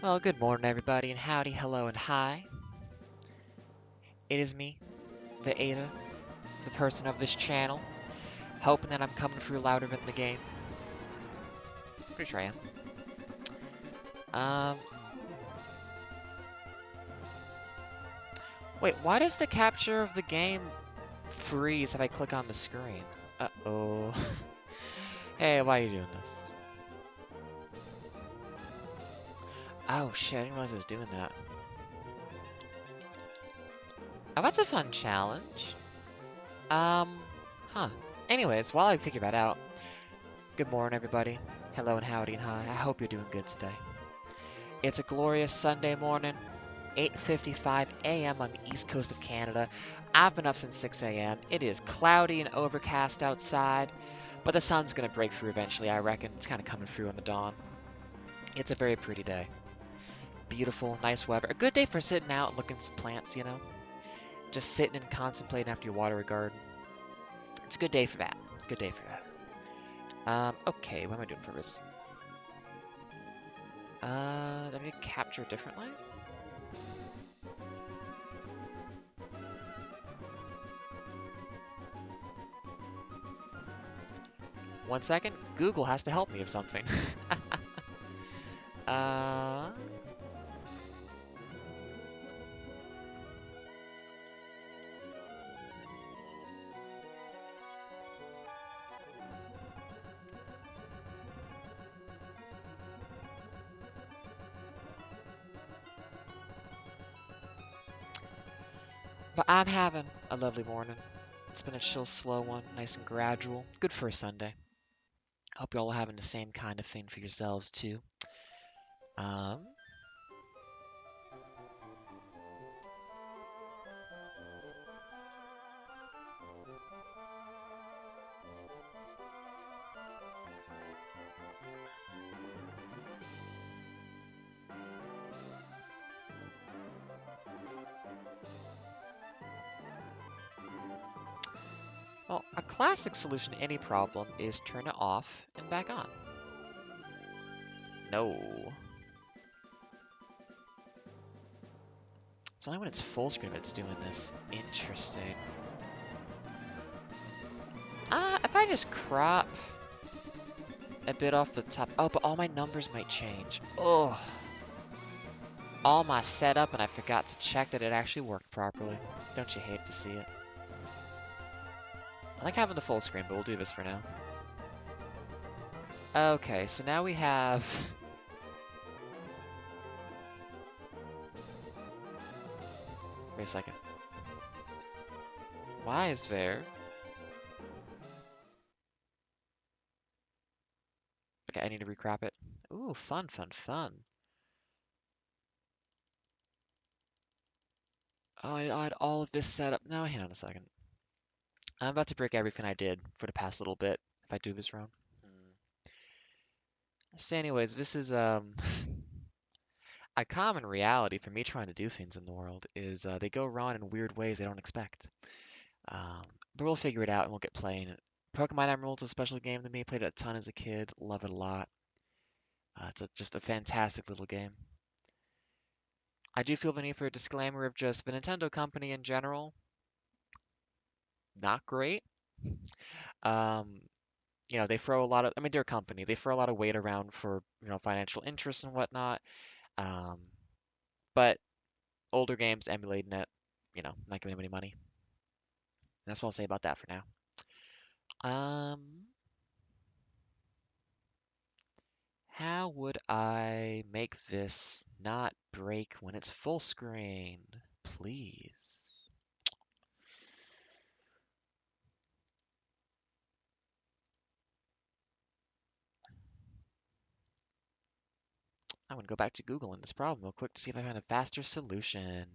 Well, good morning, everybody, and howdy, hello, and hi. It is me, the Ada, the person of this channel, hoping that I'm coming through louder than the game. Pretty sure I am. Wait, why does the capture of the game freeze if I click on the screen? Uh-oh. Hey, why are you doing this? Oh, shit, I didn't realize I was doing that. Oh, that's a fun challenge. Um, huh. Anyways, while I figure that out, good morning, everybody. Hello and howdy and hi. I hope you're doing good today. It's a glorious Sunday morning, 8:55 a.m. on the east coast of Canada. I've been up since 6 a.m. It is cloudy and overcast outside, but the sun's going to break through eventually, I reckon. It's kind of coming through in the dawn. It's a very pretty day. Beautiful, nice weather. A good day for sitting out and looking at some plants, you know? Just sitting and contemplating after you water a garden. It's a good day for that. Good day for that. Okay, what am I doing for this? Do I need to capture differently? One second. Google has to help me with something. uh, but I'm having a lovely morning. It's been a chill, slow one, nice and gradual. Good for a Sunday. Hope you all are having the same kind of thing for yourselves too. Um, well, a classic solution to any problem is turn it off and back on. No. It's only when it's full screen that it's doing this. Interesting. If I just crop a bit off the top. Oh, but all my numbers might change. Oh, all my setup, and I forgot to check that it actually worked properly. Don't you hate to see it? I like having the full screen, but we'll do this for now. Okay, so now we have... Wait a second. Why is there... Okay, I need to recrop it. Ooh, fun, fun, fun. Oh, I had all of this set up. No, hang on a second. I'm about to break everything I did for the past little bit if I do this wrong. So anyways, this is a common reality for me trying to do things in the world is they go wrong in weird ways I don't expect. Um, but we'll figure it out and we'll get playing. Pokemon Emerald's a special game to me. Played it a ton as a kid. Love it a lot. Just a fantastic little game. I do feel the need for a disclaimer of just the Nintendo company in general, not great. Um, they throw a lot of, I mean, they're a company. They throw a lot of weight around for, financial interests and whatnot. Um, but older games emulating it, not giving anybody money. That's what I'll say about that for now. Um, how would I make this not break when it's full screen? Please. I'm gonna go back to Google in this problem real quick to see if I find a faster solution.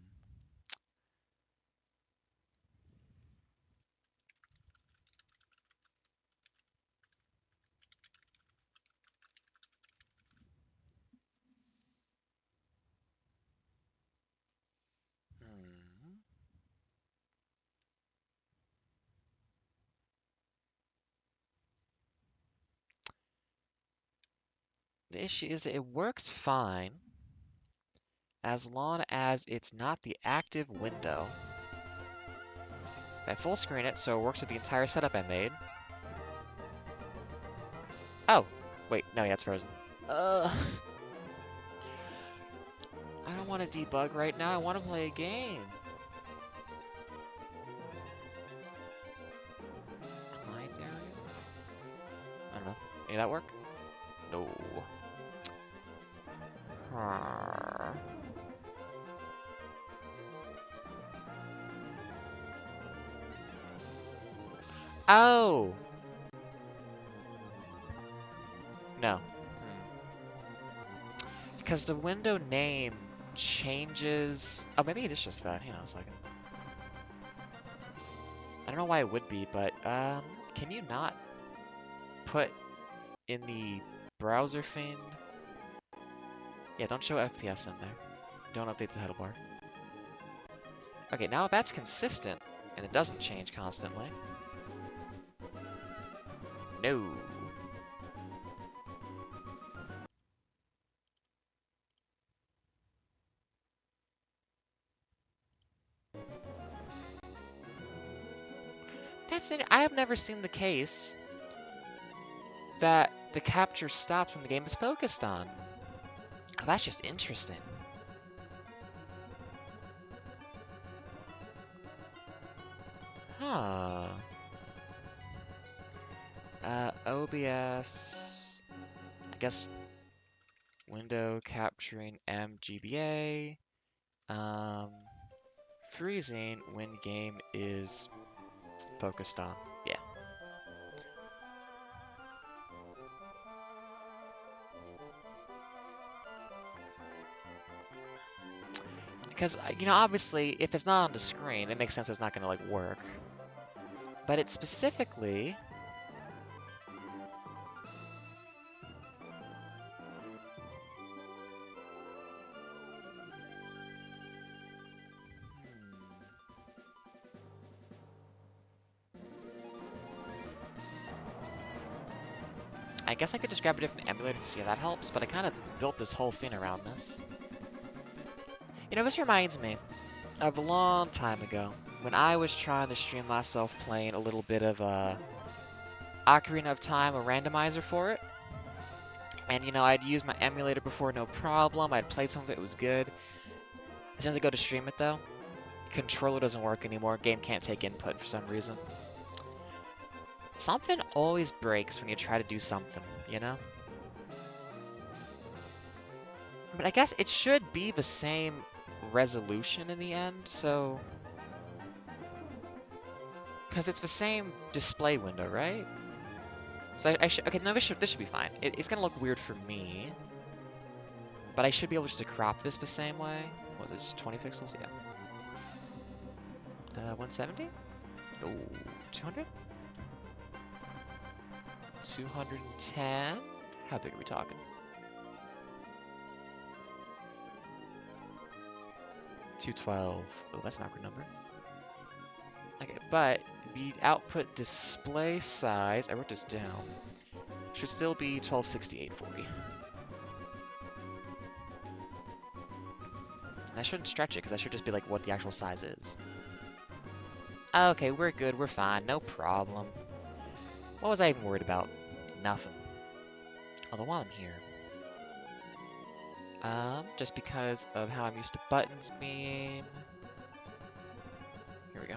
Hmm. The issue is that it works fine, as long as it's not the active window. I full screen it so it works with the entire setup I made. Oh, wait, no, yeah, it's frozen. I don't want to debug right now. I want to play a game. Client area? I don't know. Any of that work? No. Oh! No. Because the window name changes... Oh, maybe it is just that. Hang on a second. I don't know why it would be, but can you not put in the browser thing? Yeah, don't show FPS in there. Don't update the title bar. Okay, now if that's consistent, and it doesn't change constantly. No. That's it. I have never seen the case that the capture stops when the game is focused on. Oh, that's just interesting. Huh. OBS. I guess window capturing MGBA. Freezing when game is focused on. Yeah. Because, you know, obviously, if it's not on the screen, it makes sense it's not going to, like, work. But it's specifically... I guess I could just grab a different emulator and see if that helps, but I kind of built this whole thing around this. You know, this reminds me of a long time ago, when I was trying to stream myself playing a little bit of Ocarina of Time, a randomizer for it. And, you know, I'd used my emulator before, no problem. I'd played some of it, it was good. As soon as I go to stream it, though, controller doesn't work anymore. Game can't take input for some reason. Something always breaks when you try to do something, you know? But I guess it should be the same resolution in the end, so... Because it's the same display window, right? So I should... Okay, no, this should be fine. It's gonna look weird for me. But I should be able just to crop this the same way. What was it, just 20 pixels? Yeah. 170? Oh, 200? 210? How big are we talking? 212. Oh, that's an awkward number. Okay, but the output display size, I wrote this down, should still be 126840. And I shouldn't stretch it, because that should just be like what the actual size is. Okay, we're good, we're fine, no problem. What was I even worried about? Nothing. Although while I'm here, just because of how I'm used to buttons being... Here we go.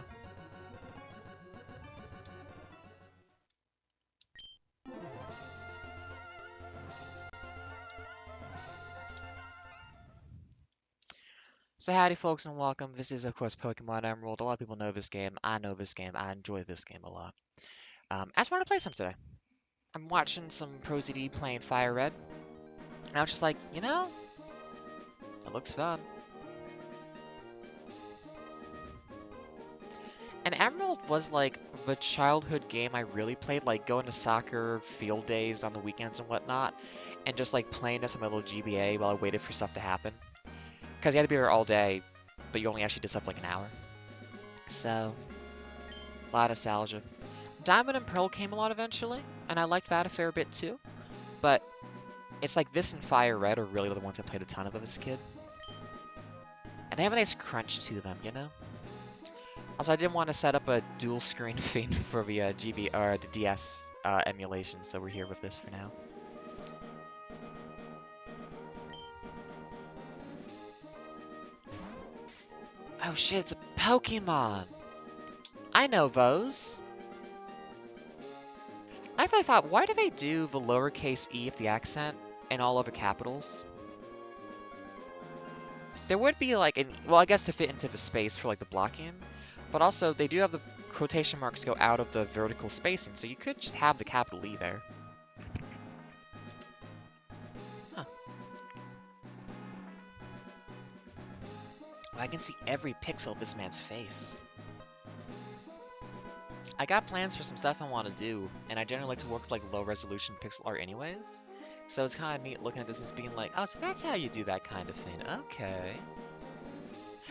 So howdy folks and welcome. This is of course PKMN Emerald. A lot of people know this game. I know this game. I enjoy this game a lot. I just want to play some today. I'm watching some ProZD playing Fire Red. And I was just like, you know, it looks fun. And Emerald was like the childhood game I really played, like going to soccer field days on the weekends and whatnot, and just like playing this on my little GBA while I waited for stuff to happen. Because you had to be here all day, but you only actually did stuff for like an hour. So, a lot of nostalgia. Diamond and Pearl came a lot eventually, and I liked that a fair bit too. But it's like this and Fire Red are really the ones I played a ton of as a kid. And they have a nice crunch to them, you know? Also, I didn't want to set up a dual screen thing for the GB or the DS emulation, so we're here with this for now. Oh shit, it's a Pokemon! I know those! I really thought, why do they do the lowercase e of the accent and all other capitals? There would be like an, well, I guess to fit into the space for like the blocking, but also they do have the quotation marks go out of the vertical spacing, so you could just have the capital E there. Huh. Well, I can see every pixel of this man's face. I got plans for some stuff I want to do, and I generally like to work with like low resolution pixel art anyways. So it's kind of neat looking at this and being like, oh, so that's how you do that kind of thing. Okay.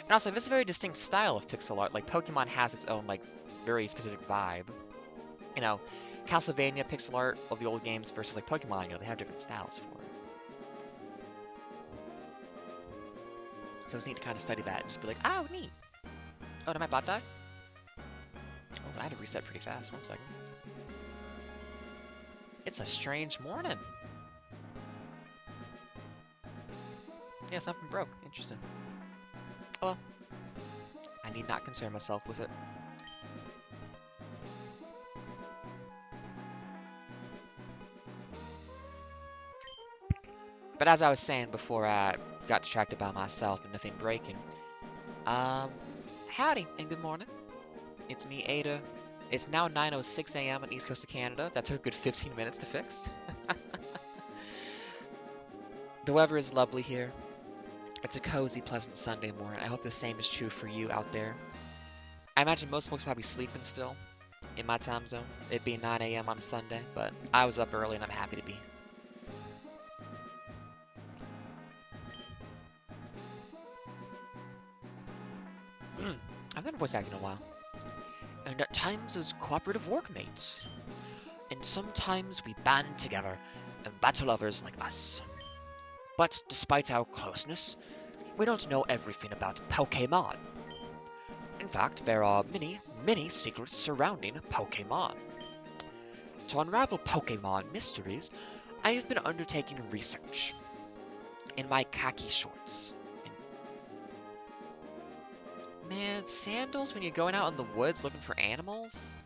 And also, this is a very distinct style of pixel art. Like, Pokemon has its own, like, very specific vibe. You know, Castlevania pixel art of the old games versus, like, Pokemon, you know, they have different styles for it. So it's neat to kind of study that and just be like, oh, neat. Oh, did my bot die? Oh, I had to reset pretty fast. 1 second. It's a strange morning. Yeah, something broke. Interesting. Oh, well. I need not concern myself with it. But as I was saying before I got distracted by myself and nothing breaking, howdy and good morning. It's me, Ada. It's now 9:06 a.m. on the East Coast of Canada. That took a good 15 minutes to fix. The weather is lovely here. It's a cozy, pleasant Sunday morning. I hope the same is true for you out there. I imagine most folks probably sleeping still in my time zone, it being 9 a.m. on a Sunday, but I was up early and I'm happy to be. I haven't done voice acting in a while. And at times as cooperative workmates. And sometimes we band together and battle others like us. But despite our closeness, we don't know everything about Pokemon. In fact, there are many, many secrets surrounding Pokemon. To unravel Pokemon mysteries, I have been undertaking research. In my khaki shorts. Man, sandals when you're going out in the woods looking for animals?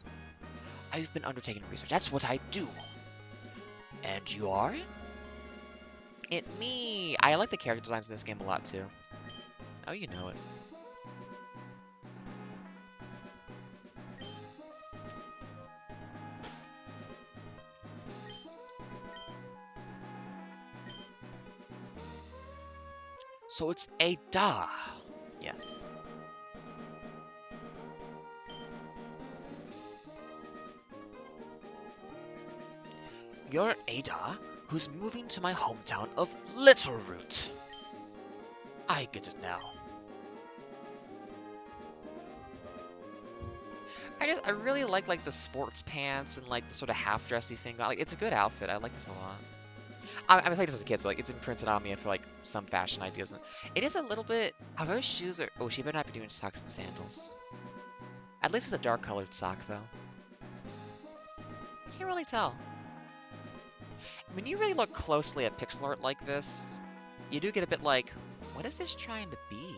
I've been undertaking research. That's what I do. And you are? It me. I like the character designs in this game a lot too. Oh, you know it. So it's Ada. Yes. You're Ada, who's moving to my hometown of Littleroot. I get it now. I really like the sports pants and like the sort of half dressy thing. Like it's a good outfit. I like this a lot. I played this as a kid, so like it's imprinted on me for like some fashion ideas. It is a little bit. Are those shoes? Or oh, she better not be doing socks and sandals. At least it's a dark colored sock though. Can't really tell. When you really look closely at pixel art like this, you do get a bit like, what is this trying to be?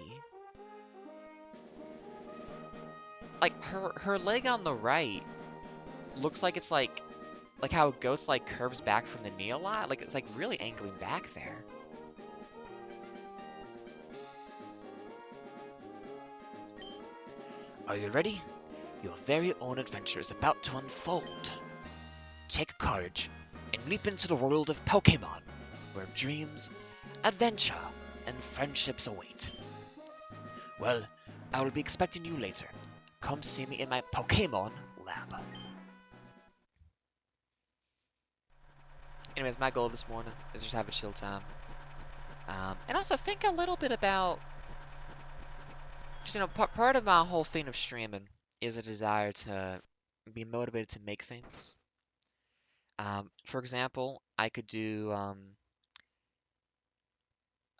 Like her leg on the right looks like it's like how a ghost like curves back from the knee a lot. Like it's like really angling back there. Are you ready? Your very own adventure is about to unfold. Take courage and leap into the world of Pokemon, where dreams, adventure, and friendships await. Well, I will be expecting you later. Come see me in my Pokemon lab. Anyways, my goal this morning is just have a chill time. And also think a little bit about, just, you know, part of my whole thing of streaming is a desire to be motivated to make things. For example, I could do,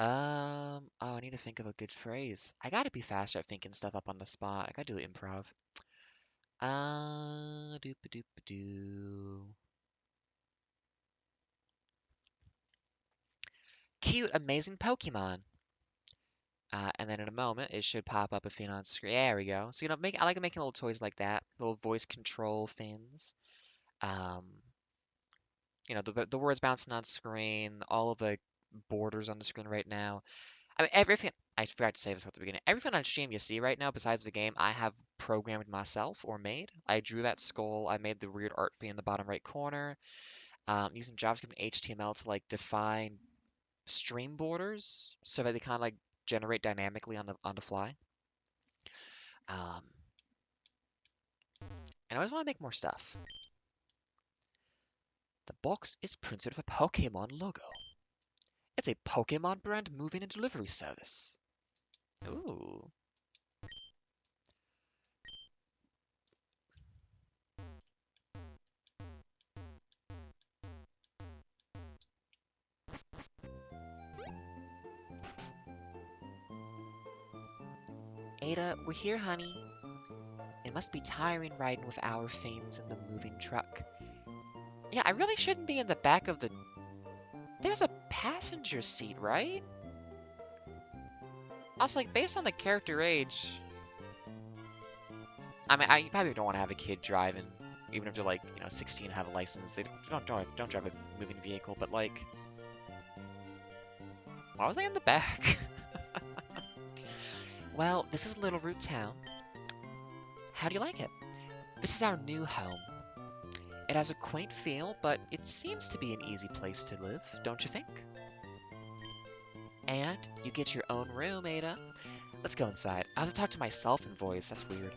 oh, I need to think of a good phrase. I gotta be faster at thinking stuff up on the spot. I gotta do improv. Doop-a-doop-a-doo. Cute, amazing Pokemon. And then in a moment, it should pop up a thing on screen. There we go. So, I like making little toys like that, little voice control things. Um, the words bouncing on screen, all of the borders on the screen right now. I mean, everything. I forgot to say this at the beginning. Everything on stream you see right now, besides the game, I have programmed myself or made. I drew that skull. I made the weird art thing in the bottom right corner. Using JavaScript and HTML to like define stream borders so that they kind of like generate dynamically on the fly. Um, and I always want to make more stuff. The box is printed with a Pokemon logo. It's a Pokemon brand moving and delivery service. Ooh. Ada, we're here, honey. It must be tiring riding with our things in the moving truck. Yeah, I really shouldn't be in the back of the... There's a passenger seat, right? Also, like, based on the character age... I mean, you probably don't want to have a kid driving, even if they're, like, 16 and have a license. They don't drive a moving vehicle, but, like... Why was I in the back? Well, this is Little Root Town. How do you like it? This is our new home. It has a quaint feel, but it seems to be an easy place to live, don't you think? And you get your own room, Ada. Let's go inside. I have to talk to myself in voice. That's weird.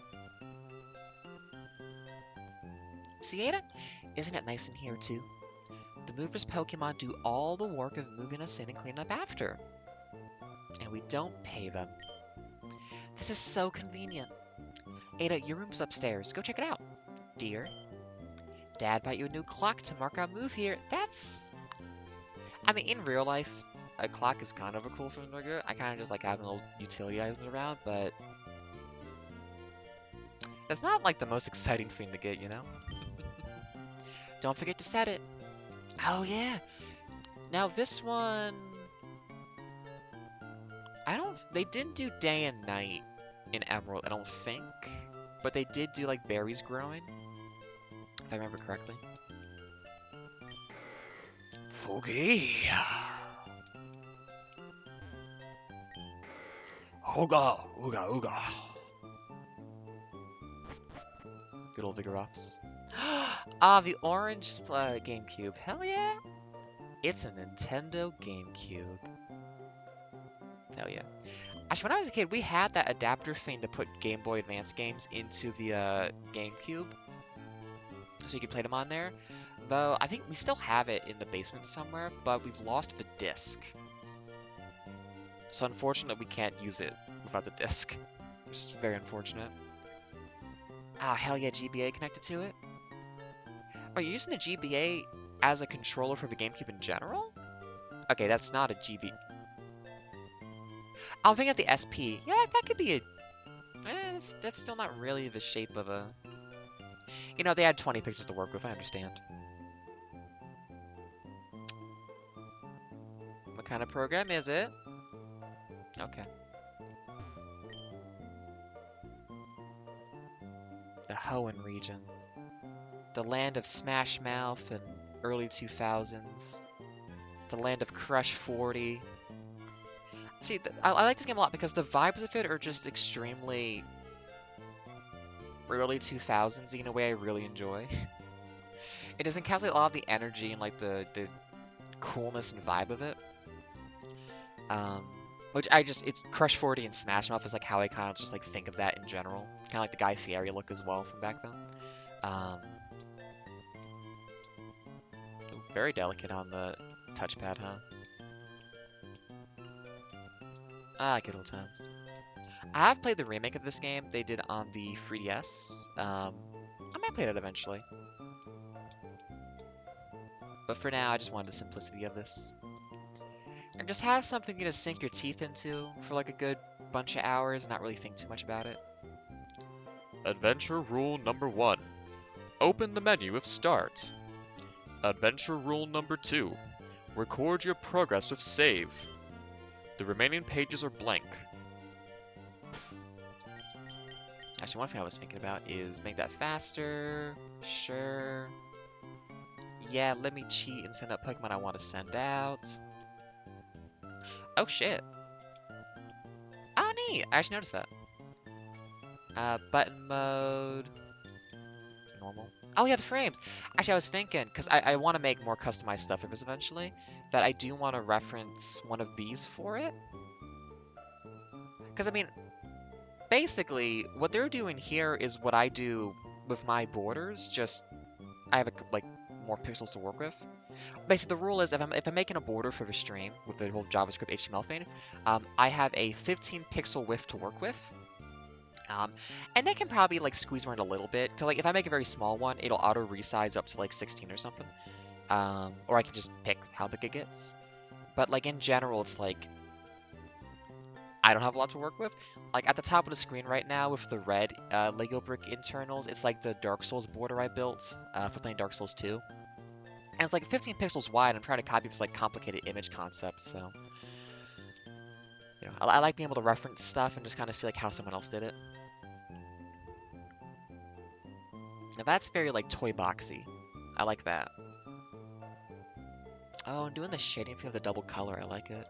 See, Ada? Isn't it nice in here, too? The movers Pokemon do all the work of moving us in and cleaning up after. And we don't pay them. This is so convenient. Ada, your room's upstairs. Go check it out. Dear. Dad bought you a new clock to mark our move here. That's... I mean, in real life, a clock is kind of a cool thing to get. I kind of just like having little utility items around, but... It's not like the most exciting thing to get, Don't forget to set it. Oh, yeah. Now, this one... They didn't do day and night in Emerald, I don't think. But they did do, like, berries growing. If I remember correctly. Foggy! Ooga, ooga, ooga. Good old Vigoroths. Ah, the orange GameCube. Hell yeah! It's a Nintendo GameCube. Hell yeah. Actually, when I was a kid, we had that adapter thing to put Game Boy Advance games into the GameCube. So you could play them on there. Though, I think we still have it in the basement somewhere, but we've lost the disc. So unfortunately, we can't use it without the disc. Which is very unfortunate. Oh, hell yeah, GBA connected to it? Are you using the GBA as a controller for the GameCube in general? Okay, that's not a GB... I'm thinking of the SP. Yeah, that could be a... that's still not really the shape of a... they had 20 pixels to work with, I understand. What kind of program is it? Okay. The Hoenn region. The land of Smash Mouth and early 2000s. The land of Crush 40. See, I like this game a lot because the vibes of it are just extremely early 2000s in a way I really enjoy. It does encapsulate a lot of the energy and like the coolness and vibe of it. Which it's Crush 40 and Smash Mouth is like how I kind of just like think of that in general. Kind of like the Guy Fieri look as well from back then. Very delicate on the touchpad, huh? Ah, good old times. I have played the remake of this game they did on the 3DS. I might play it eventually. But for now, I just wanted the simplicity of this. And just have something you to sink your teeth into for like a good bunch of hours and not really think too much about it. Adventure rule number 1. Open the menu with Start. Adventure rule number 2. Record your progress with Save. The remaining pages are blank. Actually, one thing I was thinking about is make that faster. Sure. Yeah, let me cheat and send out Pokemon I want to send out. Oh, shit. Oh, neat. I actually noticed that. Button mode. Normal. Oh, yeah, the frames. Actually, I was thinking, because I want to make more customized stuff for this eventually, that I do want to reference one of these for it. Because, I mean, basically, what they're doing here is what I do with my borders, just I have, like, more pixels to work with. Basically, the rule is if I'm making a border for the stream with the whole JavaScript HTML thing, I have a 15 pixel width to work with. And they can probably like squeeze around a little bit, because like if I make a very small one, it'll auto resize up to like 16 or something. Or I can just pick how big it gets. But like in general, it's like I don't have a lot to work with. Like at the top of the screen right now with the red Lego brick internals, it's like the Dark Souls border I built for playing Dark Souls 2. And it's like 15 pixels wide. I'm trying to copy this like complicated image concept, so you know, I like being able to reference stuff and just kind of see like how someone else did it. Now that's very like toy boxy. I like that. Oh, and doing the shading thing with the double color, I like it.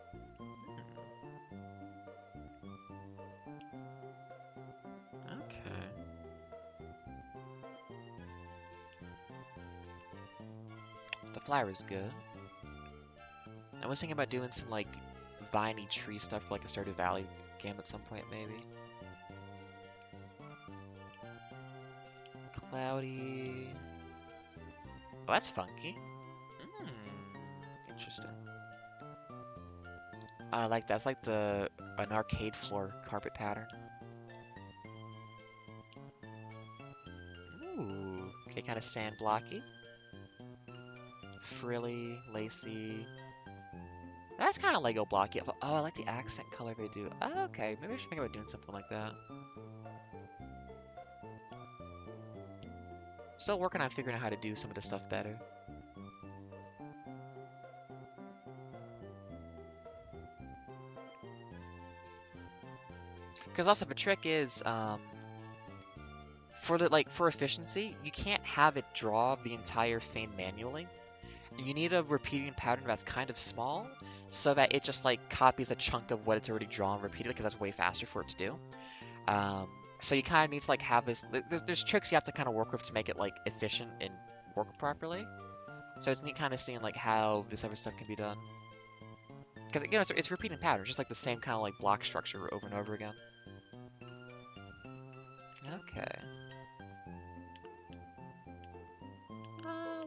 Okay. The flower is good. I was thinking about doing some like viney tree stuff for like a Stardew Valley game at some point, maybe. Cloudy. Oh, that's funky. Interesting. I like that. It's like an arcade floor carpet pattern. Ooh. Okay, kind of sand blocky. Frilly, lacy. That's kind of Lego blocky. Oh, I like the accent color they do. Oh, okay, maybe I should think about doing something like that. Still working on figuring out how to do some of this stuff better. Because also the trick is, for efficiency, you can't have it draw the entire thing manually. You need a repeating pattern that's kind of small, so that it just like copies a chunk of what it's already drawn repeatedly, because that's way faster for it to do. So you kind of need to like have this. There's tricks you have to kind of work with to make it like efficient and work properly. So it's neat kind of seeing like how this other stuff can be done. Because you know it's repeating patterns, just like the same kind of like block structure over and over again. Okay.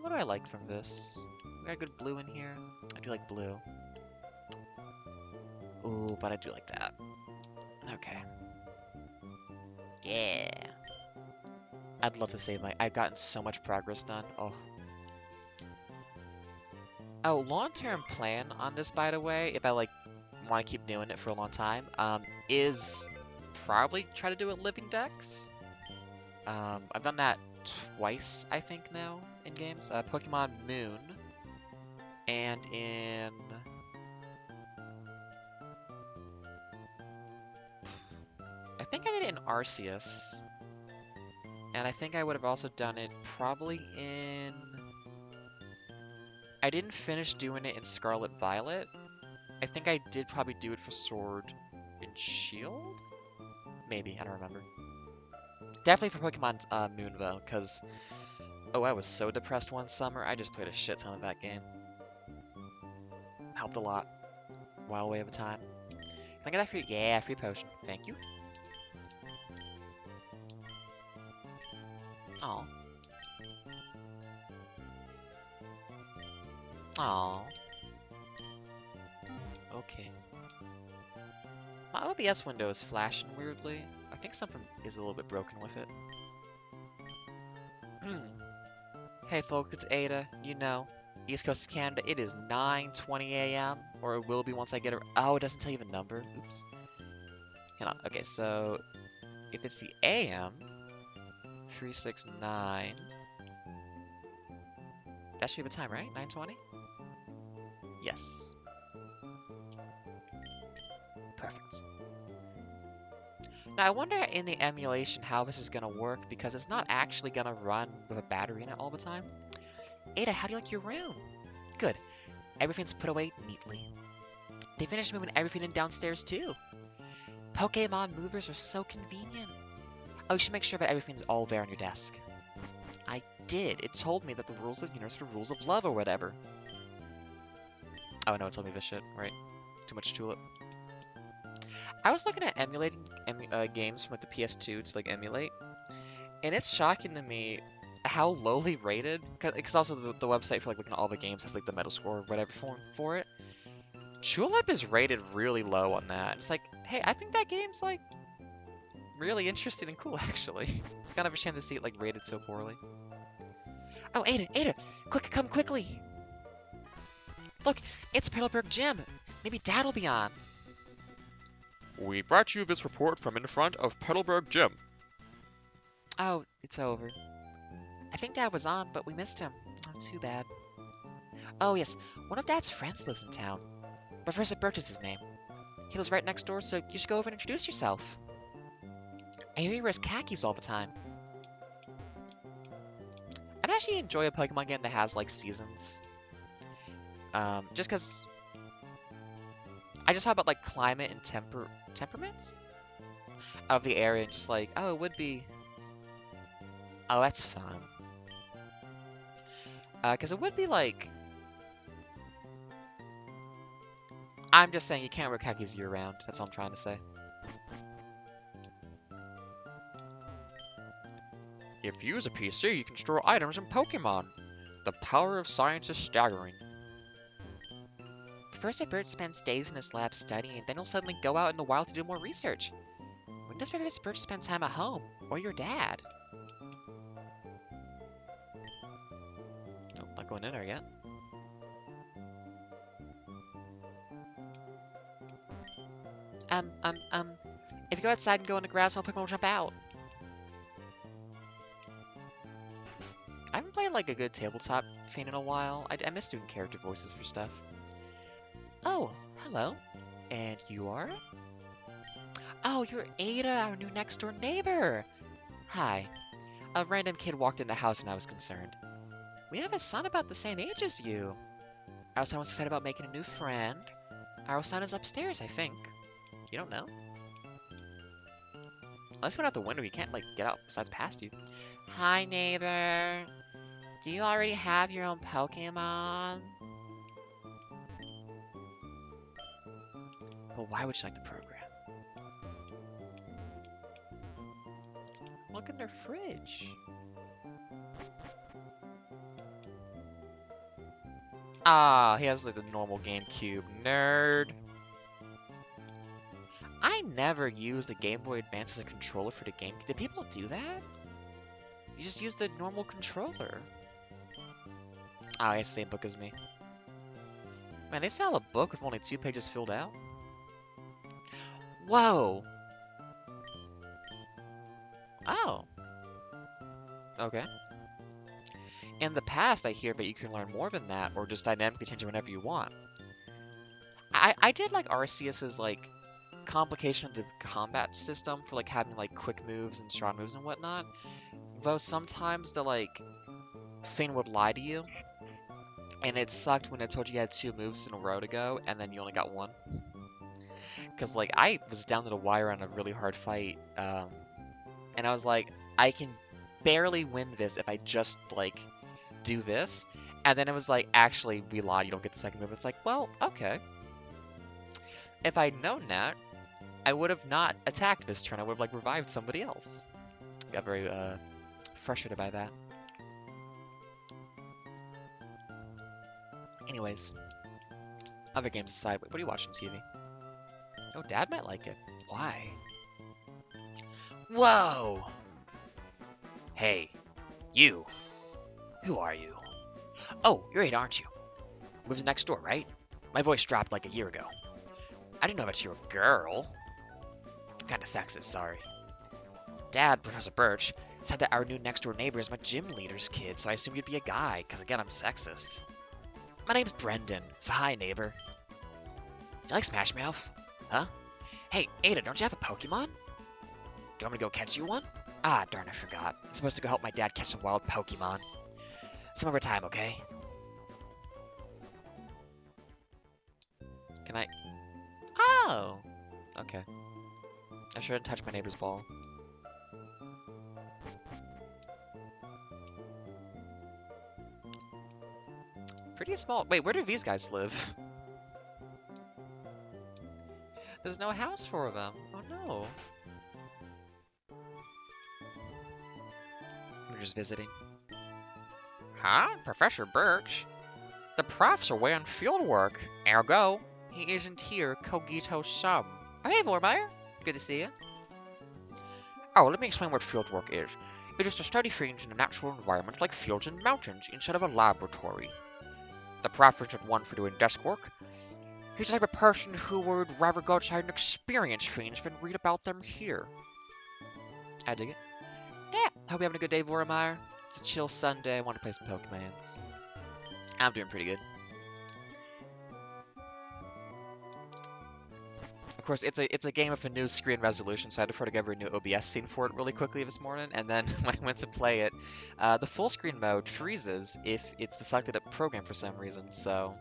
What do I like from this? We got a good blue in here. I do like blue. Ooh, but I do like that. Okay. Yeah. I'd love to say I've gotten so much progress done. Oh. Oh, long-term plan on this, by the way, if I like want to keep doing it for a long time, is probably try to do a living dex. I've done that twice, I think, now in games. Pokemon Moon and in I think I did it in Arceus. And I think I would have also done it probably in I didn't finish doing it in Scarlet Violet. I think I did probably do it for Sword and Shield? Maybe, I don't remember. Definitely for Pokemon Moon, though, because... Oh, I was so depressed one summer, I just played a shit ton of that game. Helped a lot. While away of time. Can I get that free? Yeah, free potion. Thank you. Aw. Aw. Okay. My OBS window is flashing weirdly. I think something is a little bit broken with it. Hey folks, it's Ada. You know, East Coast of Canada. It is 9:20 a.m. Or it will be once I get it. Oh, it doesn't tell you the number. Oops. Hang on. Okay, so if it's the AM, 369. That should be the time, right? 9:20? Yes. Perfect. Now, I wonder in the emulation how this is going to work, because it's not actually going to run with a battery in it all the time. Ada, how do you like your room? Good. Everything's put away neatly. They finished moving everything in downstairs, too. Pokemon movers are so convenient. Oh, you should make sure that everything's all there on your desk. I did. It told me that the rules of the universe were rules of love or whatever. Oh, no, it told me this shit, right? Too much tulip. I was looking at emulating games from like the PS2 to like emulate, and it's shocking to me how lowly rated. Because also the website for like looking at all the games has like the Metascore or whatever for it. Tulip is rated really low on that. It's like, hey, I think that game's like really interesting and cool actually. It's kind of a shame to see it like rated so poorly. Oh, Ada, quick, come quickly! Look, it's Petalburg Gym. Maybe Dad will be on. We brought you this report from in front of Petalburg Gym. Oh, it's over. I think Dad was on, but we missed him. Oh, too bad. Oh, yes, one of Dad's friends lives in town. Professor Birch is his name. He lives right next door, so you should go over and introduce yourself. I hear he wears khakis all the time. I'd actually enjoy a Pokemon game that has, like, seasons. Just because I just thought about, like, climate and temperament of the area, and just like, oh, it would be... Oh, that's fun. Because it would be, like... I'm just saying you can't wear khakis year-round. That's all I'm trying to say. If you use a PC, you can store items in Pokemon. The power of science is staggering. Professor Birch spends days in his lab studying, then he'll suddenly go out in the wild to do more research. When does Professor Birch spend time at home? Or your dad? Oh, not going in there yet. If you go outside and go in the grass, my Pokemon will jump out. I haven't played like a good tabletop thing in a while. I miss doing character voices for stuff. Oh, hello. And you are? Oh, you're Ada, our new next door neighbor. Hi. A random kid walked in the house and I was concerned. We have a son about the same age as you. Our son was excited about making a new friend. Our son is upstairs, I think. You don't know? Unless you went out the window, you can't, like, get out besides past you. Hi, neighbor. Do you already have your own Pokemon? Well, why would you like the program? Look in their fridge. Ah, he has, like, the normal GameCube. Nerd. I never used the Game Boy Advance as a controller for the game. Did people do that? You just use the normal controller. Oh, it's the same book as me. Man, they sell a book with only 2 pages filled out? Whoa! Oh. Okay. In the past, I hear that you can learn more than that, or just dynamically change it whenever you want. I did like Arceus's, like, complication of the combat system for, like, having, like, quick moves and strong moves and whatnot. Though sometimes the, like, thing would lie to you. And it sucked when it told you had 2 moves in a row to go, and then you only got 1. Because, like, I was down to the wire on a really hard fight, and I was like, I can barely win this if I just, like, do this. And then it was like, actually, we lied, you don't get the second move. It's like, well, okay. If I'd known that, I would have not attacked this turn. I would have, like, revived somebody else. Got very, frustrated by that. Anyways, other games aside, what are you watching on TV? Oh, Dad might like it. Why? Whoa! Hey, you. Who are you? Oh, you're Ada, aren't you? Lives next door, right? My voice dropped like a year ago. I didn't know that you were a girl. Kinda sexist, sorry. Dad, Professor Birch, said that our new next-door neighbor is my gym leader's kid, so I assumed you'd be a guy, because again, I'm sexist. My name's Brendan, so hi, neighbor. You like Smash Mouth? Huh? Hey, Ada, don't you have a Pokemon? Do you want me to go catch you one? Ah, darn, I forgot. I'm supposed to go help my dad catch some wild Pokemon. Some other time, okay? Can I... Oh! Okay. I shouldn't touch my neighbor's ball. Pretty small. Wait, where do these guys live? There's no house for them. Oh no. We're just visiting. Huh? Professor Birch? The profs are away on field work. Ergo, he isn't here cogito sum. Oh, hey, Vormeyer. Good to see you. Oh, let me explain what field work is. It is to study things in a natural environment like fields and mountains instead of a laboratory. The prof isn't one for doing desk work. He's the type of person who would rather go outside and experience things than read about them here. I dig it. Yeah, hope you're having a good day, Vormeyer. It's a chill Sunday. I want to play some Pokemons. I'm doing pretty good. Of course, it's a game with a new screen resolution, so I had to put together a new OBS scene for it really quickly this morning, and then when I went to play it, the full screen mode freezes if it's the selected program for some reason, so...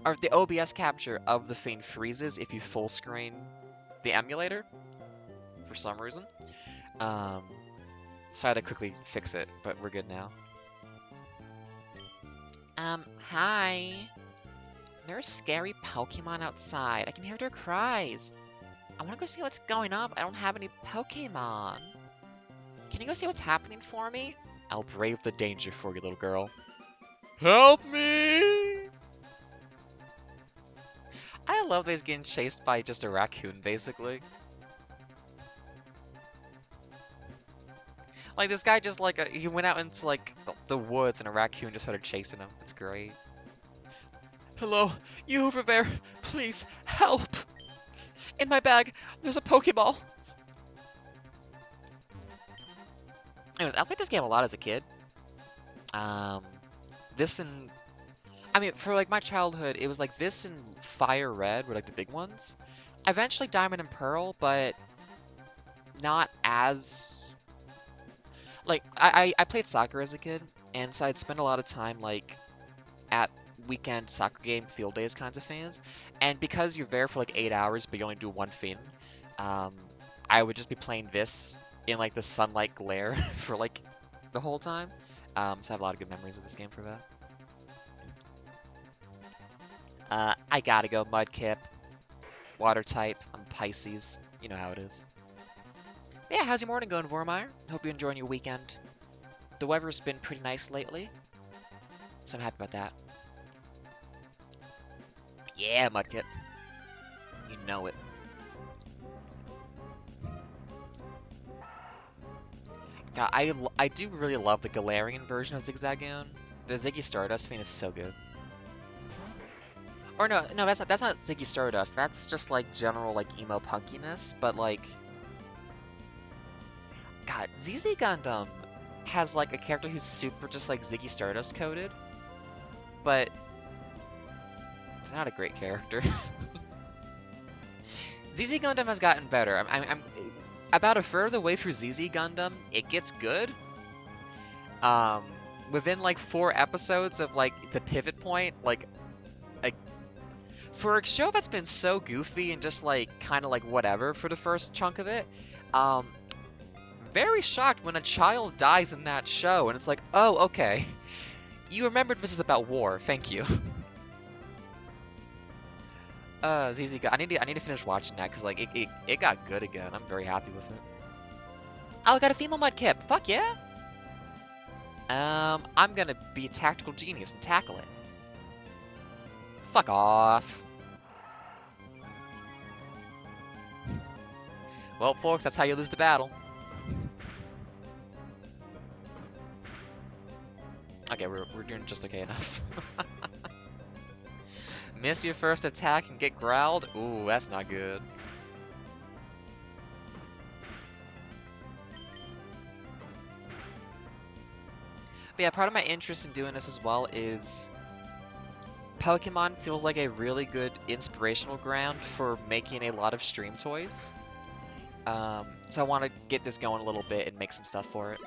Or the OBS capture of the thing freezes if you full screen the emulator, for some reason. So I had to quickly fix it, but we're good now. Hi. There's scary Pokemon outside. I can hear their cries. I want to go see what's going on, but I don't have any Pokemon. Can you go see what's happening for me? I'll brave the danger for you, little girl. Help me! I love that he's getting chased by just a raccoon, basically. Like, this guy just, like, he went out into, like, the woods and a raccoon just started chasing him. It's great. Hello, you over there, please, help! In my bag, there's a Pokeball! Anyways, I played this game a lot as a kid. This and... I mean, for, like, my childhood, it was, like, this and Fire Red were, like, the big ones. Eventually Diamond and Pearl, but not as... Like, I played soccer as a kid, and so I'd spend a lot of time, like, at weekend soccer game field days kinds of things, and because you're there for like 8 hours but you only do one thing, I would just be playing this in like the sunlight glare for like the whole time, so I have a lot of good memories of this game for that. I gotta go Mudkip, water type, I'm Pisces, you know how it is. Yeah, how's your morning going, Vormeyer? Hope you're enjoying your weekend. The weather's been pretty nice lately, so I'm happy about that. Yeah, Mudkip. You know it. God, I do really love the Galarian version of Zigzagoon. The Ziggy Stardust thing is so good. Or no, that's not Ziggy Stardust. That's just like general like emo punkiness. But like, God, ZZ Gundam has like a character who's super just like Ziggy Stardust coded, but it's not a great character. ZZ Gundam has gotten better. I'm about a third of the way through ZZ Gundam. It gets good. Within like 4 episodes of like the pivot point, like for a show that's been so goofy and just like kind of like whatever for the first chunk of it, very shocked when a child dies in that show, and it's like, oh, okay, you remembered this is about war. Thank you. ZZ, I need to finish watching that because like it got good again. I'm very happy with it. Oh, I got a female Mudkip. Fuck yeah. I'm gonna be a tactical genius and tackle it. Fuck off. Well, folks, that's how you lose the battle. Okay, we're doing just okay enough. Miss your first attack and get growled? Ooh, that's not good. But yeah, part of my interest in doing this as well is Pokemon feels like a really good inspirational ground for making a lot of stream toys. So I want to get this going a little bit and make some stuff for it.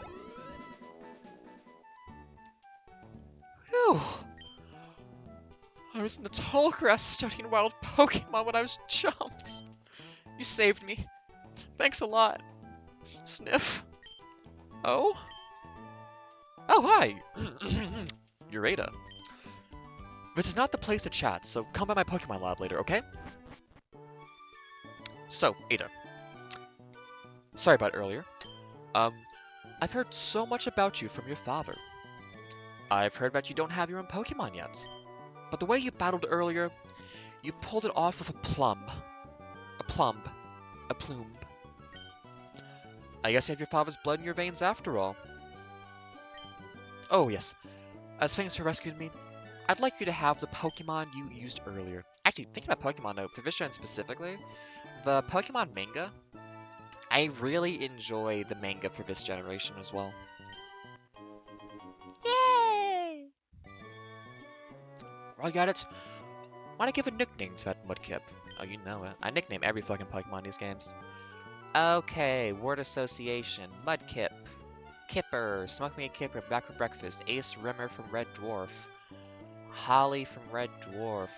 Whew. I was in the tall grass studying wild Pokemon when I was jumped. You saved me. Thanks a lot. Sniff. Oh? Oh, hi! You're Ada. This is not the place to chat, so come by my Pokemon lab later, okay? So, Ada. Sorry about earlier. I've heard so much about you from your father. I've heard that you don't have your own Pokemon yet. But the way you battled earlier, you pulled it off with a plumb. A plumb. A plume. I guess you have your father's blood in your veins after all. Oh, yes. As thanks for rescuing me, I'd like you to have the Pokemon you used earlier. Actually, thinking about Pokemon though, for this gen specifically, the Pokemon manga, I really enjoy the manga for this generation as well. Yay! I got it. Want to give a nickname to that Mudkip? Oh, you know it. I nickname every fucking Pokemon in these games. Okay, word association. Mudkip. Kipper. Smoke me a Kipper. Back for breakfast. Ace Rimmer from Red Dwarf. Holly from Red Dwarf.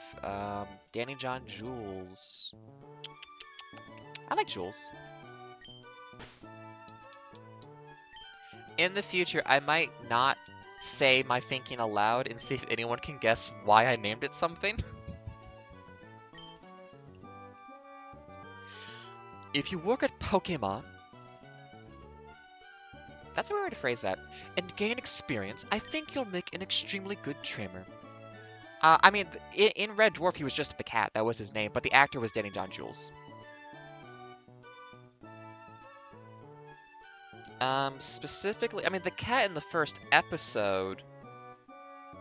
Danny John Jules. I like Jules. In the future, I might not say my thinking aloud and see if anyone can guess why I named it something. If you work at Pokemon, that's a weird way to phrase that, and gain experience, I think you'll make an extremely good trainer. I mean, in Red Dwarf, he was just the cat. That was his name, but the actor was Danny John Jules. Specifically, I mean, the cat in the first episode,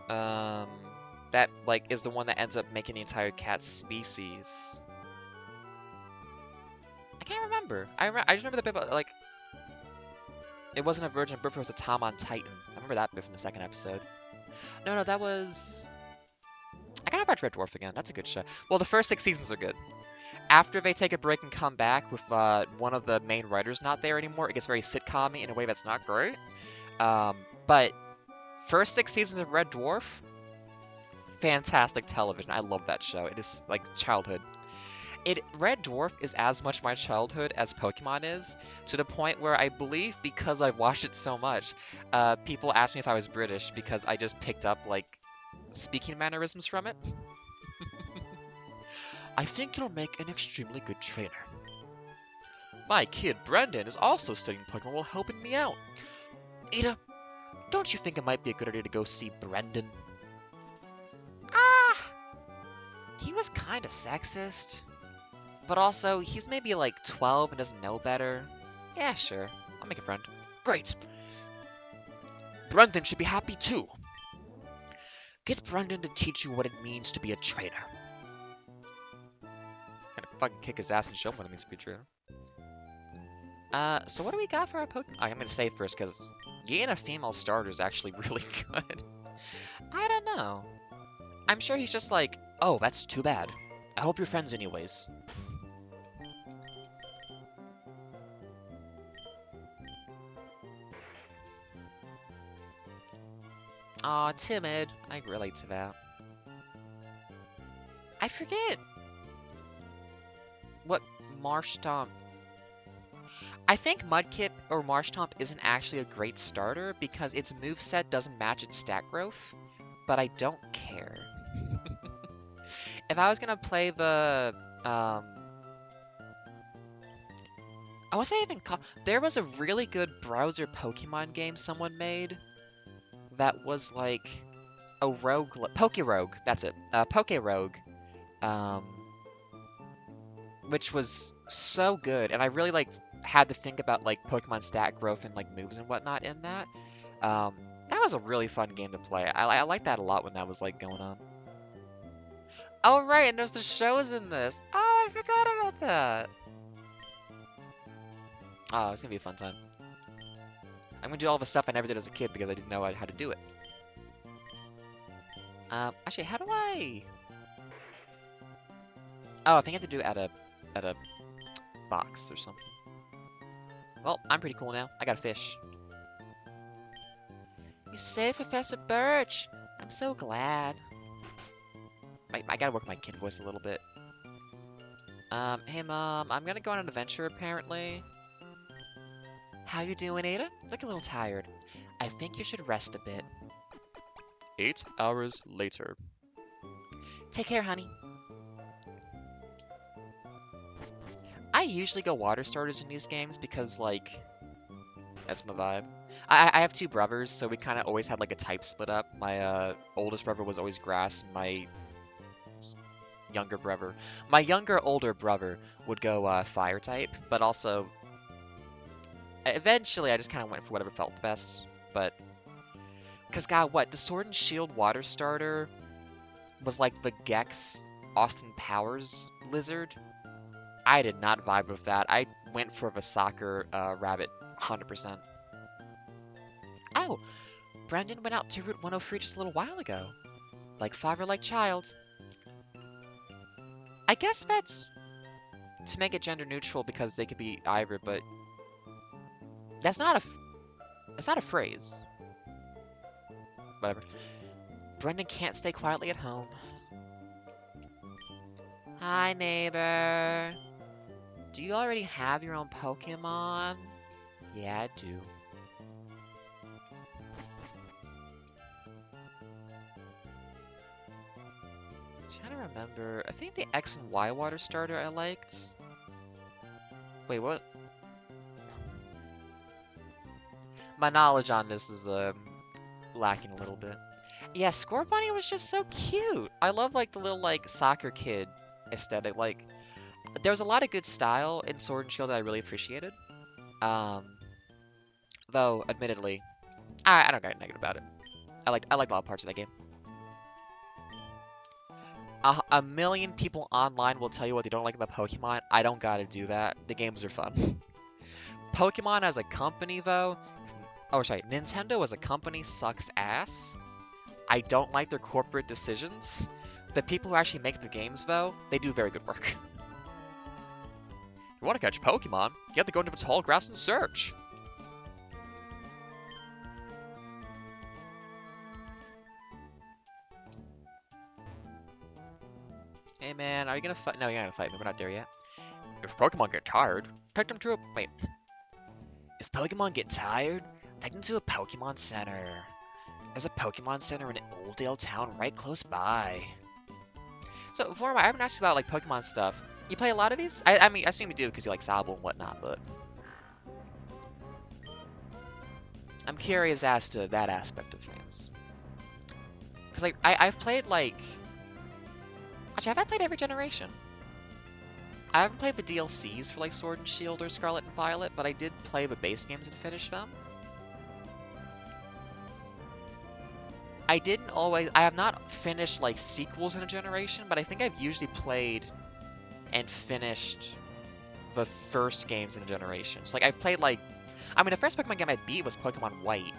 that, like, is the one that ends up making the entire cat species. I can't remember. I just remember the bit about, like, it wasn't a virgin birth, it was a Tom on Titan. I remember that bit from the second episode. No, that was... I gotta watch Red Dwarf again. That's a good show. Well, the first 6 seasons are good. After they take a break and come back with one of the main writers not there anymore, it gets very sitcom-y in a way that's not great. But first 6 seasons of Red Dwarf, fantastic television. I love that show. It is like childhood. Red Dwarf is as much my childhood as Pokemon is, to the point where I believe because I've watched it so much, people ask me if I was British because I just picked up like speaking mannerisms from it. I think you'll make an extremely good trainer. My kid Brendan is also studying Pokemon while helping me out. Ada, don't you think it might be a good idea to go see Brendan? Ah, he was kinda sexist. But also, he's maybe like 12 and doesn't know better. Yeah, sure. I'll make a friend. Great. Brendan should be happy too. Get Brendan to teach you what it means to be a trainer. Gonna fucking kick his ass and show him what it means to be a trainer. So what do we got for our Pokemon? I'm gonna say first, because getting a female starter is actually really good. I don't know. I'm sure he's just like, oh, that's too bad. I hope you're friends anyways. Aw, timid. I relate to that. I forget what Marshtomp... I think Mudkip or Marshtomp isn't actually a great starter because its moveset doesn't match its stat growth, but I don't care. If I was gonna play the... I wasn't even call... There was a really good browser Pokemon game someone made that was like a rogue... Pokerogue, that's it. Pokerogue. Which was so good, and I really like had to think about like Pokemon stat growth and like moves and whatnot in that. That was a really fun game to play. I liked that a lot when that was like going on. Oh, right, and there's the shows in this. Oh, I forgot about that. Oh, it's gonna be a fun time. I'm gonna do all the stuff I never did as a kid because I didn't know how to do it. Actually, how do I? Oh, I think I have to do it at a box or something. Well, I'm pretty cool now. I got a fish. You saved Professor Birch. I'm so glad. I gotta work my kid voice a little bit. Hey Mom, I'm gonna go on an adventure apparently. How you doing, Ada? Look a little tired. I think you should rest a bit. 8 hours later. Take care, honey. I usually go water starters in these games because, like, that's my vibe. I have two brothers, so we kind of always had, like, a type split up. My oldest brother was always grass, and my older brother would go fire type, but also, eventually I just kind of went for whatever felt the best, but, because, God, what, the Sword and Shield water starter was like the Gex Austin Powers lizard. I did not vibe with that. I went for the soccer rabbit 100%. Oh, Brendan went out to Route 103 just a little while ago. Like father, like child. I guess that's to make it gender neutral because they could be either, but that's not a phrase. Whatever. Brendan can't stay quietly at home. Hi, neighbor. Do you already have your own Pokemon? Yeah, I do. I'm trying to remember. I think the X and Y water starter I liked. Wait, what? My knowledge on this is lacking a little bit. Yeah, Scorbunny was just so cute. I love like the little like soccer kid aesthetic. Like, there's a lot of good style in Sword and Shield that I really appreciated. Though, admittedly, I don't get negative about it. I liked a lot of parts of that game. A million people online will tell you what they don't like about Pokemon. I don't gotta do that. The games are fun. Pokemon as a company, though, oh sorry, Nintendo as a company sucks ass. I don't like their corporate decisions. The people who actually make the games, though, they do very good work. You want to catch Pokemon? You have to go into the tall grass and search. Hey man, are you gonna fight? No, you're not gonna fight me. We're not there yet. If Pokemon get tired, take them to a... Wait. If Pokemon get tired, take them to a Pokemon Center. There's a Pokemon Center in Oldale Town right close by. So, Vorma, I haven't asked you about like Pokemon stuff. You play a lot of these? I mean, I assume you do because you like Sobble and whatnot, but I'm curious as to that aspect of things. Because like I've played like, actually, have I played every generation? I haven't played the DLCs for like Sword and Shield or Scarlet and Violet, but I did play the base games and finish them. I have not finished like sequels in a generation, but I think I've usually played and finished the first games in a generation. So like I've played like, I mean the first Pokemon game I beat was Pokemon White.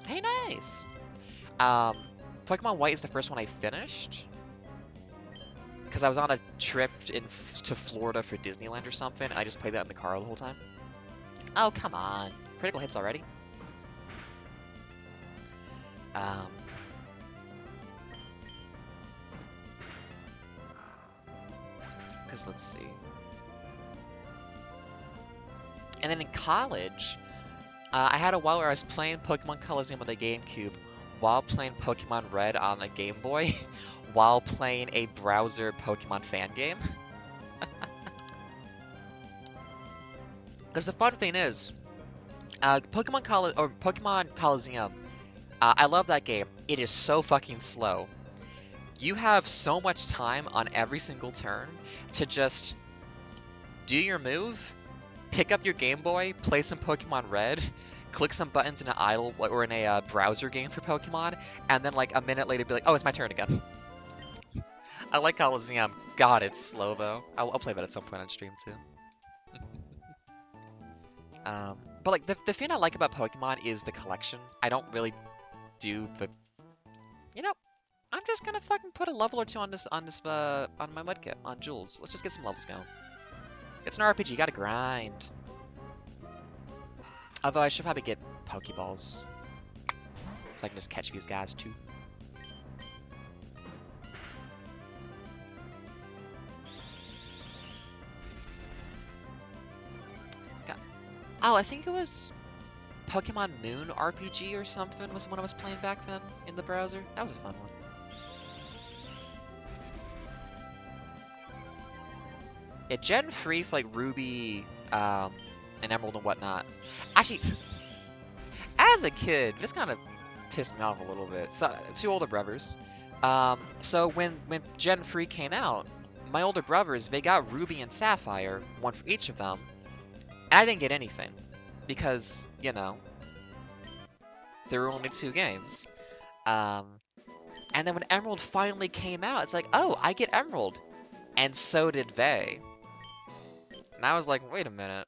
Hey, nice. Pokemon White is the first one I finished. Because I was on a trip to Florida for Disneyland or something, and I just played that in the car the whole time. Oh, come on. Critical hits already? Because let's see. And then in college, I had a while where I was playing Pokemon Coliseum on the GameCube while playing Pokemon Red on a Game Boy while playing a browser Pokemon fan game. Because the fun thing is, Pokemon Coliseum, I love that game. It is so fucking slow. You have so much time on every single turn to just do your move, pick up your Game Boy, play some Pokemon Red, click some buttons in an idle or in a browser game for Pokemon, and then like a minute later be like, oh, it's my turn again. I like Coliseum. God, it's slow though. I'll play that at some point on stream too. But like the thing I like about Pokemon is the collection. I don't really do the, you know, I'm just gonna fucking put a level or two on on my Mudkip on Jules. Let's just get some levels going. It's an RPG, you gotta grind. Although I should probably get Pokeballs, so I can just catch these guys too. Oh, I think it was Pokemon Moon RPG or something was the one I was playing back then in the browser. That was a fun one. Yeah, Gen 3 for like Ruby, and Emerald and whatnot. Actually, as a kid, this kind of pissed me off a little bit. So, two older brothers. So when Gen 3 came out, my older brothers, they got Ruby and Sapphire, one for each of them, and I didn't get anything. Because, you know, there were only 2 games. And then when Emerald finally came out, it's like, oh, I get Emerald. And so did they. And I was like, wait a minute.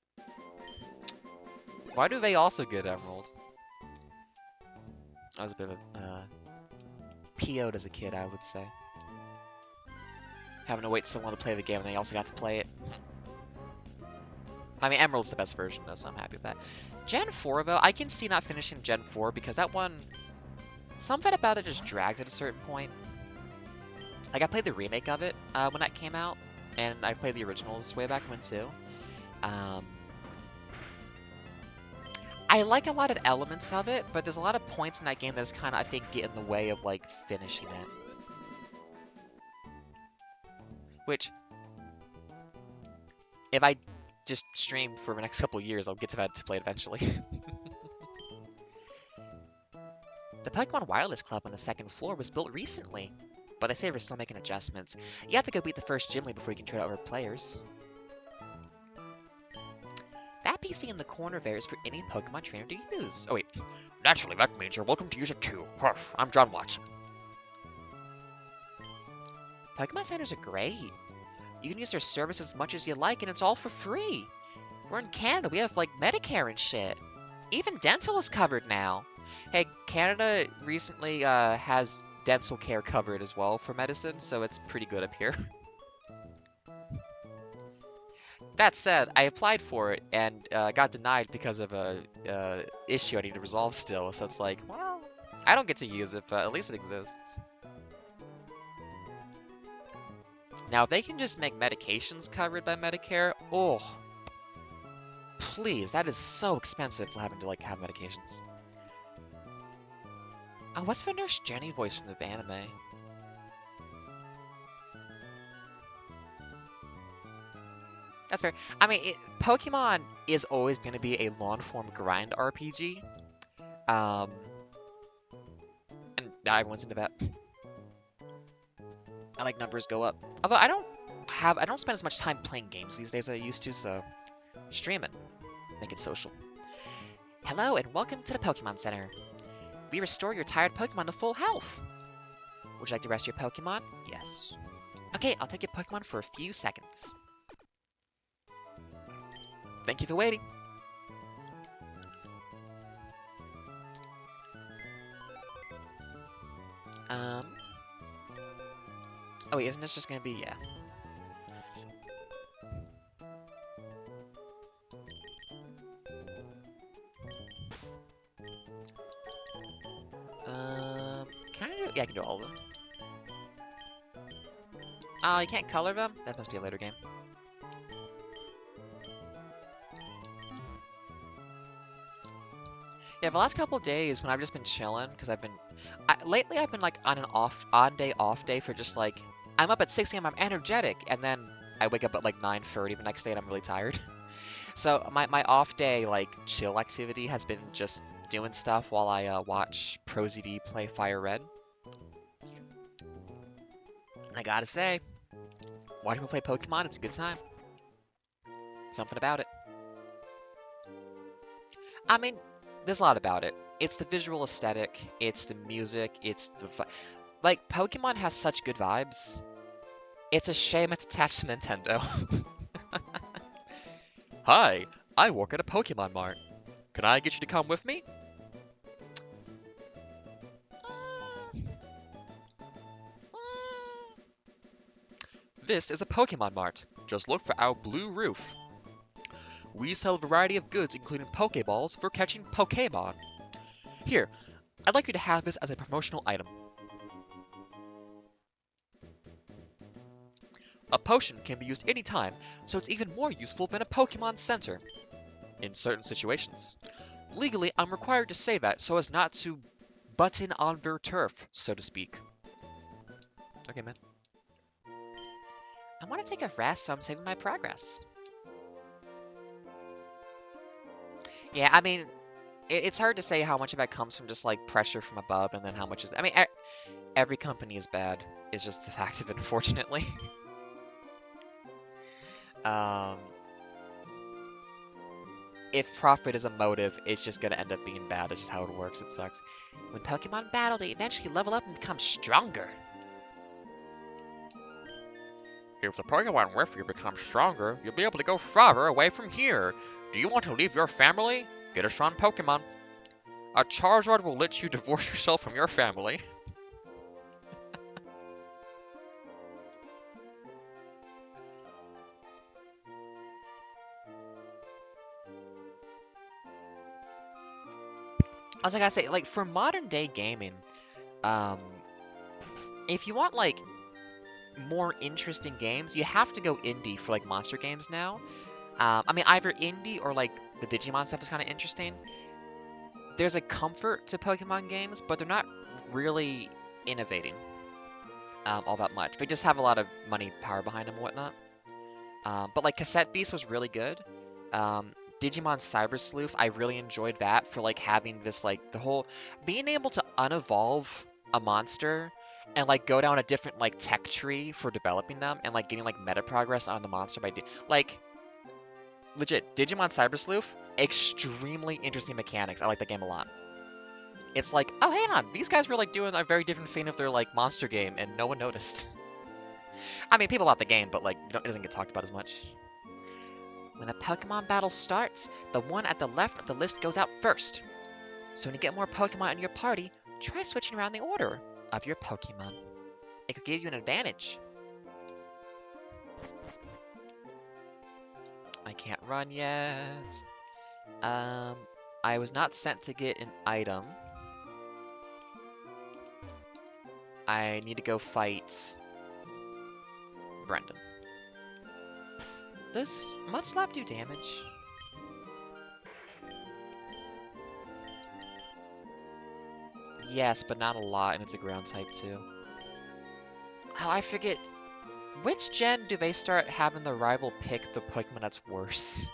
Why do they also get Emerald? I was a bit of a PO'd as a kid, I would say. Having to wait so long to play the game and they also got to play it. I mean, Emerald's the best version though, so I'm happy with that. Gen 4 though, I can see not finishing Gen 4 because that one, something about it just drags at a certain point. Like I played the remake of it when that came out, and I've played the originals way back when too. I like a lot of elements of it, but there's a lot of points in that game that's kind of, I think, get in the way of like finishing it. Which, if I just stream for the next couple of years, I'll get to that to play it eventually. The Pokemon Wireless Club on the 2nd floor was built recently, but they say they're still making adjustments. You have to go beat the first gym lead before you can trade out over players. That PC in the corner there is for any Pokemon trainer to use. Oh wait, naturally that means you're welcome to use it too. Huff, I'm John Watson. Pokemon centers are great. You can use their service as much as you like, and it's all for free. We're in Canada, we have like Medicare and shit. Even dental is covered now. Hey, Canada recently has dental care covered as well for medicine, so it's pretty good up here. That said, I applied for it and got denied because of a issue I need to resolve still. So it's like, well, I don't get to use it, but at least it exists. Now, if they can just make medications covered by Medicare, oh, please, that is so expensive for having to like have medications. Oh, what's the Nurse Jenny voice from the anime? That's fair. I mean, Pokemon is always going to be a long-form grind RPG. And now everyone's into that. I like numbers go up. Although I don't spend as much time playing games these days as I used to, so stream it. Make it social. Hello and welcome to the Pokemon Center. We restore your tired Pokemon to full health. Would you like to rest your Pokemon? Yes. Okay, I'll take your Pokemon for a few seconds. Thank you for waiting. Oh wait, isn't this just gonna be, yeah. Can I do, yeah, I can do all of them. Oh, you can't color them? That must be a later game. Yeah, the last couple of days when I've just been chilling, because lately I've been like on an off day for just like, I'm up at 6 a.m., I'm energetic, and then I wake up at like 9:30 the next day and I'm really tired. So my off day, like, chill activity has been just doing stuff while I watch ProZD play Fire Red. And I gotta say, watching me play Pokemon, it's a good time. Something about it. I mean, there's a lot about it. It's the visual aesthetic, it's the music, it's the like, Pokemon has such good vibes. It's a shame it's attached to Nintendo. Hi, I work at a Pokemon Mart. Can I get you to come with me? This is a Pokemon Mart. Just look for our blue roof. We sell a variety of goods including Pokeballs for catching Pokemon. Here, I'd like you to have this as a promotional item. A potion can be used anytime, so it's even more useful than a Pokemon Center. In certain situations. Legally, I'm required to say that so as not to butt in on their turf, so to speak. Okay, man. I want to take a rest, so I'm saving my progress. Yeah, I mean, it's hard to say how much of that comes from just like pressure from above, and then how much is. I mean, every company is bad. It's just the fact of it, unfortunately. um, if profit is a motive, it's just gonna end up being bad. It's just how it works. It sucks. When Pokemon battle, they eventually level up and become stronger. If the Pokemon with you becomes stronger, you'll be able to go farther away from here. Do you want to leave your family? Get a strong Pokemon. A Charizard will let you divorce yourself from your family. I was like, I say, like for modern day gaming, um, if you want like more interesting games, you have to go indie for like monster games now. I mean, either indie or like the Digimon stuff is kind of interesting. There's a comfort to Pokemon games, but they're not really innovating all that much. They just have a lot of money, power behind them and whatnot. But like Cassette Beast was really good. Um, Digimon Cyber Sleuth, I really enjoyed that for like having this like the whole being able to unevolve a monster and like go down a different like tech tree for developing them and like getting like meta progress on the monster by like legit Digimon Cyber Sleuth, extremely interesting mechanics. I like that game a lot. It's like, oh, hang on, these guys were like doing a very different thing of their like monster game and no one noticed. I mean, people bought the game, but like it doesn't get talked about as much. When a Pokemon battle starts, the one at the left of the list goes out first. So when you get more Pokemon in your party, try switching around the order of your Pokemon. It could give you an advantage. I can't run yet. I was not sent to get an item. I need to go fight Brendan. Does Mudslap do damage? Yes, but not a lot, and it's a ground type too. Oh, I forget. Which gen do they start having the rival pick the Pokemon that's worse?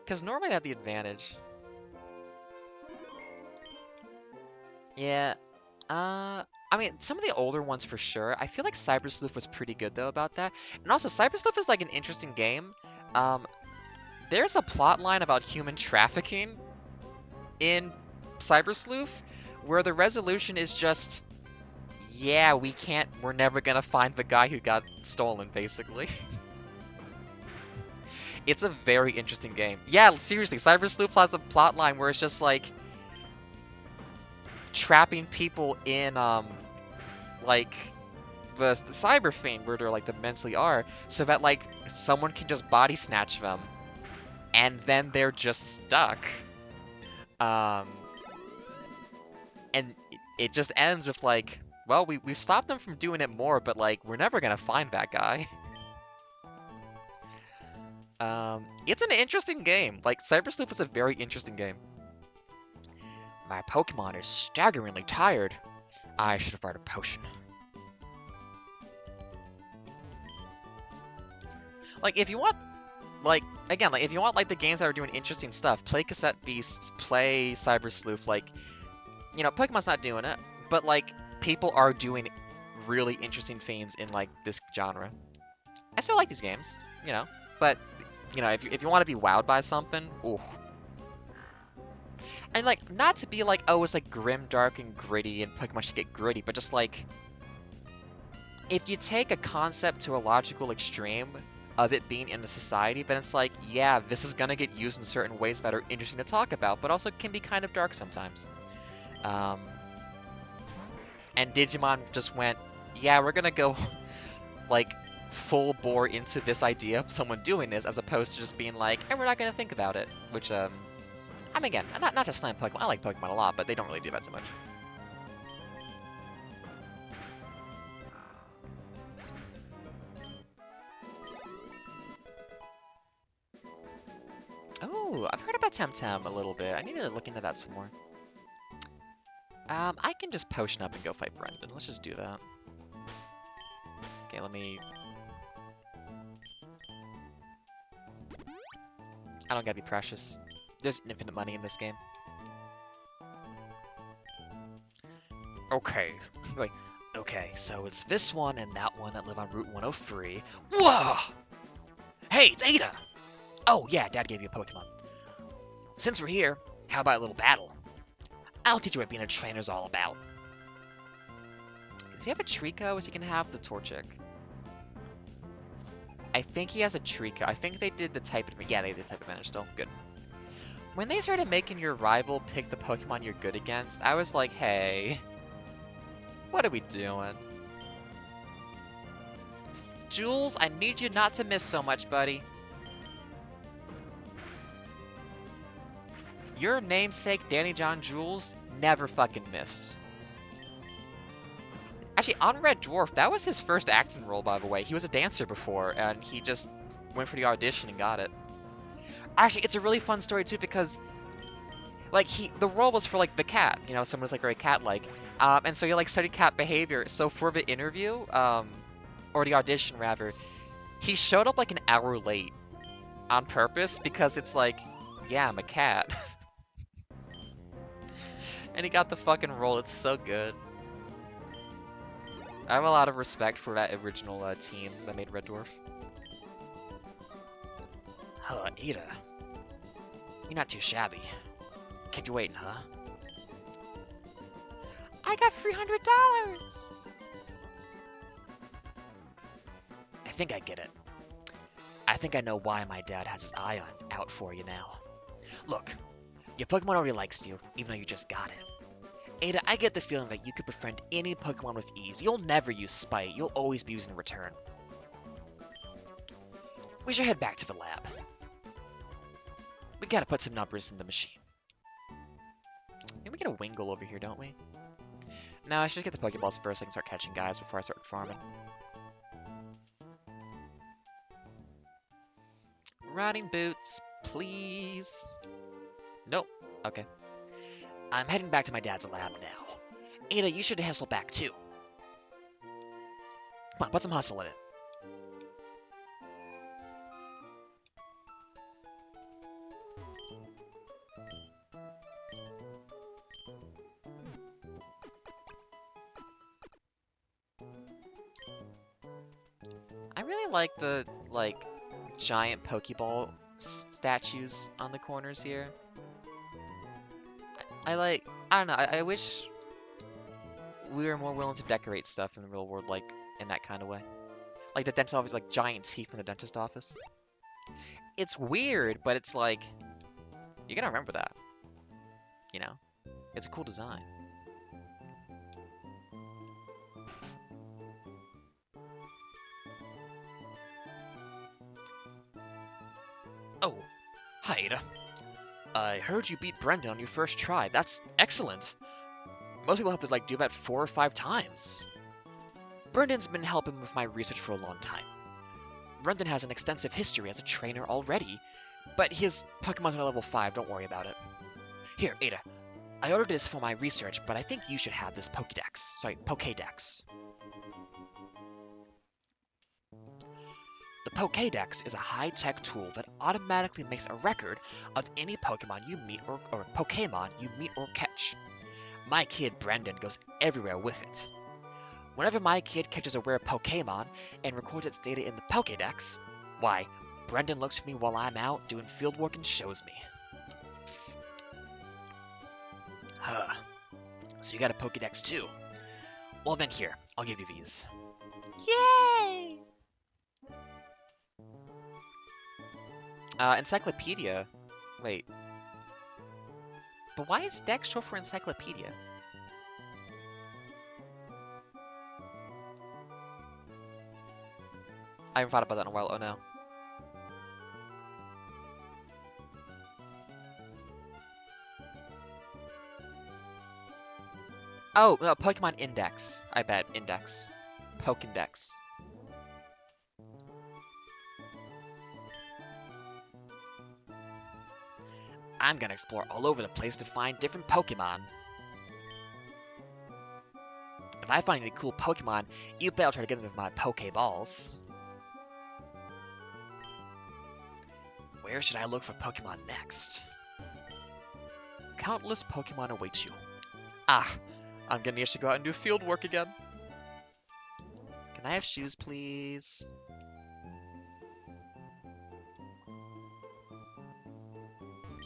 Because normally they have the advantage. Yeah. I mean, some of the older ones for sure. I feel like Cyber Sleuth was pretty good though about that. And also, Cyber Sleuth is like an interesting game. There's a plot line about human trafficking in Cyber Sleuth where the resolution is just, yeah, we're never gonna find the guy who got stolen, basically. It's a very interesting game. Yeah, seriously, Cyber Sleuth has a plot line where it's just like trapping people in like the cyber thing where they're like the mentally are, so that like someone can just body snatch them and then they're just stuck. Um and it just ends with like, well, we stopped them from doing it more, but like we're never gonna find that guy. It's an interesting game. Like Cyber Sleuth is a very interesting game. My Pokemon is staggeringly tired. I should have brought a potion. Like, if you want, like, again, like, if you want, like, the games that are doing interesting stuff, play Cassette Beasts, play Cyber Sleuth, like, you know, Pokemon's not doing it, but, like, people are doing really interesting things in, like, this genre. I still like these games, you know, but, you know, if you want to be wowed by something, ooh. And, like, not to be like, oh, it's, like, grim, dark, and gritty, and Pokemon should get gritty, but just, like, if you take a concept to a logical extreme of it being in a society, then it's like, yeah, this is gonna get used in certain ways that are interesting to talk about, but also can be kind of dark sometimes. Um, and Digimon just went, yeah, we're gonna go like full bore into this idea of someone doing this, as opposed to just being like, and we're not gonna think about it. Which, I mean, again, not to slam Pokemon. I like Pokemon a lot, but they don't really do that so much. Oh, I've heard about Temtem a little bit. I need to look into that some more. I can just potion up and go fight Brendan. Let's just do that. Okay, let me... I don't gotta be precious. There's infinite money in this game. Okay. Wait. Okay, so it's this one and that one that live on Route 103. Whoa! Hey, it's Ada! Oh, yeah, Dad gave you a Pokemon. Since we're here, how about a little battle? I'll teach you what being a trainer's all about. Does he have a Trico? Is he gonna have the Torchic? I think he has a Trico. I think they did the type advantage. Yeah, they did type advantage still. Good. When they started making your rival pick the Pokemon you're good against, I was like, hey, what are we doing? Jules, I need you not to miss so much, buddy. Your namesake, Danny John Jules, never fucking missed. Actually, on Red Dwarf, that was his first acting role, by the way. He was a dancer before, and he just went for the audition and got it. Actually, it's a really fun story, too, because, like, the role was for, like, the cat. You know, someone was, like, very cat-like. And so he, like, studied cat behavior. So for the interview, or the audition, rather, he showed up, like, an hour late on purpose because it's like, yeah, I'm a cat. And he got the fucking role. It's so good. I have a lot of respect for that original team that made Red Dwarf. Huh, Ada. You're not too shabby. Kept you waiting, huh? I got $300! I think I get it. I think I know why my dad has his eye out for you now. Look, your Pokemon already likes you, even though you just got it. Ada, I get the feeling that you could befriend any Pokemon with ease. You'll never use Spite. You'll always be using Return. We should head back to the lab. We gotta put some numbers in the machine. Maybe we get a Wingull over here, don't we? No, I should just get the Pokeballs first so I can start catching guys before I start farming. Riding boots, please. Nope. Okay. I'm heading back to my dad's lab now. Ada, you should hustle back too. Come on, put some hustle in it. I really like the, giant Pokeball statues on the corners here. I don't know, I wish we were more willing to decorate stuff in the real world, like, in that kind of way. Like the dentist office, like giant teeth from the dentist office. It's weird, but it's like, you're gonna remember that. You know? It's a cool design. Oh, hi Ada. I heard you beat Brendan on your first try. That's excellent. Most people have to, do that 4 or 5 times. Brendan's been helping with my research for a long time. Brendan has an extensive history as a trainer already, but his Pokemon's are level 5, don't worry about it. Here, Ada, I ordered this for my research, but I think you should have this Pokédex. The Pokédex is a high-tech tool that automatically makes a record of any Pokemon you meet or Pokémon you meet or catch. My kid Brendan goes everywhere with it. Whenever my kid catches a rare Pokémon and records its data in the Pokédex, why, Brendan looks for me while I'm out doing fieldwork and shows me. Huh. So you got a Pokédex too? Well then here, I'll give you these. Yay! Encyclopedia. Wait. But why is Dex short for encyclopedia? I haven't thought about that in a while. Oh no. Oh, no, Pokemon Index. I bet. Index. Pokédex. I'm gonna explore all over the place to find different Pokemon. If I find any cool Pokemon, you better try to get them with my Pokeballs. Where should I look for Pokemon next? Countless Pokemon await you. Ah, I'm gonna need to go out and do field work again. Can I have shoes, please?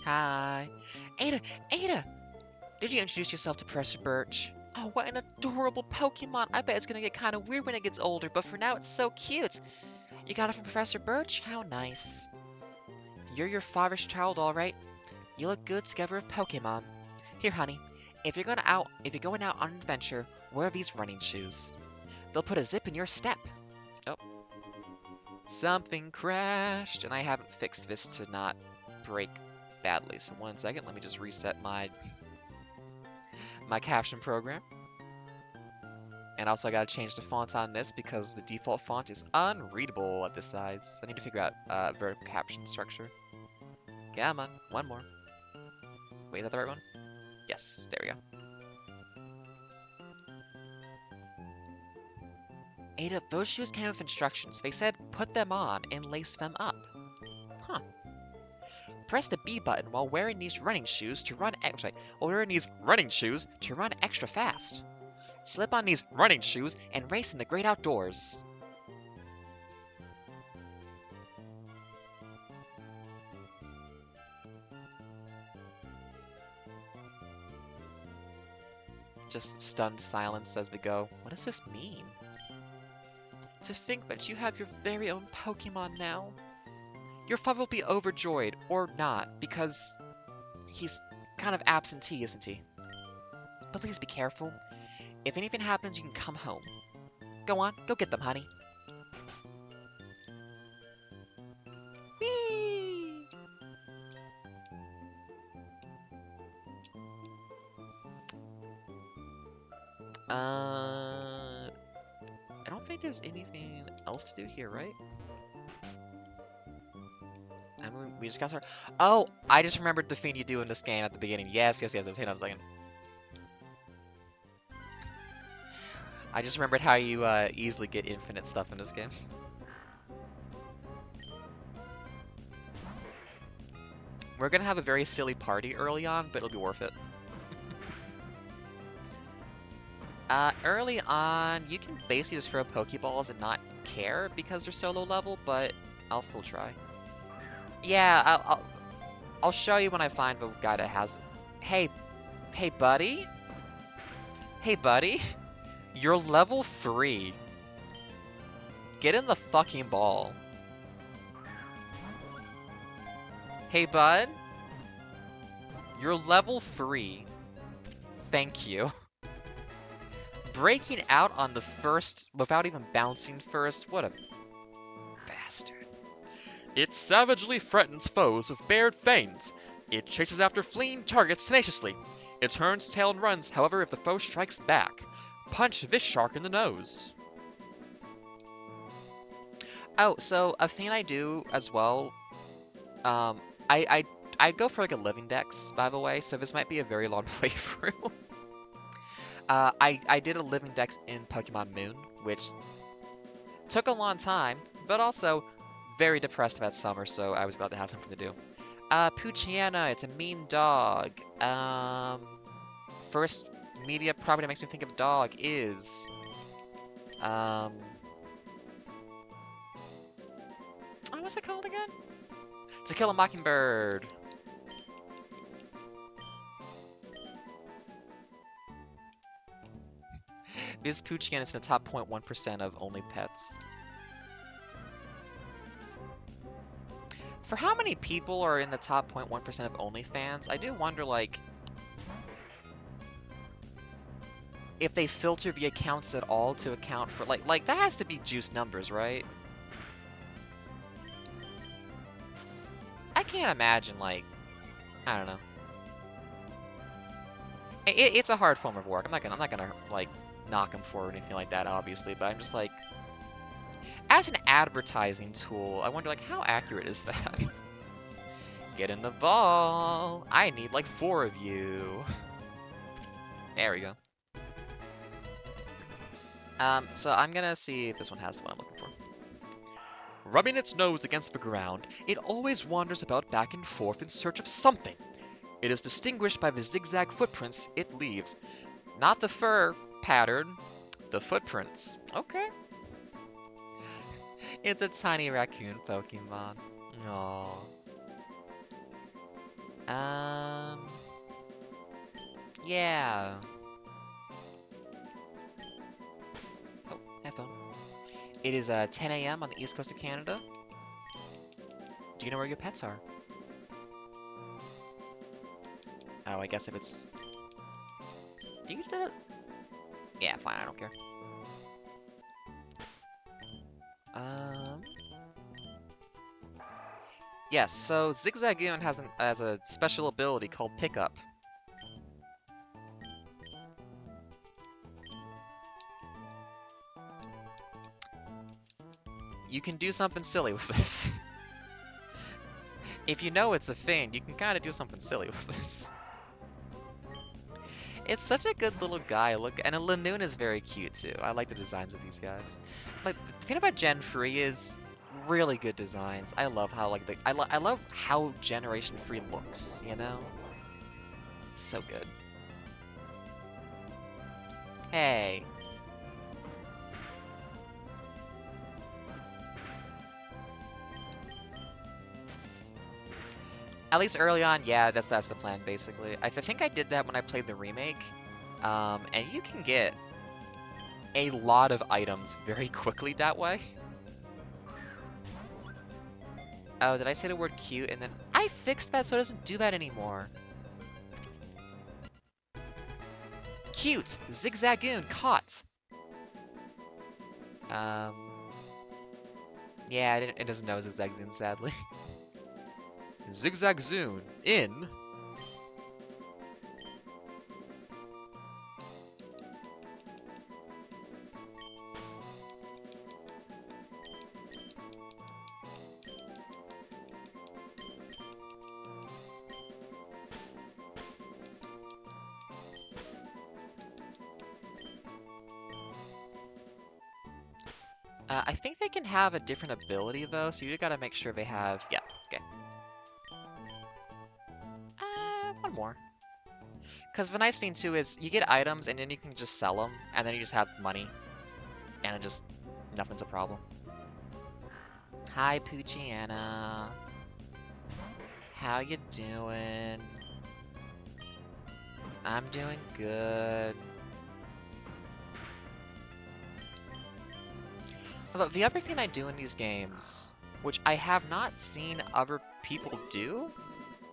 Hi. Ada! Ada! Did you introduce yourself to Professor Birch? Oh, what an adorable Pokemon. I bet it's gonna get kind of weird when it gets older, but for now it's so cute. You got it from Professor Birch? How nice. You're your father's child, all right. You look good together with Pokemon. Here, honey. If you're going out on an adventure, wear these running shoes. They'll put a zip in your step. Oh. Something crashed, and I haven't fixed this to not break badly. So 1 second, let me just reset my caption program. And also I gotta change the font on this because the default font is unreadable at this size. I need to figure out vertical caption structure. Come on, one more. Wait, is that the right one? Yes, there we go. Ada, those shoes came with instructions. They said put them on and lace them up. Huh. Press the B button while wearing these running shoes to run extra fast. Slip on these running shoes and race in the great outdoors. Just stunned silence as we go. What does this mean? To think that you have your very own Pokemon now. Your father will be overjoyed, or not, because he's kind of absentee, isn't he? But please be careful. If anything happens, you can come home. Go on, go get them, honey. Whee! I don't think there's anything else to do here, right? I mean, we just got started. Oh, I just remembered the thing you do in this game at the beginning. Yes. Hang on a second. I just remembered how you easily get infinite stuff in this game. We're gonna have a very silly party early on, but it'll be worth it. Early on, you can basically just throw Pokeballs and not care because they're so low level, but I'll still try. Yeah, I'll show you when I find the guy that has... Hey buddy? Hey buddy? You're level 3. Get in the fucking ball. Hey bud? You're level 3. Thank you. Breaking out on the first without even bouncing first, what a bastard. It savagely threatens foes with bared fangs. It chases after fleeing targets tenaciously. It turns tail and runs, however, if the foe strikes back. Punch this shark in the nose. Oh, so a thing I do as well, I go for like a living dex, by the way, so this might be a very long playthrough. I did a living dex in Pokemon Moon, which took a long time, but also very depressed about summer, so I was glad to have something to do. Poochyena, it's a mean dog. First media property that makes me think of dog is... Oh, what's it called again? To Kill a Mockingbird. Is Poochian in the top 0.1% of only pets? For how many people are in the top 0.1% of OnlyFans, I do wonder, like, if they filter the accounts at all to account for, like that has to be juice numbers, right? I can't imagine, like, I don't know. It's a hard form of work. I'm not gonna like knock them for it or anything like that, obviously. But I'm just like, as an advertising tool, I wonder, like, how accurate is that? Get in the ball. I need like 4 of you. There we go. So I'm gonna see if this one has what I'm looking for. Rubbing its nose against the ground, it always wanders about back and forth in search of something. It is distinguished by the zigzag footprints it leaves. Not the fur pattern, the footprints. Okay. It's a tiny raccoon Pokemon. Aww. Yeah. Oh, iPhone. It is 10 a.m. on the east coast of Canada. Do you know where your pets are? Oh, I guess if it's... Do you do it? Yeah, fine, I don't care. Yes, so Zigzagoon has a special ability called Pickup. You can do something silly with this. If you know it's a thing, you can kind of do something silly with this. It's such a good little guy. Look, and a Lanoon is very cute too. I like the designs of these guys. Like, the thing about Gen 3 is really good designs. I love how, like, I love how Generation 3 looks, you know? It's so good. Hey. At least early on, yeah, that's the plan, basically. I think I did that when I played the remake. And you can get a lot of items very quickly that way. Oh, did I say the word cute? And then I fixed that so it doesn't do that anymore. Cute! Zigzagoon caught! Yeah, it doesn't know Zigzagoon, sadly. Zigzagoon in... I think they can have a different ability, though, so you gotta make sure they have... Yeah, okay. One more. Because the nice thing, too, is you get items, and then you can just sell them, and then you just have money. And it just... nothing's a problem. Hi, Poochiana. How you doing? I'm doing good. But the other thing I do in these games, which I have not seen other people do,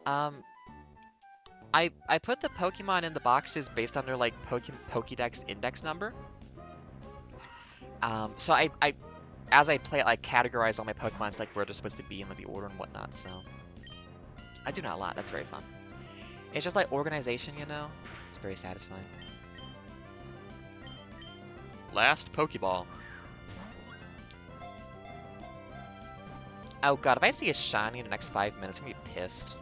I put the Pokemon in the boxes based on their, like, Pokédex index number. So as I play it, I categorize all my Pokemons, like, where they're supposed to be in, like, the order and whatnot, so... I do that a lot, that's very fun. It's just like organization, you know? It's very satisfying. Last Pokeball. Oh god, if I see a shiny in the next 5 minutes, I'm gonna be pissed.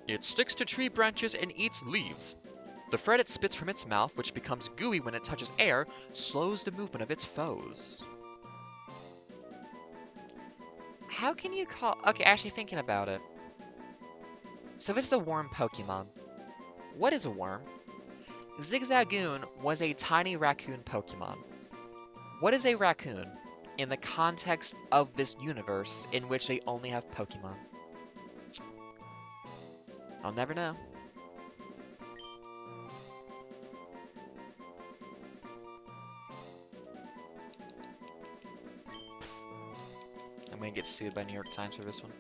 It sticks to tree branches and eats leaves. The thread it spits from its mouth, which becomes gooey when it touches air, slows the movement of its foes. How can you call... Okay, actually thinking about it. So this is a worm Pokemon. What is a worm? Zigzagoon was a tiny raccoon Pokemon. What is a raccoon in the context of this universe in which they only have Pokemon? I'll never know. I'm gonna get sued by New York Times for this one.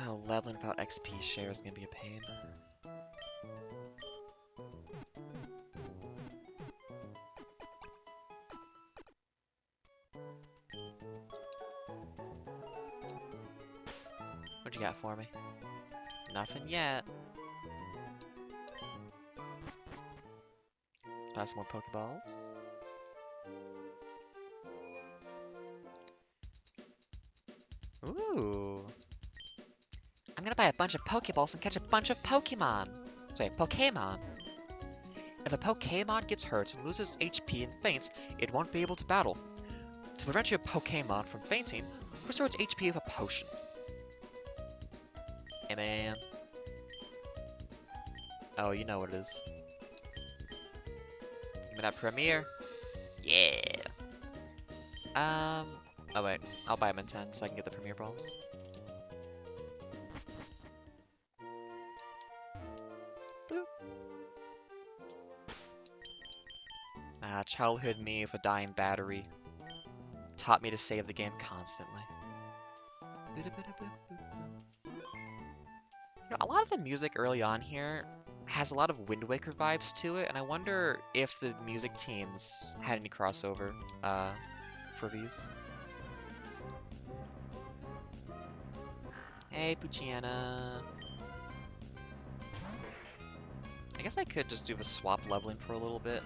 Oh, leveling without XP share is gonna be a pain. What you got for me? Nothing yet. Let's buy some more Pokeballs. Ooh. I'm gonna buy a bunch of Pokeballs and catch a bunch of Pokemon. Sorry, Pokemon. If a Pokemon gets hurt and loses HP and faints, it won't be able to battle. To prevent your Pokemon from fainting, restore its HP with a potion. Hey man. Oh, you know what it is. Give me that Premier. Yeah. Oh wait, I'll buy them in 10 so I can get the Premier Balls. Boop. Childhood me with a dying battery taught me to save the game constantly. You know, a lot of the music early on here has a lot of Wind Waker vibes to it, and I wonder if the music teams had any crossover for these. Hey, Puchiana. I guess I could just do the swap leveling for a little bit.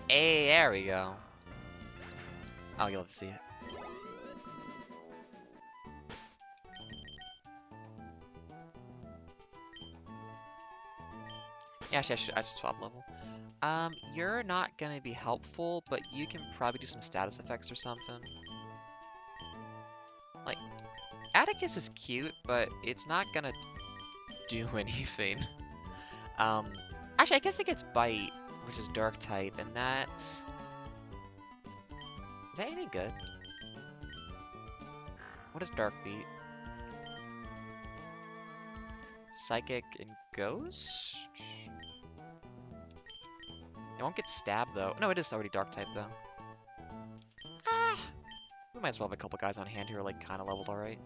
Hey, there we go. Oh, yeah, let's see it. Yeah, actually, I should swap level. You're not gonna be helpful, but you can probably do some status effects or something. Like, Atticus is cute, but it's not gonna do anything. Actually, I guess it gets Bite, which is Dark type, and that's... Is that any good? What does Dark beat? Psychic and Ghost? It won't get stabbed, though. No, it is already Dark type, though. Ah! We might as well have a couple guys on hand who are, like, kind of leveled alright.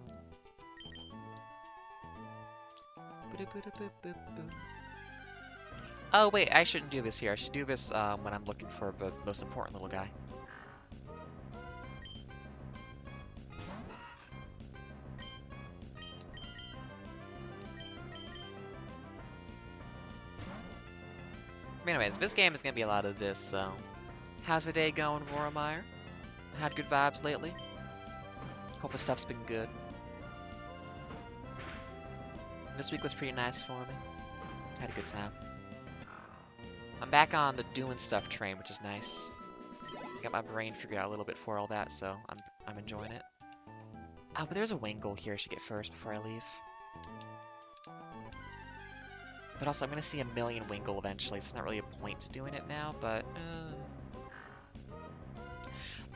Oh, wait, I shouldn't do this here. I should do this when I'm looking for the most important little guy. But anyways, this game is going to be a lot of this, so... How's the day going, Voromire? Had good vibes lately? Hope the stuff's been good. This week was pretty nice for me. Had a good time. I'm back on the doing stuff train, which is nice. Got my brain figured out a little bit for all that, so I'm enjoying it. Oh, but there's a Wingull here I should get first before I leave. But also, I'm going to see a million Wingull eventually, so it's not really a point to doing it now, but...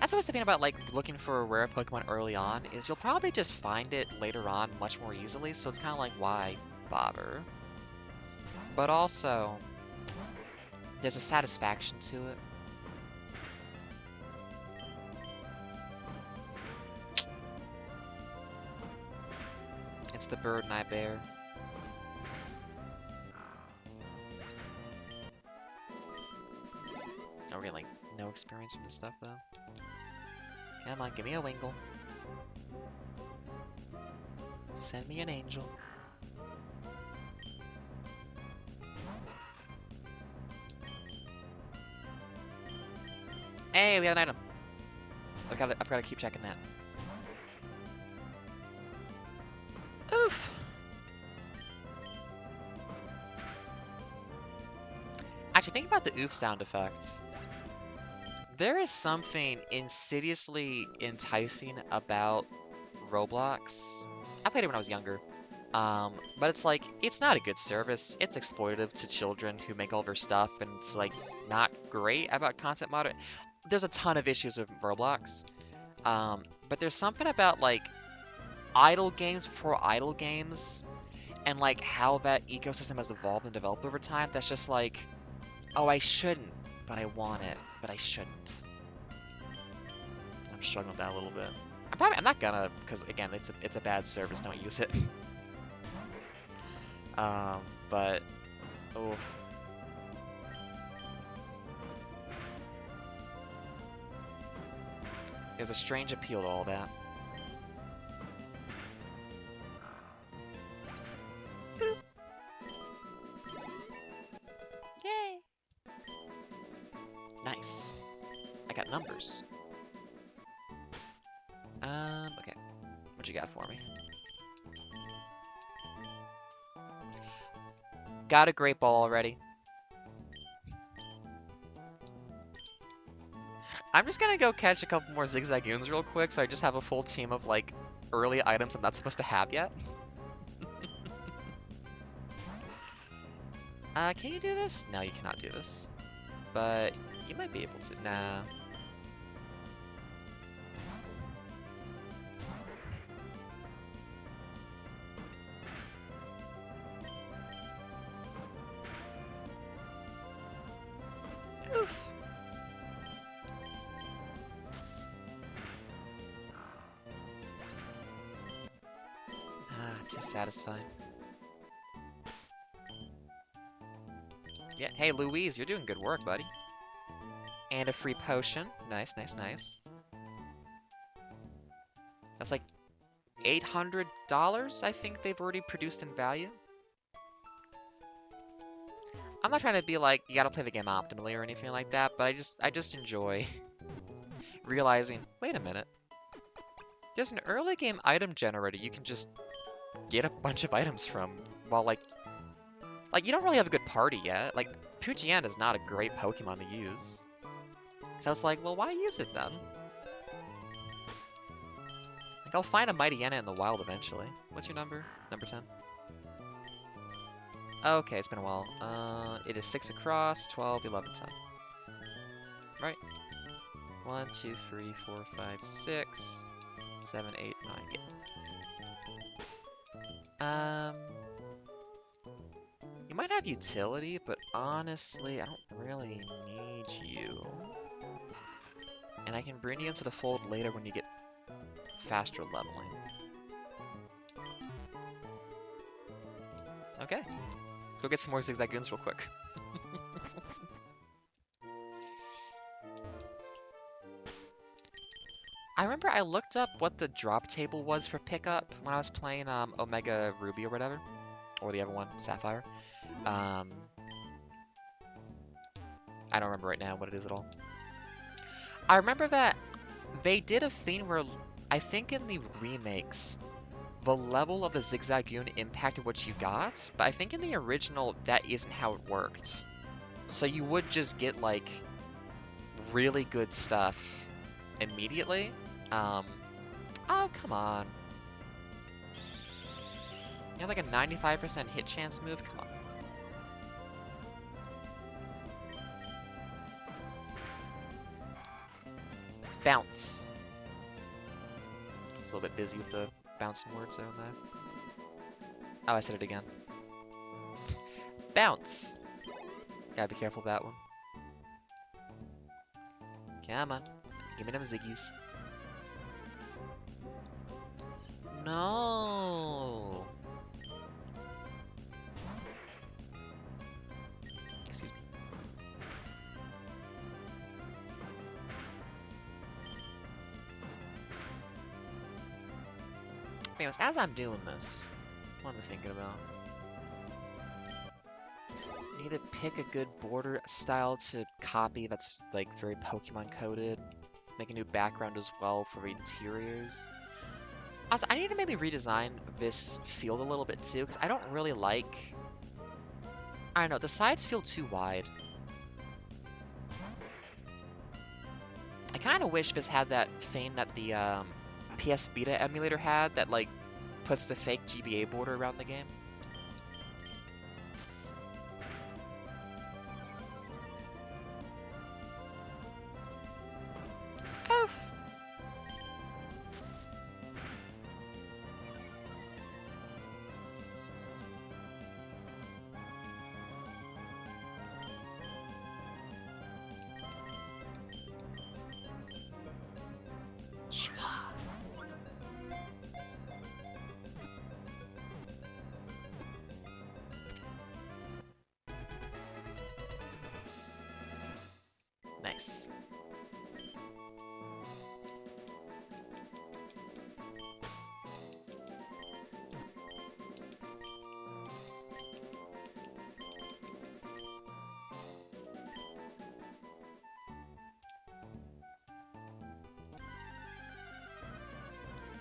That's what I was thinking about, like, looking for a rare Pokemon early on, is you'll probably just find it later on much more easily, so it's kind of like, why bother? But also, there's a satisfaction to it. It's the burden I bear. Oh, we're getting, like, no experience from this stuff, though. Come on, give me a Wingull. Send me an angel. Hey, we have an item. I've gotta keep checking that. Oof. Actually, think about the oof sound effect. There is something insidiously enticing about Roblox. I played it when I was younger. But it's like, it's not a good service. It's exploitative to children who make all their stuff, and it's like not great about content moderate. There's a ton of issues with Roblox. But there's something about like idle games before idle games, and like how that ecosystem has evolved and developed over time. That's just like, oh, I shouldn't, but I want it, but I shouldn't. I'm struggling with that a little bit. I'm not gonna, because again, it's a bad service. Don't use it. But oof. There's a strange appeal to all that. Boop. Yay! Nice. I got numbers. Okay. What you got for me? Got a great ball already. I'm just gonna go catch a couple more Zigzagoons real quick, so I just have a full team of, like, early items I'm not supposed to have yet. Can you do this? No, you cannot do this. But you might be able to. Nah. Oof. Too satisfying. Yeah, hey Louise, you're doing good work, buddy. And a free potion. Nice, nice, nice. That's like $800, I think they've already produced in value. I'm not trying to be like, you gotta play the game optimally or anything like that, but I just enjoy realizing, wait a minute. There's an early game item generator you can just get a bunch of items from while like you don't really have a good party yet. Like, Poochyena is not a great Pokemon to use. So it's like, well, why use it then? Like, I'll find a Mightyena in the wild eventually. What's your number? Number 10? Okay, it's been a while. It is 6 across, 12, 11, 10. Right. 1, 2, 3, 4, 5, 6, 7, 8, 9. Yeah. You might have utility, but honestly, I don't really need you. And I can bring you into the fold later when you get faster leveling. Okay. Let's go get some more Zigzagoons real quick. I remember I looked up what the drop table was for pickup when I was playing Omega Ruby or whatever. Or the other one, Sapphire. I don't remember right now what it is at all. I remember that they did a thing where, I think in the remakes, the level of the Zigzagoon impacted what you got, but I think in the original, that isn't how it worked. So you would just get, like, really good stuff immediately. Oh, come on. You have like a 95% hit chance move? Come on. Bounce. It's a little bit busy with the bouncing words there on that. Oh, I said it again. Bounce. Gotta be careful of that one. Come on. Give me them Ziggies. No. Excuse me. Anyways, as I'm doing this, what am I thinking about? I need to pick a good border style to copy that's like very Pokemon coded. Make a new background as well for interiors. Also, I need to maybe redesign this field a little bit too, because I don't really like... I don't know, the sides feel too wide. I kind of wish this had that thing that the PS Vita emulator had that like puts the fake GBA border around the game. Oh. Nice.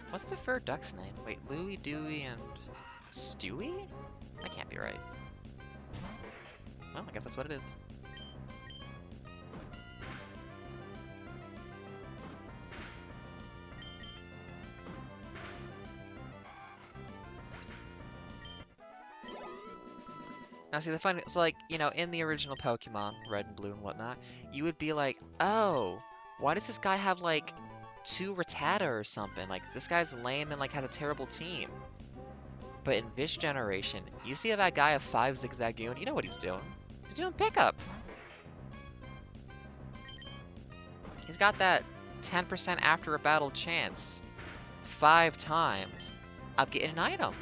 What's the fur duck's name? Wait, Louie, Dewey, and Stewie? That can't be right. Well, I guess that's what it is. Now see, the fun is like, you know, in the original Pokemon, Red and Blue and whatnot, you would be like, oh, why does this guy have like 2 Rattata or something? Like, this guy's lame and like has a terrible team. But in this generation, you see that guy of 5 Zigzagoon, you know what he's doing. He's doing pickup. He's got that 10% after a battle chance 5 times of getting an item.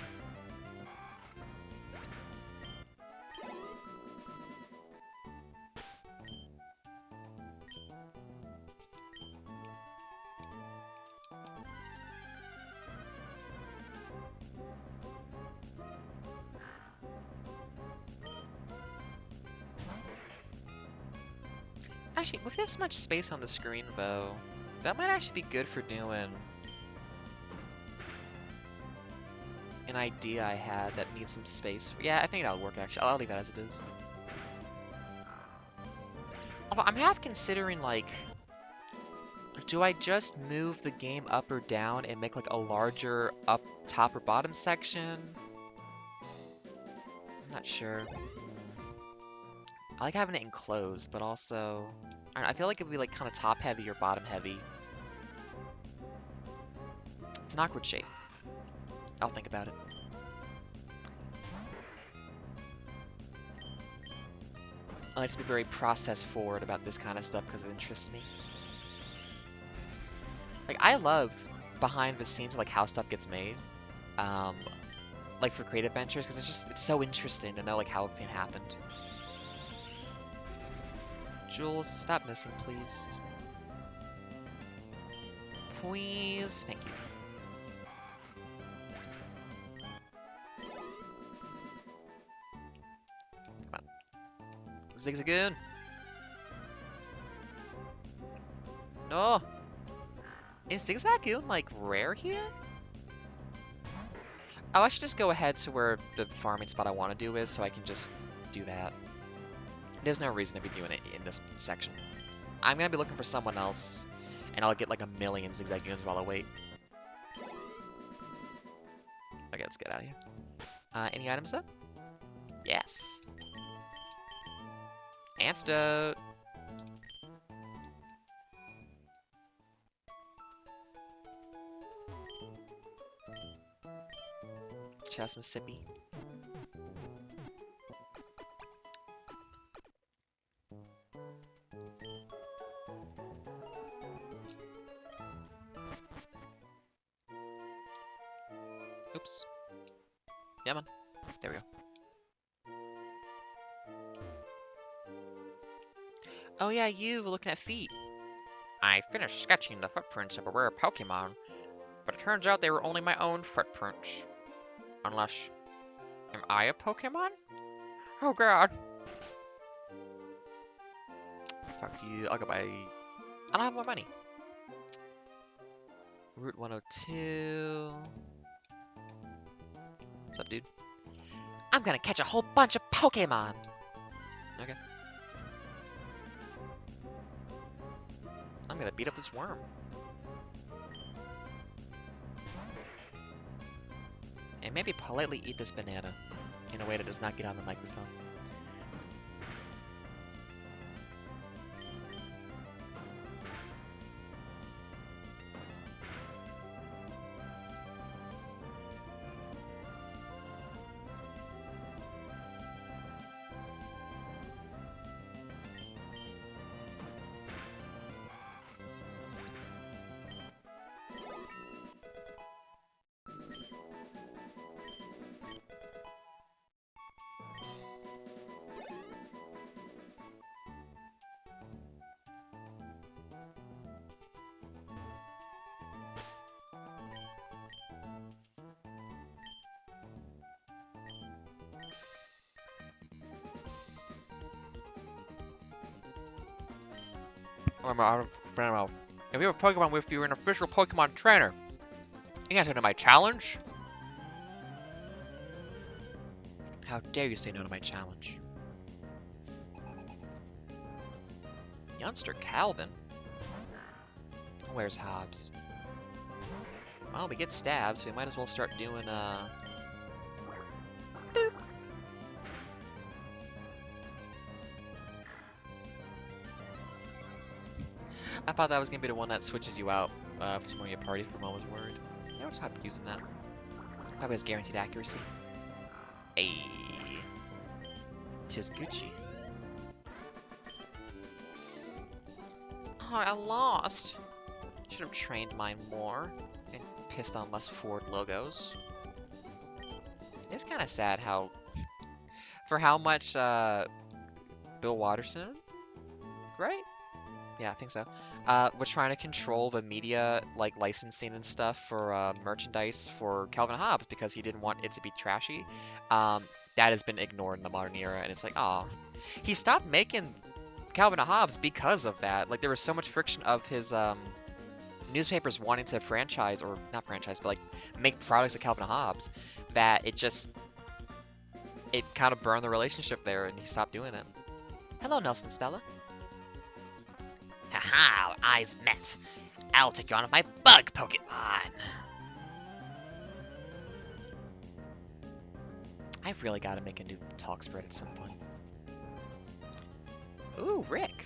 Actually, with this much space on the screen, though, that might actually be good for doing an idea I had that needs some space. Yeah, I think that'll work, actually. I'll leave that as it is. Although I'm half considering, like, do I just move the game up or down and make, like, a larger up top or bottom section? I'm not sure. I like having it enclosed, but also... I don't know, I feel like it would be, like, kind of top-heavy or bottom-heavy. It's an awkward shape. I'll think about it. I like to be very process-forward about this kind of stuff because it interests me. Like, I love behind the scenes, like, how stuff gets made. Like, for creative ventures, because it's so interesting to know, like, how everything happened. Jules, stop missing, please. Please. Thank you. Come on. Zigzagoon. No. Is Zigzagoon, like, rare here? Oh, I should just go ahead to where the farming spot I want to do is, so I can just do that. There's no reason to be doing it in this section. I'm gonna be looking for someone else, and I'll get like a million Zigzagoons while I wait. Okay, let's get out of here. Any items though? Yes. Antidote. Should have some sippy. Oops. Yeah, man. There we go. Oh yeah, you were looking at feet. I finished sketching the footprints of a rare Pokemon, but it turns out they were only my own footprints. Unless... Am I a Pokemon? Oh god. Talk to you. I'll go buy. I don't have more money. Route 102. What's up, dude? I'm gonna catch a whole bunch of Pokemon. Okay. I'm gonna beat up this worm. And maybe politely eat this banana in a way that does not get on the microphone. If you have a Pokemon with you, you're an official Pokemon trainer. You answer to my challenge? How dare you say no to my challenge? Youngster Calvin? Where's Hobbs? Well, we get stabs, so we might as well start doing, boop. I thought that was gonna be the one that switches you out for someone in your party for a moment. Was worried. Yeah, I'll just stop using that. Probably has guaranteed accuracy. Ayy. Tis Gucci. Oh, I lost. Should have trained mine more and pissed on less Ford logos. It's kind of sad how, for how much Bill Watterson, right? Yeah, I think so. Was trying to control the media, like licensing and stuff for merchandise for Calvin Hobbes because he didn't want it to be trashy. That has been ignored in the modern era, and it's like, oh, he stopped making Calvin Hobbes because of that. Like there was so much friction of his newspapers wanting to franchise, or not franchise, but like make products of Calvin Hobbes, that it kind of burned the relationship there, and he stopped doing it. Hello, Nelson Stella. Haha, our eyes met. I'll take you on with my bug Pokemon. I've really got to make a new talk spread at some point. Ooh, Rick.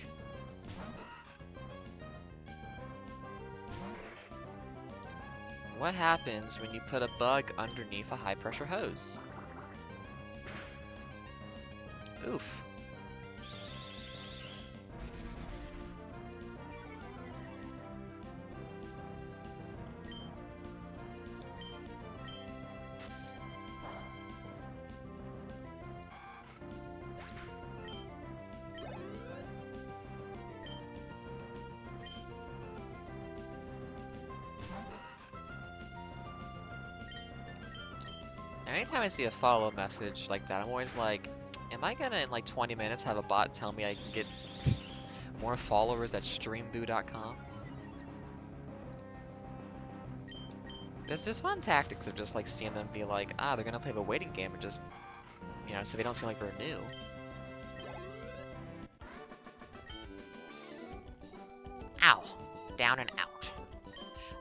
What happens when you put a bug underneath a high-pressure hose? Oof. Anytime I see a follow message like that, I'm always like, am I gonna in like 20 minutes have a bot tell me I can get more followers at streamboo.com? There's just fun tactics of just like seeing them be like, ah, they're gonna play the waiting game and just, you know, so they don't seem like we're new. Ow. Down and out.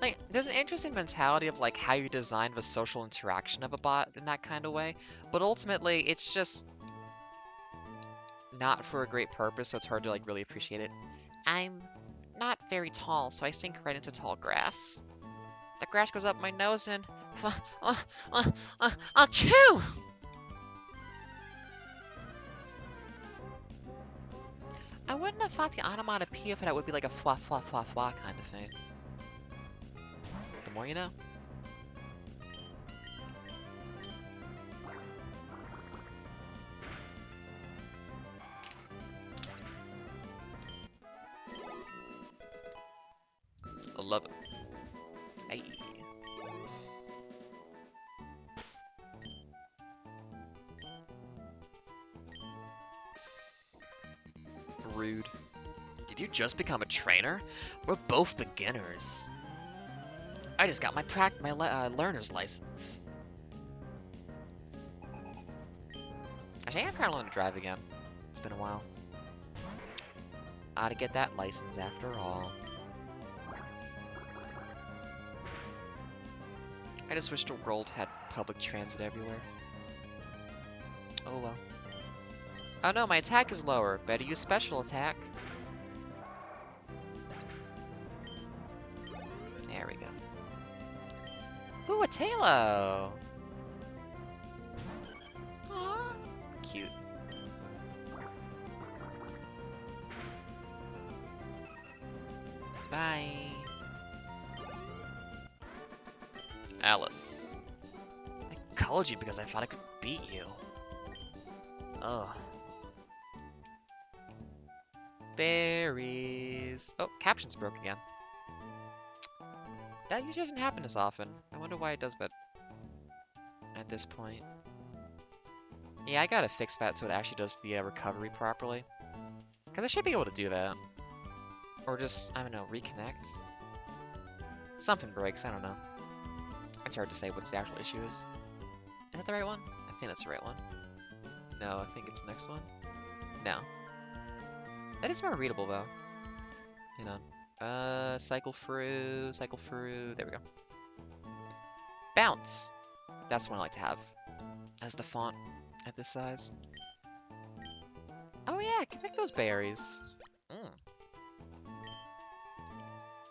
Like, there's an interesting mentality of like how you design the social interaction of a bot in that kind of way, but ultimately it's just not for a great purpose, so it's hard to like really appreciate it. I'm not very tall, so I sink right into tall grass. The grass goes up my nose and achoo! I wouldn't have thought the onomatopoeia for that would be like a fwa fwa fwa fwa kind of thing. The more you know. I love it. Hey. Rude. Did you just become a trainer? We're both beginners. I just got my learner's license. Actually, I'm kind of learning to drive again. It's been a while. Ought to get that license after all. I just wish the world had public transit everywhere. Oh well. Oh no, my attack is lower. Better use special attack. There we go. Ooh, a Talo! Aww, cute. Bye. Alan. I called you because I thought I could beat you. Ugh. Berries. Oh, captions broke again. That usually doesn't happen as often. I wonder why it does, but at this point. Yeah, I gotta fix that so it actually does the recovery properly. Because I should be able to do that. Or just, I don't know, reconnect? Something breaks, I don't know. It's hard to say what the actual issue is. Is that the right one? I think that's the right one. No, I think it's the next one. No. That is more readable, though. Hang on. Cycle through, there we go. Bounce! That's the one I like to have. As the font at this size. Oh yeah, I can pick those berries.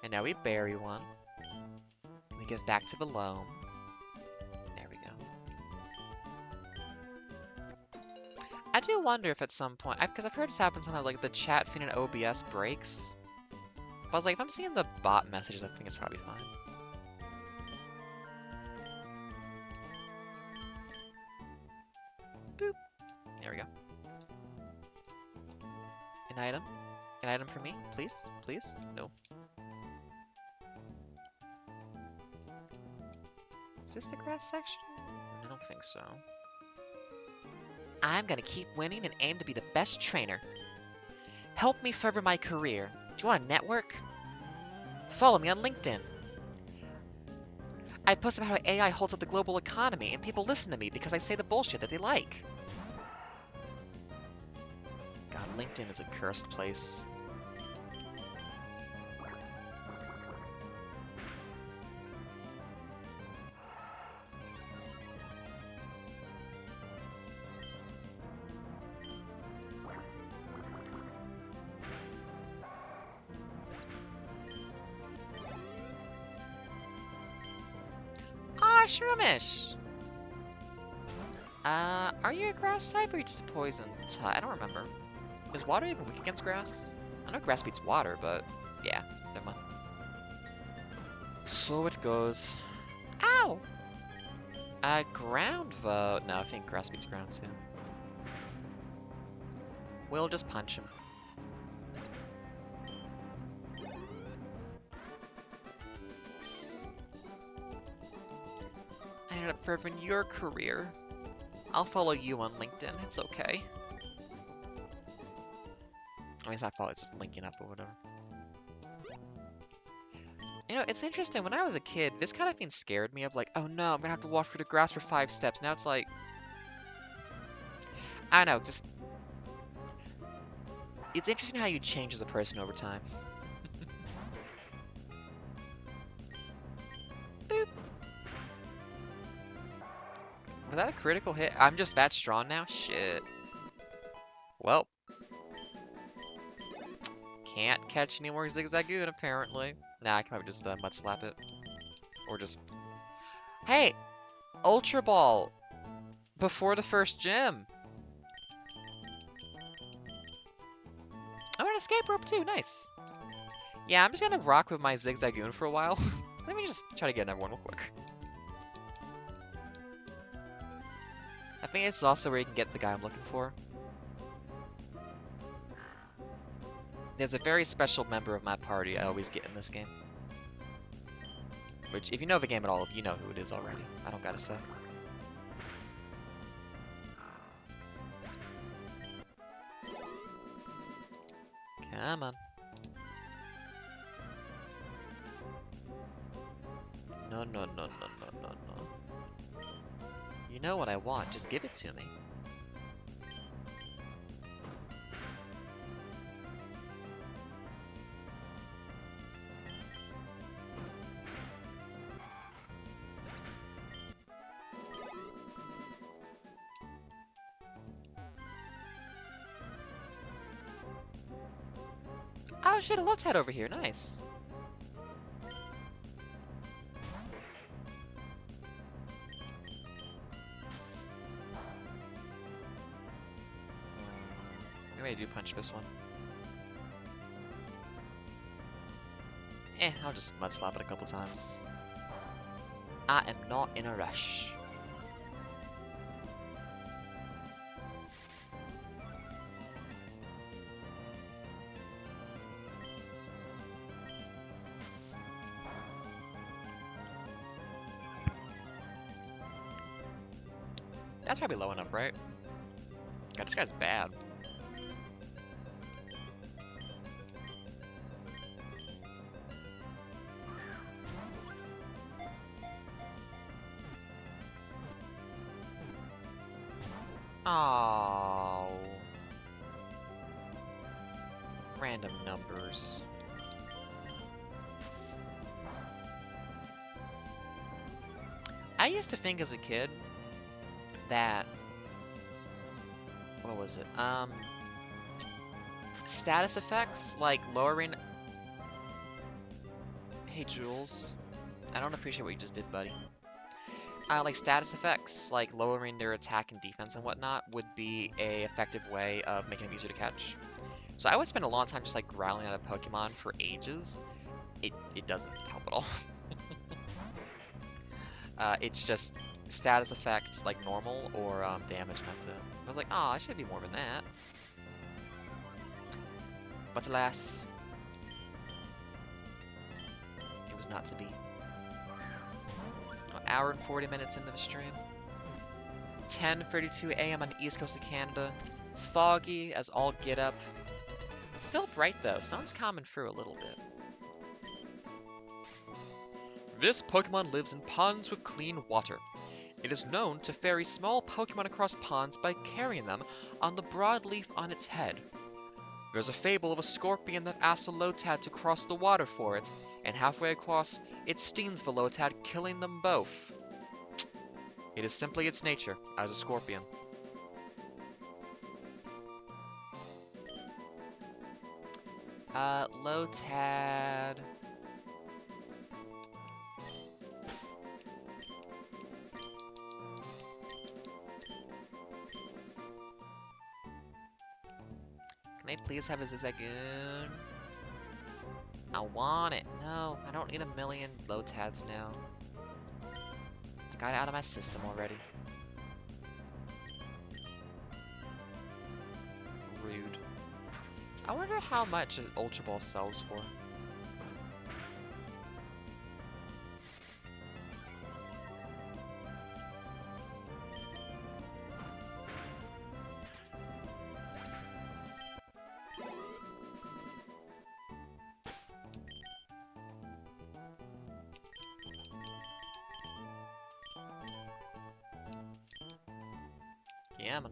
And now we bury one. We give back to the loam. There we go. I do wonder if at some point, because I've heard this happen sometimes, like the chat feed in OBS breaks. But I was like, if I'm seeing the bot messages, I think it's probably fine. Boop. There we go. An item. An item for me, please? Please? No. Is this the grass section? I don't think so. I'm gonna keep winning and aim to be the best trainer. Help me further my career. Do you want a network? Follow me on LinkedIn. I post about how AI holds up the global economy and people listen to me because I say the bullshit that they like. God, LinkedIn is a cursed place. Ah, Shroomish! Are you a grass type or are you just a poison type? I don't remember. Is water even weak against grass? I know grass beats water, but yeah, never mind. So it goes. Ow! Ground vote. No, I think grass beats ground too. We'll just punch him. I ended up furthering your career. I'll follow you on LinkedIn. It's okay. I mean, it's not follow, it's just linking up or whatever. You know, it's interesting. When I was a kid, this kind of thing scared me of like, oh no, I'm gonna have to walk through the grass for 5 steps. Now it's like, I don't know, just... It's interesting how you change as a person over time. Boop. Was that a critical hit? I'm just that strong now? Shit. Well. Can't catch any more Zigzagoon, apparently. Nah, I can probably just mud slap it. Or just... Hey! Ultra Ball! Before the first gym! Oh, an escape rope too, nice! Yeah, I'm just gonna rock with my Zigzagoon for a while. Let me just try to get another one real quick. I think this is also where you can get the guy I'm looking for. There's a very special member of my party I always get in this game. Which, if you know the game at all, you know who it is already. I don't gotta say. Come on. no, no, no, no, no, no. You know what I want, just give it to me. Oh shit, a Lotad over here, nice. Maybe I do punch this one. I'll just mud slap it a couple times. I am not in a rush. That's probably low enough, right? God, this guy's bad. Oh, random numbers. I used to think as a kid that, what was it? Status effects like lowering. Hey Jules, I don't appreciate what you just did, buddy. Like status effects, like lowering their attack and defense and whatnot, would be a effective way of making them easier to catch. So I would spend a long time just like growling at a Pokemon for ages. It doesn't help at all. It's just status effects like normal or damage, and that's it. I was like, oh, I should be more than that. But alas, it was not to be. An hour and 40 minutes into the stream. 10:32 a.m. on the east coast of Canada. Foggy as all get up. Still bright though. Sun's coming through a little bit. This Pokemon lives in ponds with clean water. It is known to ferry small Pokemon across ponds by carrying them on the broadleaf on its head. There's a fable of a scorpion that asks a Lotad to cross the water for it, and halfway across, it stings the Lotad, killing them both. It is simply its nature as a scorpion. Lotad. Can I please have a Zigzagoon? I want it. No, I don't need a million Lotads now. I got it out of my system already. Rude. I wonder how much Ultra Ball sells for. Yeah, man.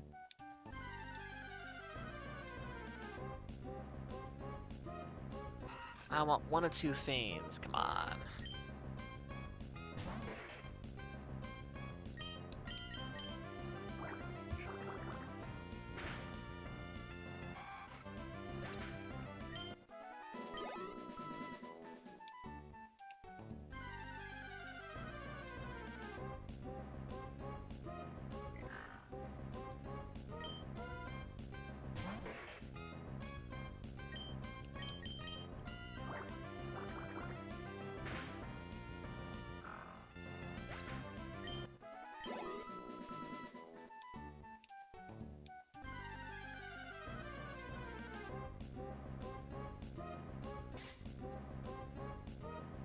I want one of two things. Come on.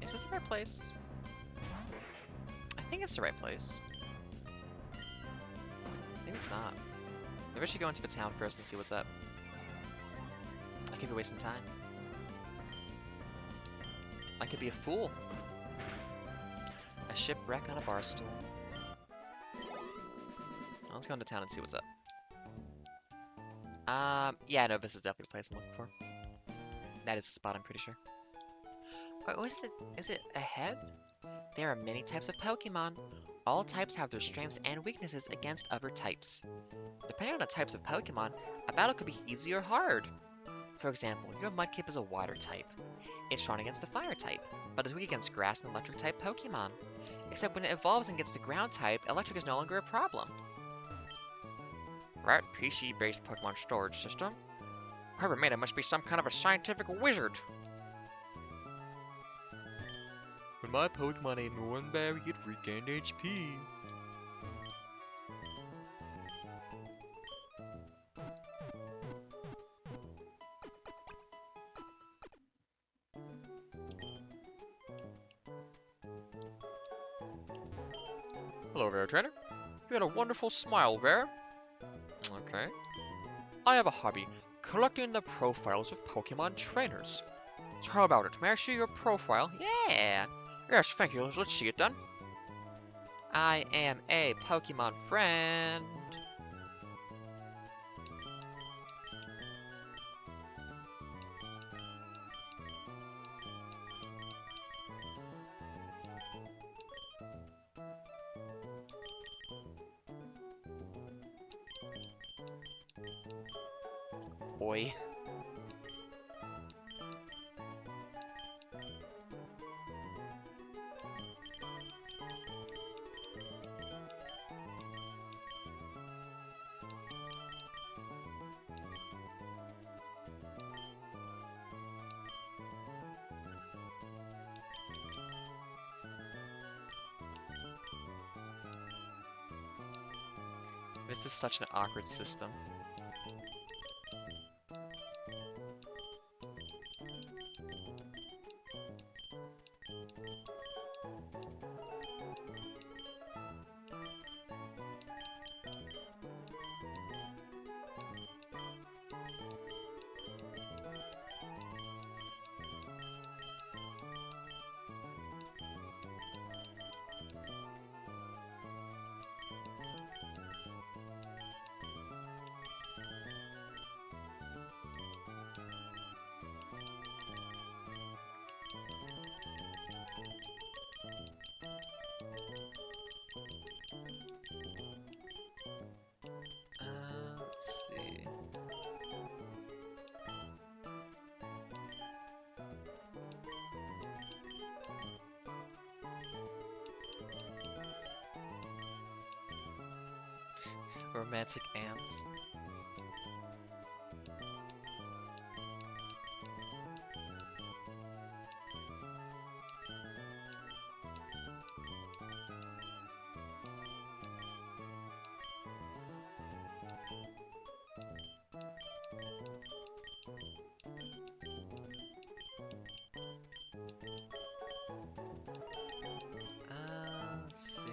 Is this the right place? I think it's the right place. Maybe it's not. Maybe I should go into the town first and see what's up. I could be wasting time. I could be a fool. A shipwreck on a bar stool. Let's go into town and see what's up. Yeah, no, this is definitely the place I'm looking for. That is the spot, I'm pretty sure. Oh, is it ahead? There are many types of Pokemon. All types have their strengths and weaknesses against other types. Depending on the types of Pokemon, a battle could be easy or hard. For example, your Mudkip is a water type. It's strong against the fire type, but is weak against grass and electric type Pokemon. Except when it evolves and gets the ground type, electric is no longer a problem. Right, PC-based Pokemon storage system. Whoever made it must be some kind of a scientific wizard. When my Pokemon ate one berry, it regained HP. Hello there, trainer. You had a wonderful smile there. Okay. I have a hobby, collecting the profiles of Pokemon trainers. So how about it? May I see your profile? Yeah! Yes, thank you. Let's see it then. I am a Pokemon friend. Oi. This is such an awkward system. Let's see. Romantic ants. Let's see.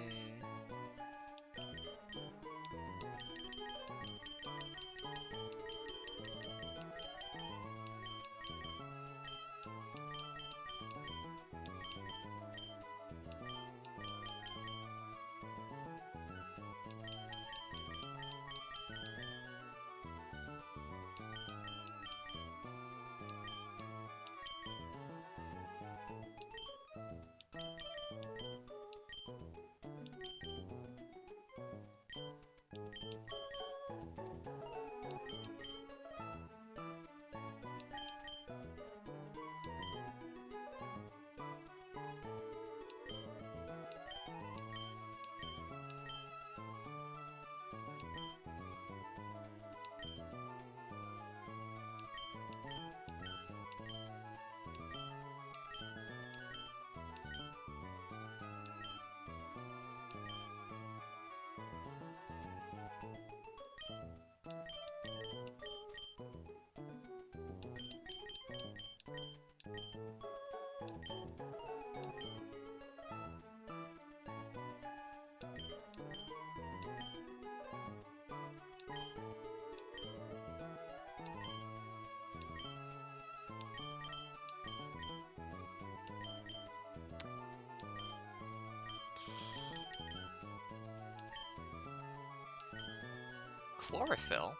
Chlorophyll?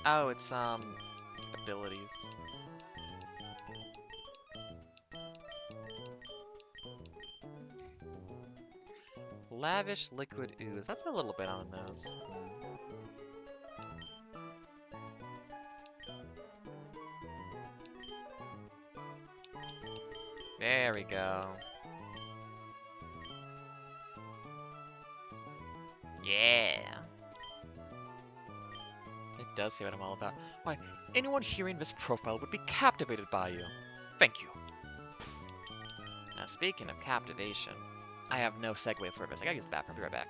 Oh, it's, abilities. Lavish liquid ooze. That's a little bit on the nose. There we go. Yeah. It does say what I'm all about. Why, anyone hearing this profile would be captivated by you. Thank you. Now, speaking of captivation, I have no segue for this. I gotta use the bathroom. Be right back.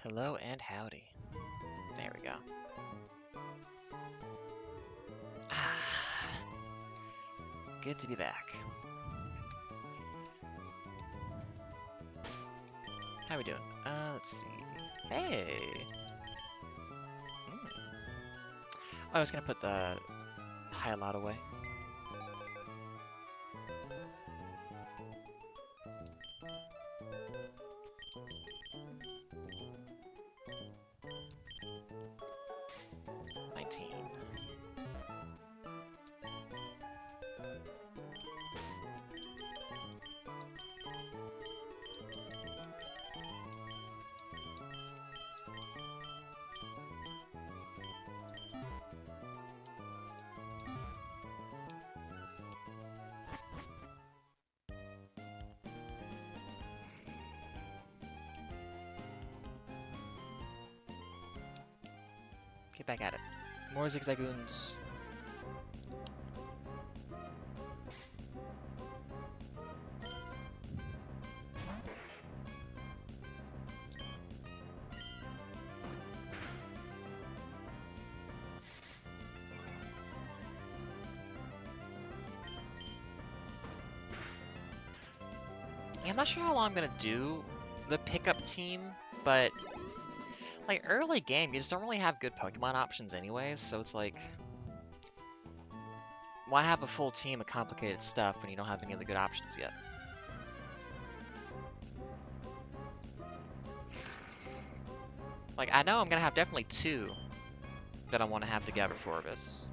Hello and howdy. There we go. Good to be back. How we doing? Let's see. Hey! I was gonna put the highlight away. Get back at it. More zigzagoons. Yeah, I'm not sure how long I'm gonna do the pickup team, but like early game, you just don't really have good Pokemon options anyways, so it's like, why have a full team of complicated stuff when you don't have any of the good options yet? Like, I know I'm gonna have definitely two that I want to have together for this.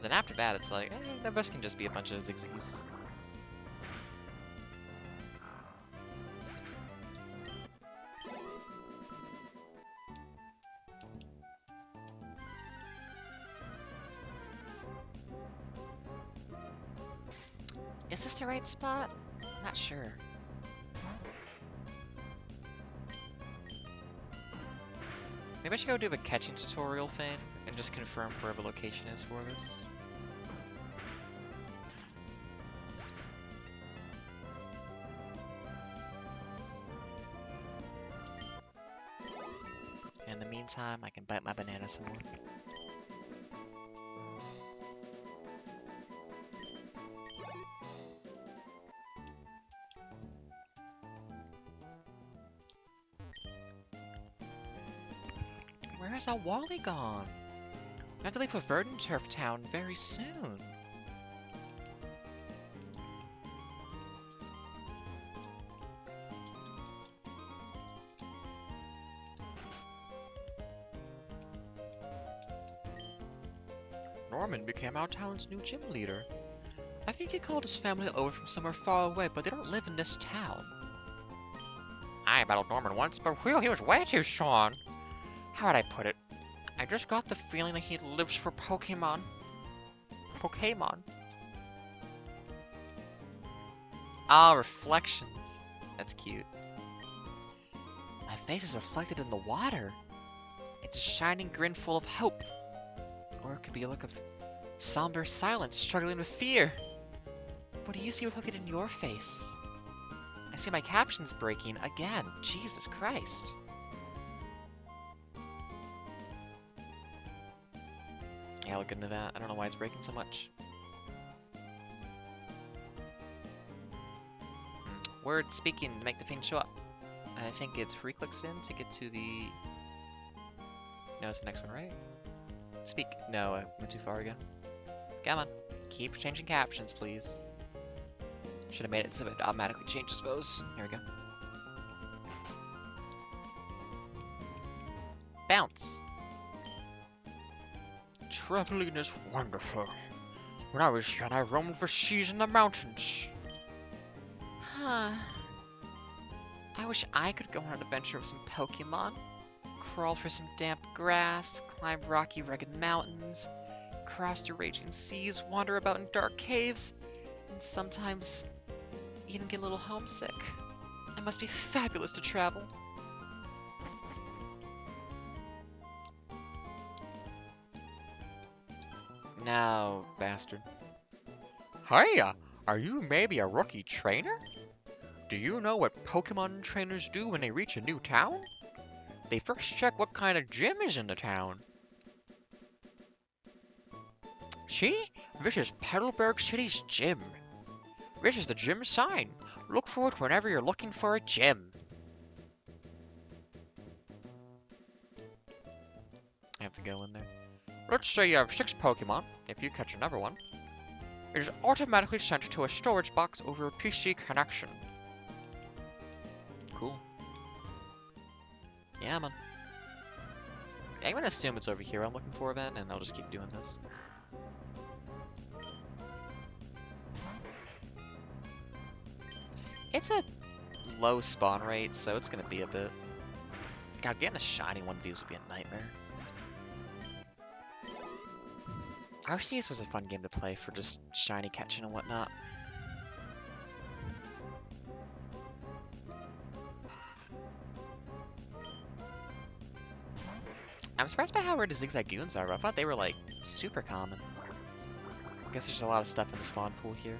Then after that, it's like, the rest can just be a bunch of Zigzags. Is this the right spot? Not sure. Maybe I should go do a catching tutorial thing and just confirm where the location is for this. In the meantime, I can bite my banana some more. Where is our Wally gone? I have to leave for Verdanturf Town very soon. Norman became our town's new gym leader. I think he called his family over from somewhere far away, but they don't live in this town. I battled Norman once, but whew, he was way too strong. How would I put it? I just got the feeling that he lives for Pokemon. Ah, reflections. That's cute. My face is reflected in the water. It's a shining grin full of hope. Or it could be a look of somber silence, struggling with fear. What do you see reflected in your face? I see my captions breaking again. Jesus Christ. Yeah, I'll look into that. I don't know why it's breaking so much. Word speaking to make the thing show up. I think it's free clicks in to get to the... No, it's the next one, right? Speak. No, I went too far again. Come on. Keep changing captions, please. Should have made it so it automatically changes those. Here we go. Bounce. Traveling is wonderful. When I was young, I roamed for seas in the mountains. Huh. I wish I could go on an adventure with some Pokemon. Crawl through some damp grass, climb rocky, rugged mountains, cross the raging seas, wander about in dark caves, and sometimes even get a little homesick. It must be fabulous to travel. Now, bastard. Hiya! Are you maybe a rookie trainer? Do you know what Pokemon trainers do when they reach a new town? They first check what kind of gym is in the town. See? This is Petalburg City's gym. This is the gym sign. Look for it whenever you're looking for a gym. I have to go in there. Let's say you have 6 Pokemon. If you catch another one, it is automatically sent to a storage box over a PC connection. Cool. Yeah, man. I'm gonna assume it's over here I'm looking for then, and I'll just keep doing this. It's a low spawn rate, so it's gonna be a bit... God, getting a shiny one of these would be a nightmare. RCS was a fun game to play for just shiny catching and whatnot. I'm surprised by how rare the Zigzagoons are. I thought they were like super common. I guess there's a lot of stuff in the spawn pool here.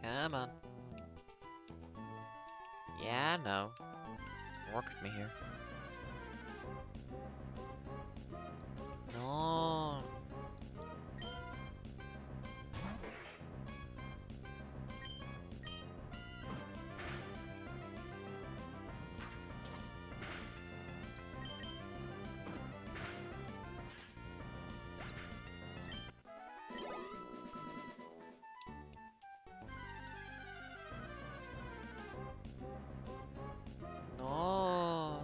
Come on. Yeah, I know. Work with me here. No. No.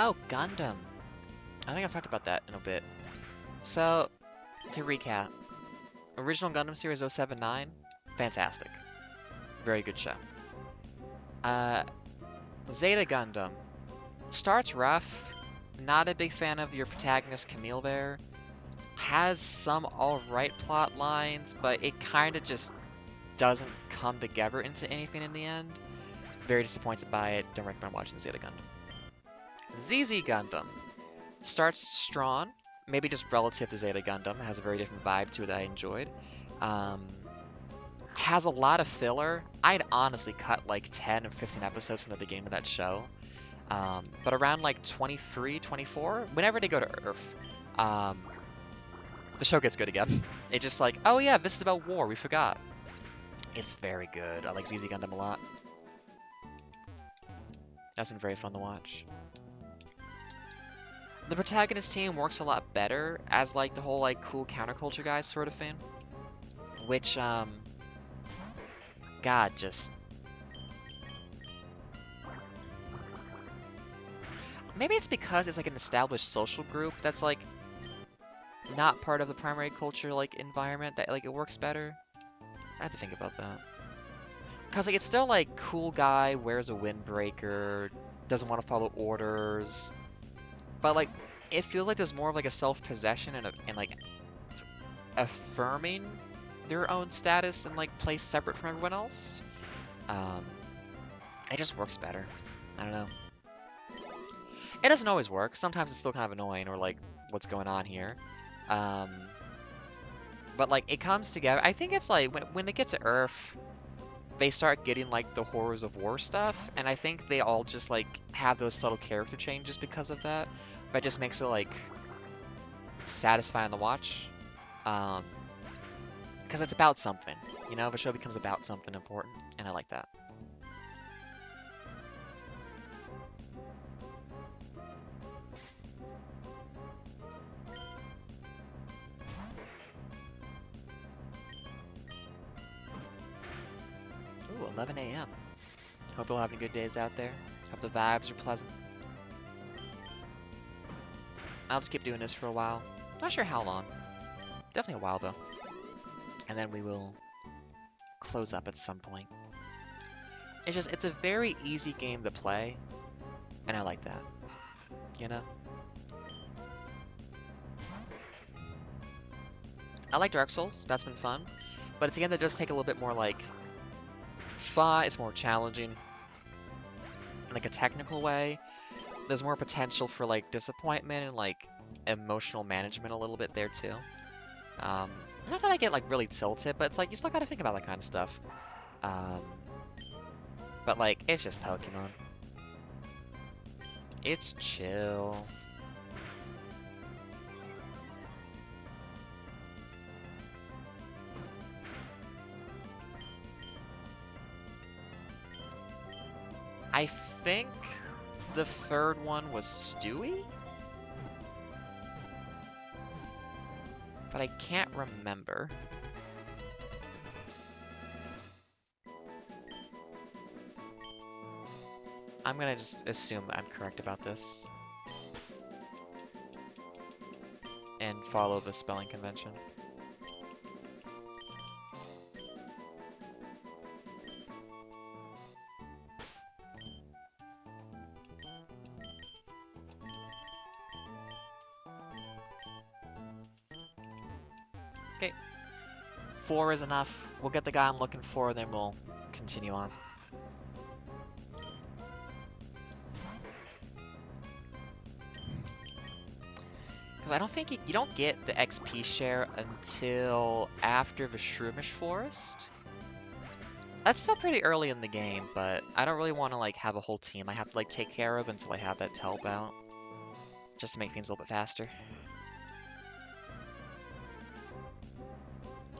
Oh, Gundam. I think I've talked about that in a bit. So, to recap, original Gundam series 079, fantastic. Very good show. Zeta Gundam starts rough. Not a big fan of your protagonist Camille there. Has some alright plot lines, but it kind of just doesn't come together into anything in the end. Very disappointed by it. Don't recommend watching Zeta Gundam. ZZ Gundam starts strong, maybe just relative to Zeta Gundam. Has a very different vibe to it that I enjoyed. Has a lot of filler. I'd honestly cut like 10 or 15 episodes from the beginning of that show. But around like 23, 24, whenever they go to Earth, the show gets good again. It's just like, oh yeah, this is about war, we forgot. It's very good. I like ZZ Gundam a lot. That's been very fun to watch. The protagonist team works a lot better as like the whole like cool counterculture guys sort of thing. Which, God, just... Maybe it's because it's like an established social group that's like not part of the primary culture like environment that like it works better. I have to think about that. Cause like it's still like cool guy, wears a windbreaker, doesn't want to follow orders, but like it feels like there's more of like a self-possession and like affirming their own status and like place separate from everyone else. It just works better. I don't know. It doesn't always work. Sometimes it's still kind of annoying or like what's going on here. But like it comes together. I think it's like when they get to Earth, they start getting like the horrors of war stuff, and I think they all just like have those subtle character changes because of that. But it just makes it like satisfying to watch. Because it's about something, you know, the show becomes about something important, and I like that. Ooh, 11 a.m. Hope you're having good days out there. Hope the vibes are pleasant. I'll just keep doing this for a while. Not sure how long. Definitely a while, though. And then we will close up at some point. It's a very easy game to play, and I like that, you know? I like Dark Souls, that's been fun, but it's a game that does take a little bit more, like, fun, it's more challenging, in like a technical way, there's more potential for like disappointment and like emotional management a little bit there too. Um, Not that I get like really tilted, but it's like you still gotta think about that kind of stuff. Um, but like it's just Pokemon. It's chill. I think the third one was Stewie? But I can't remember. I'm gonna just assume I'm correct about this. And follow the spelling convention. Okay. 4 is enough. We'll get the guy I'm looking for, then we'll continue on. Because I don't think you don't get the XP share until after the Shroomish Forest. That's still pretty early in the game, but I don't really want to like have a whole team I have to like take care of until I have that help out. Just to make things a little bit faster.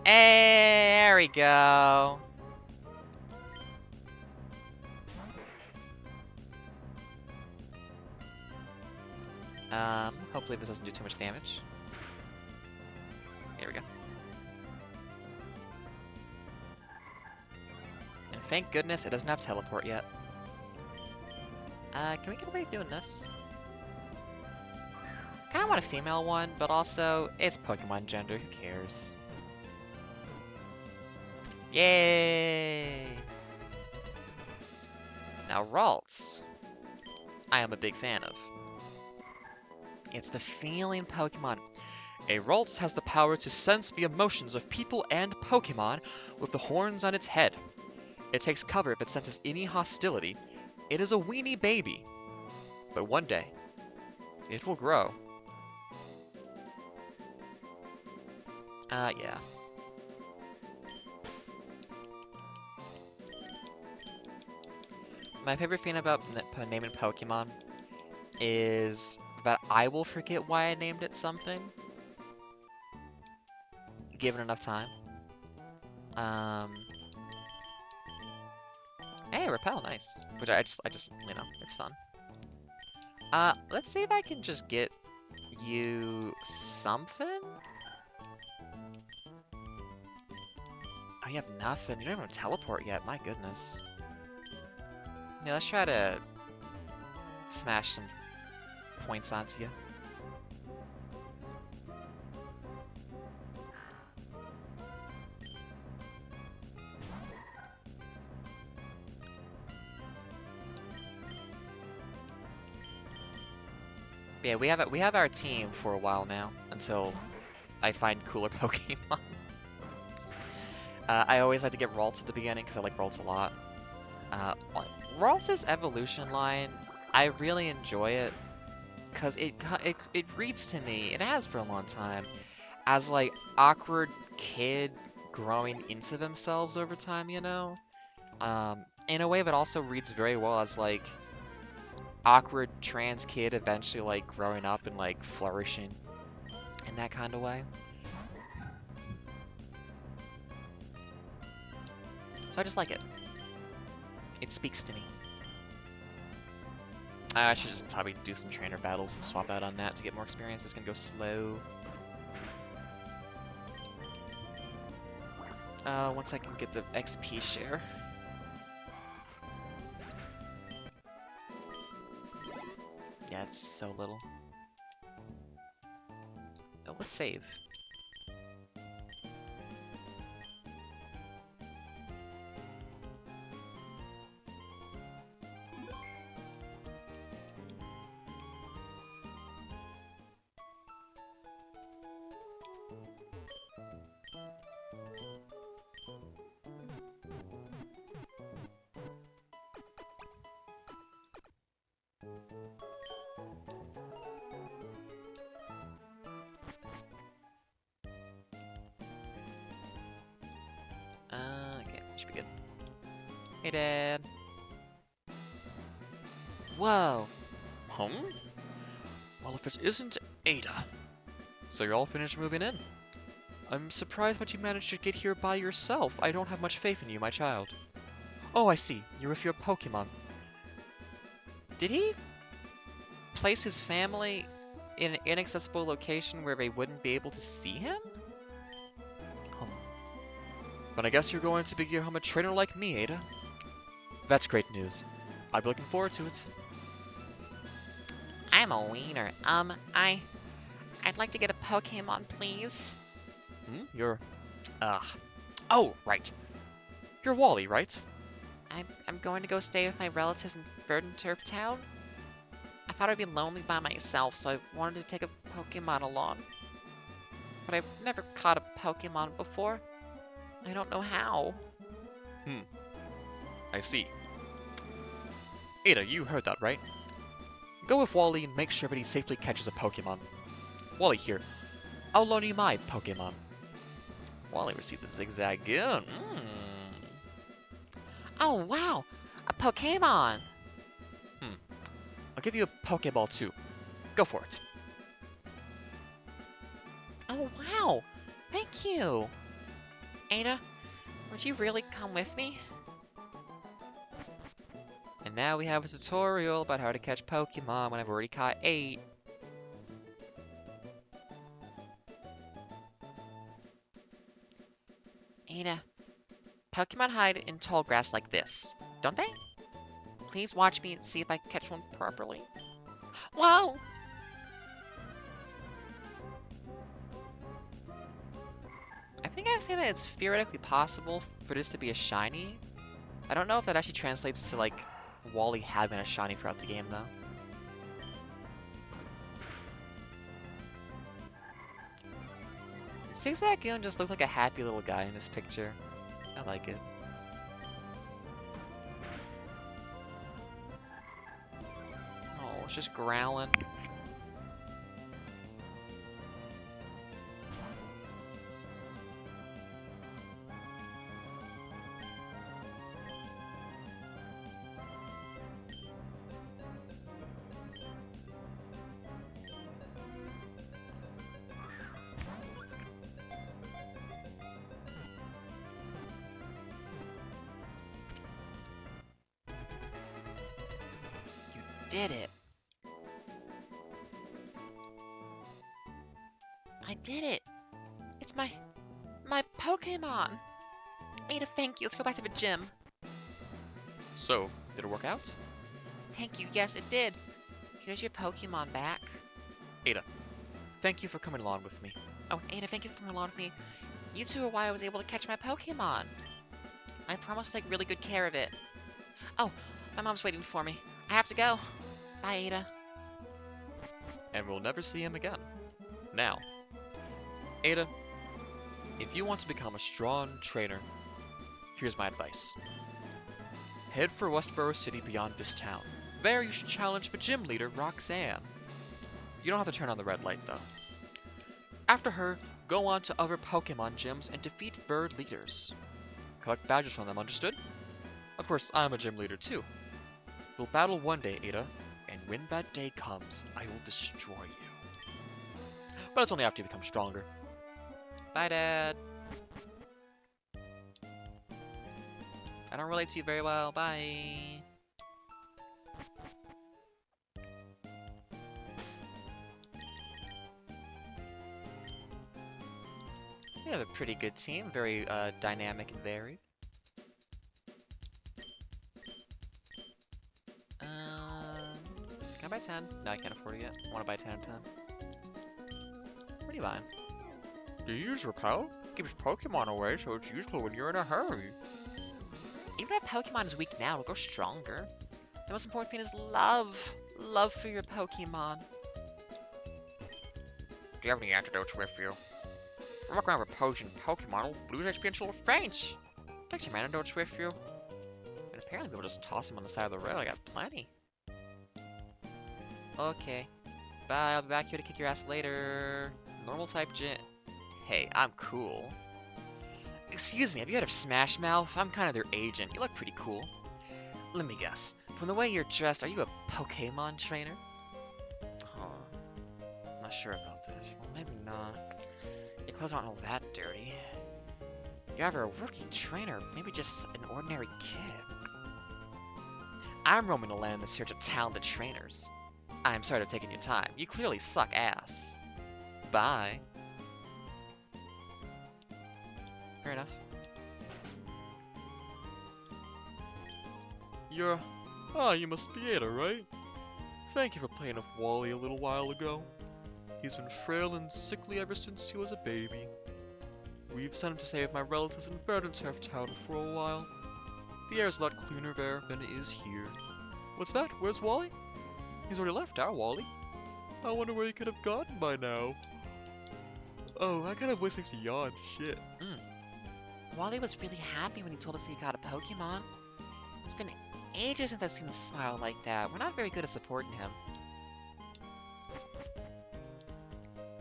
Hey, there we go. Hopefully this doesn't do too much damage. There we go. And thank goodness it doesn't have teleport yet. Can we get away with doing this? Kinda want a female one, but also, it's Pokemon gender, who cares? Yay! Now Ralts, I am a big fan of. It's the feeling Pokemon. A Ralts has the power to sense the emotions of people and Pokemon with the horns on its head. It takes cover if it senses any hostility. It is a weenie baby. But one day, it will grow. Yeah. My favorite thing about naming Pokemon is that I will forget why I named it something, given enough time. Hey, Repel, nice. Which I just, you know, it's fun. Let's see if I can just get you something? Oh, you have nothing. You don't even teleport yet, my goodness. Yeah, let's try to smash some points onto you. Yeah, we have our team for a while now until I find cooler Pokemon. I always like to get Ralts at the beginning because I like Ralts a lot. Ralts' evolution line, I really enjoy it because it reads to me, it has for a long time, as like awkward kid growing into themselves over time, you know? In a way that also reads very well as like awkward trans kid eventually like growing up and like flourishing in that kind of way. So I just like it. It speaks to me. I should just probably do some trainer battles and swap out on that to get more experience, but it's gonna go slow. Once I can get the XP share. Yeah, it's so little. Oh, let's save. Hey, Dad. Whoa. Well, if it isn't Ada. So you're all finished moving in? I'm surprised that you managed to get here by yourself. I don't have much faith in you, my child. Oh, I see. You're with your Pokemon. Did he place his family in an inaccessible location where they wouldn't be able to see him? Hmm. But I guess you're going to become a trainer like me, Ada. That's great news. I'll be looking forward to it. I'm a wiener. I'd like to get a Pokemon, please. You're... Oh, right. You're Wally, right? I'm going to go stay with my relatives in Verdant Turf Town. I thought I'd be lonely by myself, so I wanted to take a Pokemon along. But I've never caught a Pokemon before. I don't know how. I see. Ada, you heard that, right? Go with Wally and make sure that he safely catches a Pokemon. Wally here. I'll loan you my Pokemon. Wally received a Zigzag gun. Oh, wow! A Pokemon! I'll give you a Pokeball too. Go for it. Oh, wow! Thank you! Ada, would you really come with me? And now we have a tutorial about how to catch Pokemon when I've already caught 8. Ada, Pokemon hide in tall grass like this, don't they? Please watch me and see if I can catch one properly. Whoa! I think I've seen that it's theoretically possible for this to be a shiny. I don't know if that actually translates to, like, Wally having a shiny throughout the game, though. Zigzagoon just looks like a happy little guy in this picture. I like it. Oh, it's just growling. Did it. I did it. It's my Pokemon. Ada, thank you. Let's go back to the gym. So, did it work out? Thank you. Yes, it did. Here's your Pokemon back. Ada, thank you for coming along with me. Oh, Ada, thank you for coming along with me. You two are why I was able to catch my Pokemon. I promise to take really good care of it. Oh, my mom's waiting for me. I have to go. Bye, Ada. And we'll never see him again. Now, Ada, if you want to become a strong trainer, here's my advice. Head for Westboro City beyond this town. There you should challenge the gym leader, Roxanne. You don't have to turn on the red light, though. After her, go on to other Pokemon gyms and defeat bird leaders. Collect badges from them, understood? Of course, I'm a gym leader too. We'll battle one day, Ada, and when that day comes, I will destroy you. But it's only after you become stronger. Bye, Dad. I don't relate to you very well. Bye. We have a pretty good team. Very dynamic and varied. Can I buy 10? No, I can't afford it yet. I want to buy 10 and 10. What are you buying? Do you use Repel? Gives Pokemon away, so it's useful when you're in a hurry. Even if Pokemon is weak now, it'll grow stronger. The most important thing is love. Love for your Pokemon. Do you have any antidotes with you? Walk around with poison Pokemon will lose HP until it faints. Take some antidotes with you. And apparently people just toss them on the side of the road. I got plenty. Okay. Bye, I'll be back here to kick your ass later. Normal type gym. Hey, I'm cool. Excuse me, have you heard of Smash Mouth? I'm kind of their agent. You look pretty cool. Let me guess. From the way you're dressed, are you a Pokemon trainer? Huh. Not sure about this. Well, maybe not. Your clothes aren't all that dirty. You're either a working trainer, or maybe just an ordinary kid. I'm roaming the land in search of talented trainers. I'm sorry to have taken your time. You clearly suck ass. Bye. Fair enough. You must be Ada, right? Thank you for playing with Wally a little while ago. He's been frail and sickly ever since he was a baby. We've sent him to stay with my relatives in Verdant Turf Town for a while. The air's a lot cleaner there than it is here. What's that? Where's Wally? He's already left our Wally. I wonder where he could have gone by now. Oh, I kind of voice makes me yawn. Shit. Wally was really happy when he told us he got a Pokemon. It's been ages since I've seen him smile like that. We're not very good at supporting him.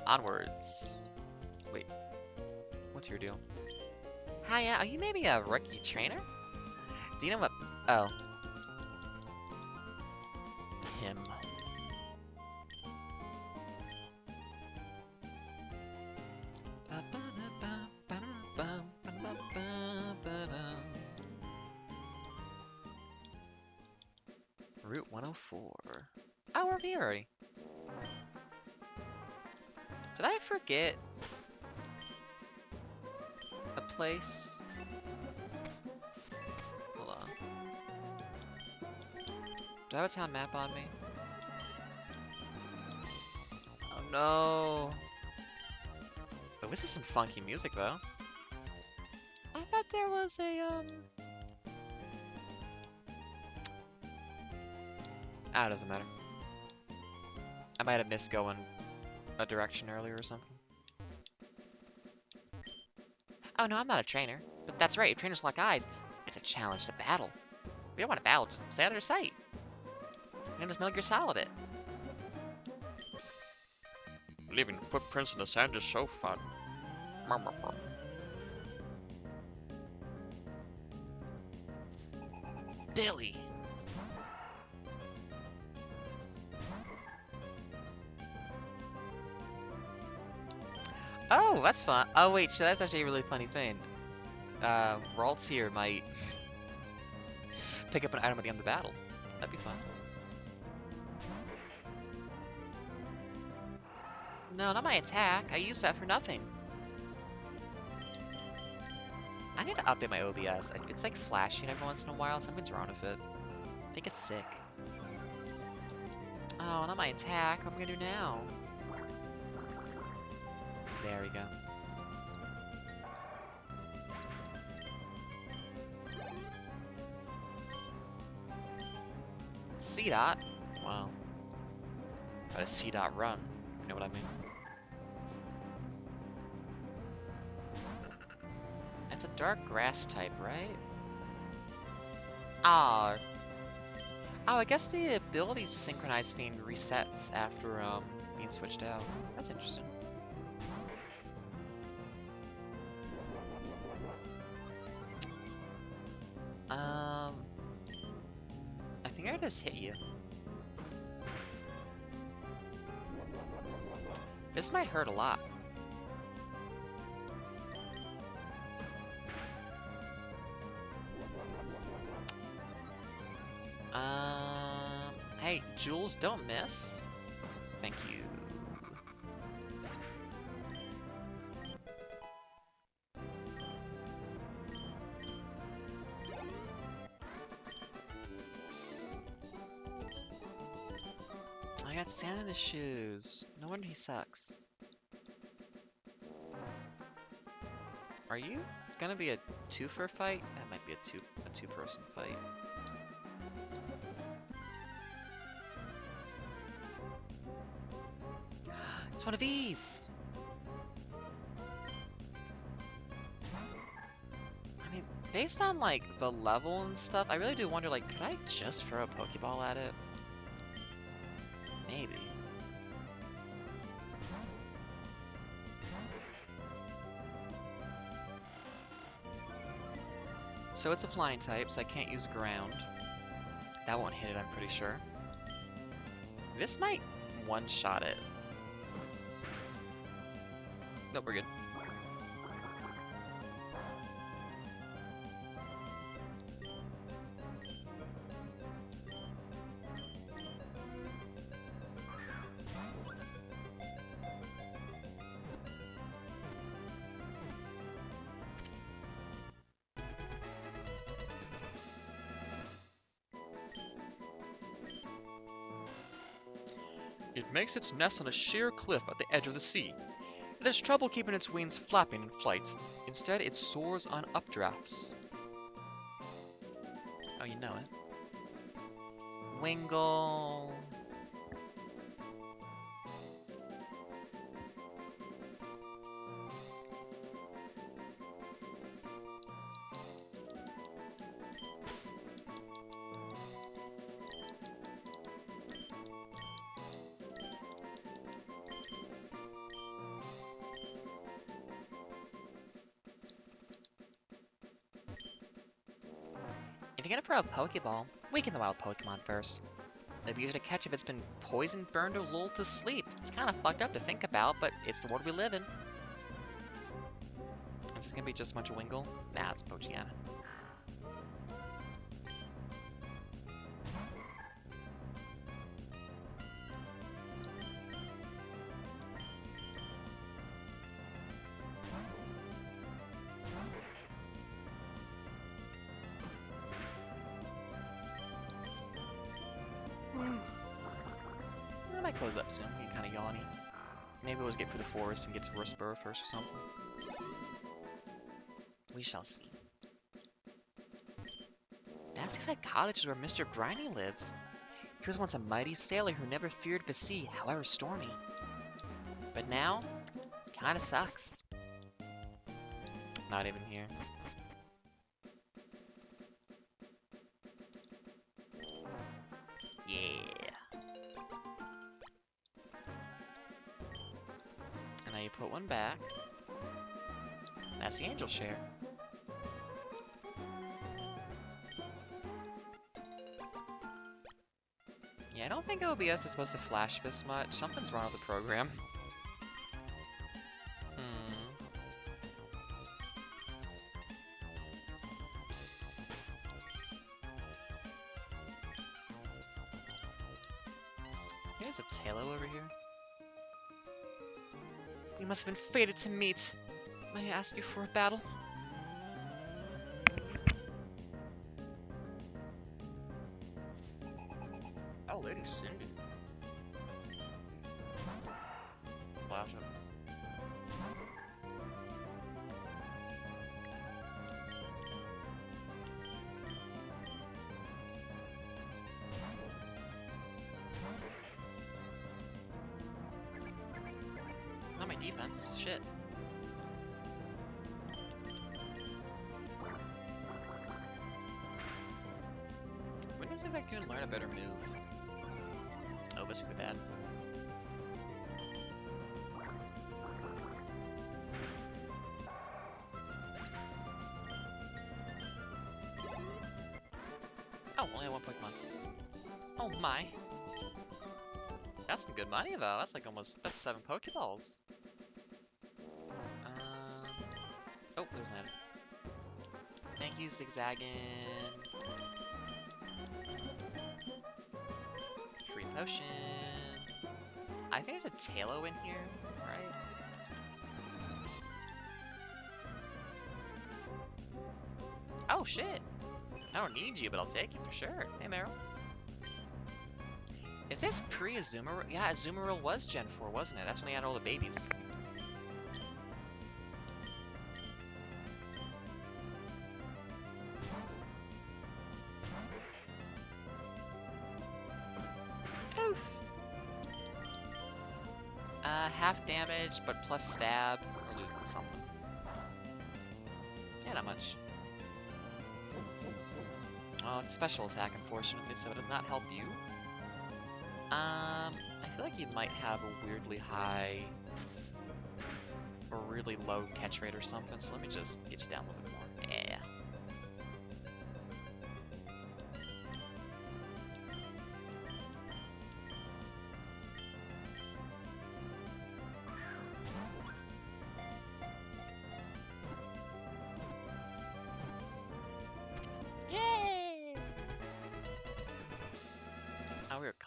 Onwards. Wait. What's your deal? Hiya, are you maybe a rookie trainer? Do you know what... Oh. Him. Route 104. Oh, we're here already. Did I forget a place? Hold on. Do I have a town map on me? Oh no. Oh, this is some funky music though. I bet there was a Ah, it doesn't matter. I might have missed going a direction earlier or something. Oh no, I'm not a trainer. But that's right, if trainers lock eyes, it's a challenge to battle. We don't want to battle, just stay out of their sight. And just milk your soul of it. Leaving footprints in the sand is so fun. Billy! Oh, that's fun. Oh wait, that's actually a really funny thing. Ralts here might pick up an item at the end of the battle. That'd be fun. No, not my attack. I use that for nothing. I need to update my OBS. It's like flashing every once in a while. Something's wrong with it. I think it's sick. Oh, not my attack. What am I gonna do now? There we go. C-Dot? Wow. Got a C-Dot run. You know what I mean? It's a dark grass type, right? Ah. Oh, I guess the ability synchronized being resets after being switched out. That's interesting. I think I just hit you. This might hurt a lot. Hey, Jules, don't miss. Thank you. I got sand in his shoes. No wonder he sucks. Are you gonna be a two-for fight? That might be a two-person fight. It's one of these! I mean, based on, like, the level and stuff, I really do wonder, like, could I just throw a Pokeball at it? Maybe. So it's a flying type, so I can't use ground. That won't hit it, I'm pretty sure. This might one-shot it. Nope, we're good. It makes its nest on a sheer cliff at the edge of the sea. It has trouble keeping its wings flapping in flight. Instead, it soars on updrafts. Oh, you know it. Wingle. If you're gonna throw a Pokeball, weaken the wild Pokemon first. Maybe use it to catch if it's been poisoned, burned, or lulled to sleep. It's kind of fucked up to think about, but it's the world we live in. Is this gonna be just a bunch of Wingle? Nah, it's Pochiana. I might close up soon. I'm getting kind of yawny. Maybe we'll get through the forest and get to Wurstboro first or something. We shall see. That's the exact cottage where Mr. Briny lives. He was once a mighty sailor who never feared the sea, however stormy. But now, kinda sucks. Not even here. Yeah. And now you put one back. That's the angel share. Yeah, I don't think OBS is supposed to flash this much. Something's wrong with the program. There's a Tailo over here. We must have been fated to meet. May I ask you for a battle? Oh, Lady Cindy. Flash him. Not my defense. Shit. When does I can learn a better move? Oh, this could be bad. Oh, only one Pokemon. Oh my. That's some good money though. That's like that's 7 Pokeballs. Oh, there's an item. Thank you, Zigzaggin. Free potion. I think there's a Tailo in here, right? Oh shit! I don't need you, but I'll take you for sure. Hey, Meryl. Is this pre-Azumarill? Yeah, Azumarill was Gen 4, wasn't it? That's when he had all the babies. Oof! Half damage, but plus stab. Or lose something. Yeah, not much. Oh, it's special attack, unfortunately, so it does not help you. I feel like you might have a weirdly high or really low catch rate or something, so let me just get you down a little bit more. Yeah.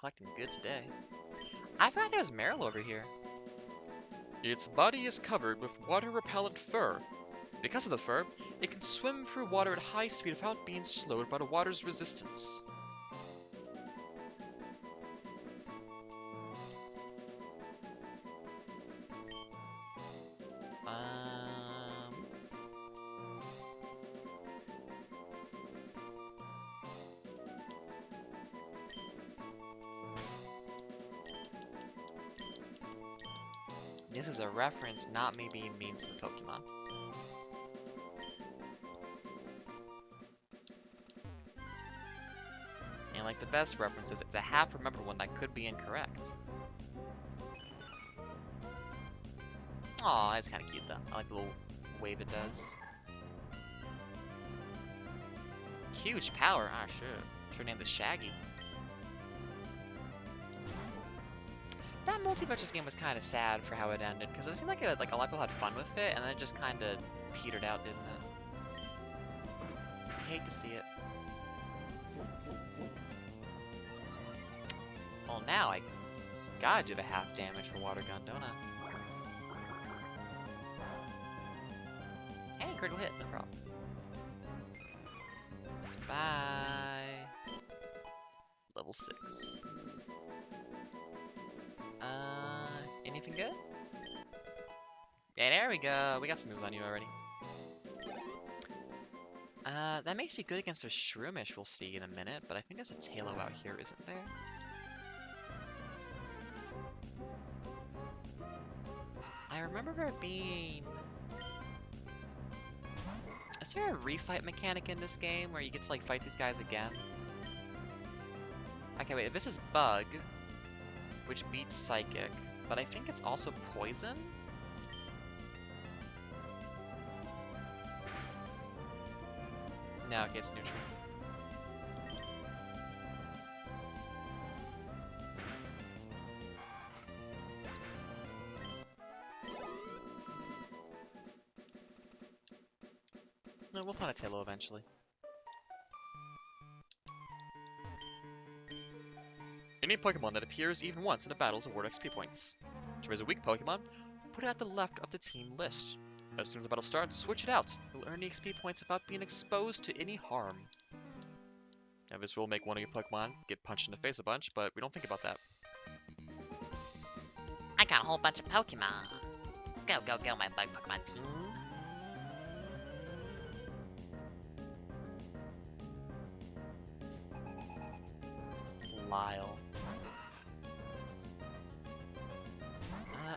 collecting good today. I forgot there was Meryl over here. Its body is covered with water-repellent fur. Because of the fur, it can swim through water at high speed without being slowed by the water's resistance. This is a reference, not me being mean to the Pokemon. And like the best references, it's a half-remembered one that could be incorrect. Aw, it's kind of cute though. I like the little wave it does. Huge power. Ah, should name this Shaggy. That multi-versus game was kind of sad for how it ended, because it seemed like a lot of people had fun with it, and then it just kind of petered out, didn't it? I hate to see it. Well, now I gotta do the half damage for Water Gun, don't I? Hey, critical hit, no problem. Bye. Level 6. Anything good? Yeah, there we go. We got some moves on you already. That makes you good against a Shroomish, we'll see in a minute, but I think there's a Tailo out here, isn't there? I remember there being... Is there a refight mechanic in this game where you get to like fight these guys again? Okay, wait, this is Bug, which beats Psychic, but I think it's also Poison? No, okay, it's neutral. No, we'll find a Tailo eventually. Any Pokemon that appears even once in a battle is awarded XP points. To raise a weak Pokemon, put it at the left of the team list. As soon as the battle starts, switch it out. You'll earn the XP points without being exposed to any harm. Now this will make one of your Pokemon get punched in the face a bunch, but we don't think about that. I got a whole bunch of Pokemon. Go, go, go, my bug Pokemon team. Lyle.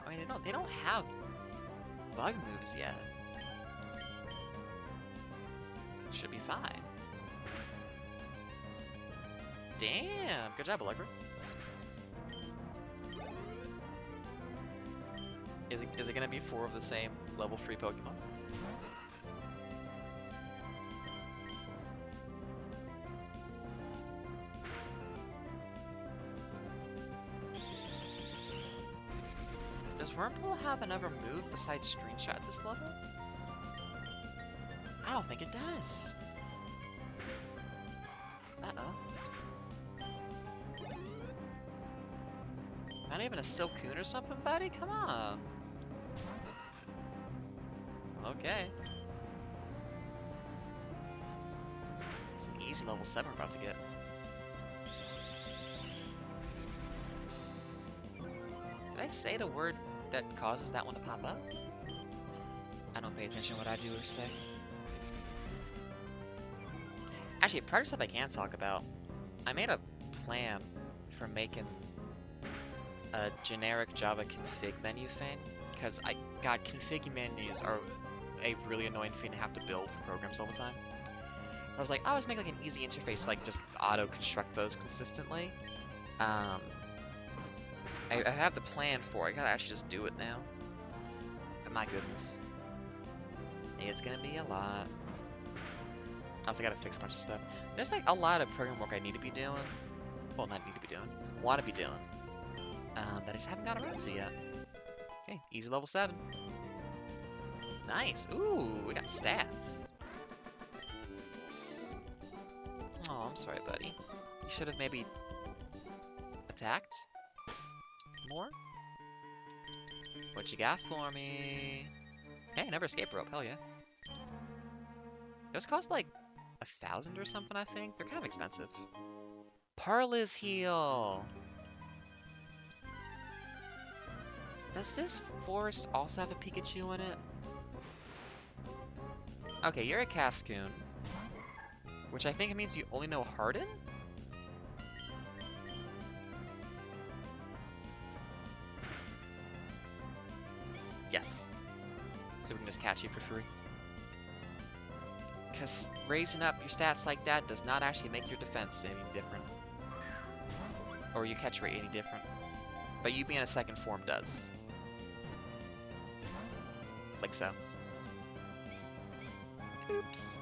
I mean, they don't have bug moves yet. Should be fine. Damn, good job, Allegra. Is it gonna be 4 of the same level 3 Pokemon? Does Wurmple have another move besides Screenshot at this level? I don't think it does. Uh-oh. Not even a Silcoon or something, buddy? Come on. Okay. It's an easy level 7 we're about to get. Did I say the word that causes that one to pop up? I don't pay attention to what I do or say. Actually, part of stuff I can talk about. I made a plan for making a generic Java config menu thing, because config menus are a really annoying thing to have to build for programs all the time. So I was like, I'll just make like an easy interface, like just auto construct those consistently. I have the plan for it. I gotta actually just do it now. But my goodness, it's gonna be a lot. I also gotta fix a bunch of stuff. There's like a lot of program work I need to be doing. Well, not need to be doing. Want to be doing. That I just haven't got around to yet. Okay, easy level 7. Nice. Ooh, we got stats. Oh, I'm sorry, buddy. You should have maybe attacked. More? What you got for me? Hey, another escape rope. Hell yeah. Those cost like 1,000 or something, I think. They're kind of expensive. Parlor's Heal. Does this forest also have a Pikachu in it? Okay, you're a Cascoon. Which I think means you only know Harden? Yes. So we can just catch you for free. Because raising up your stats like that does not actually make your defense any different. Or your catch rate any different. But you being a second form does. Like so. Oops.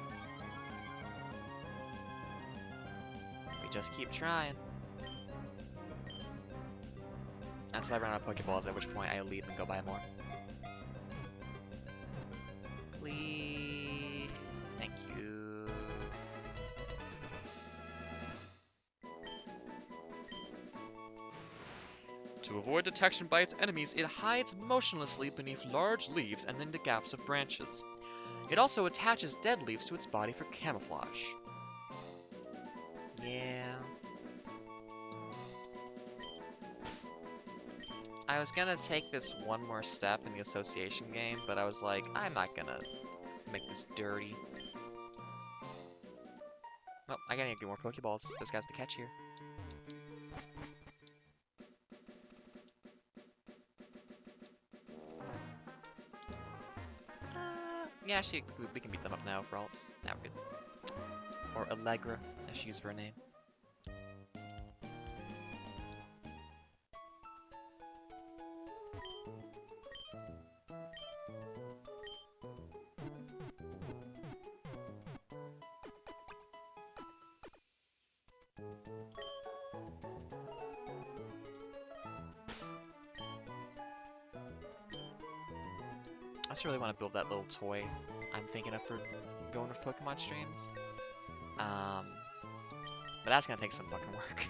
We just keep trying. Until I run out of Pokeballs, at which point I leave and go buy more. Please. Thank you. To avoid detection by its enemies, it hides motionlessly beneath large leaves and in the gaps of branches. It also attaches dead leaves to its body for camouflage. Yeah. I was gonna take this one more step in the association game, but I was like, I'm not gonna make this dirty. Well, I gotta get more Pokeballs. Those guys to catch here. Yeah, actually, we can beat them up now for alts. Now we're good. Or Allegra, as she used her name. I just really want to build that little toy I'm thinking of for going with Pokemon streams. But that's gonna take some fucking work.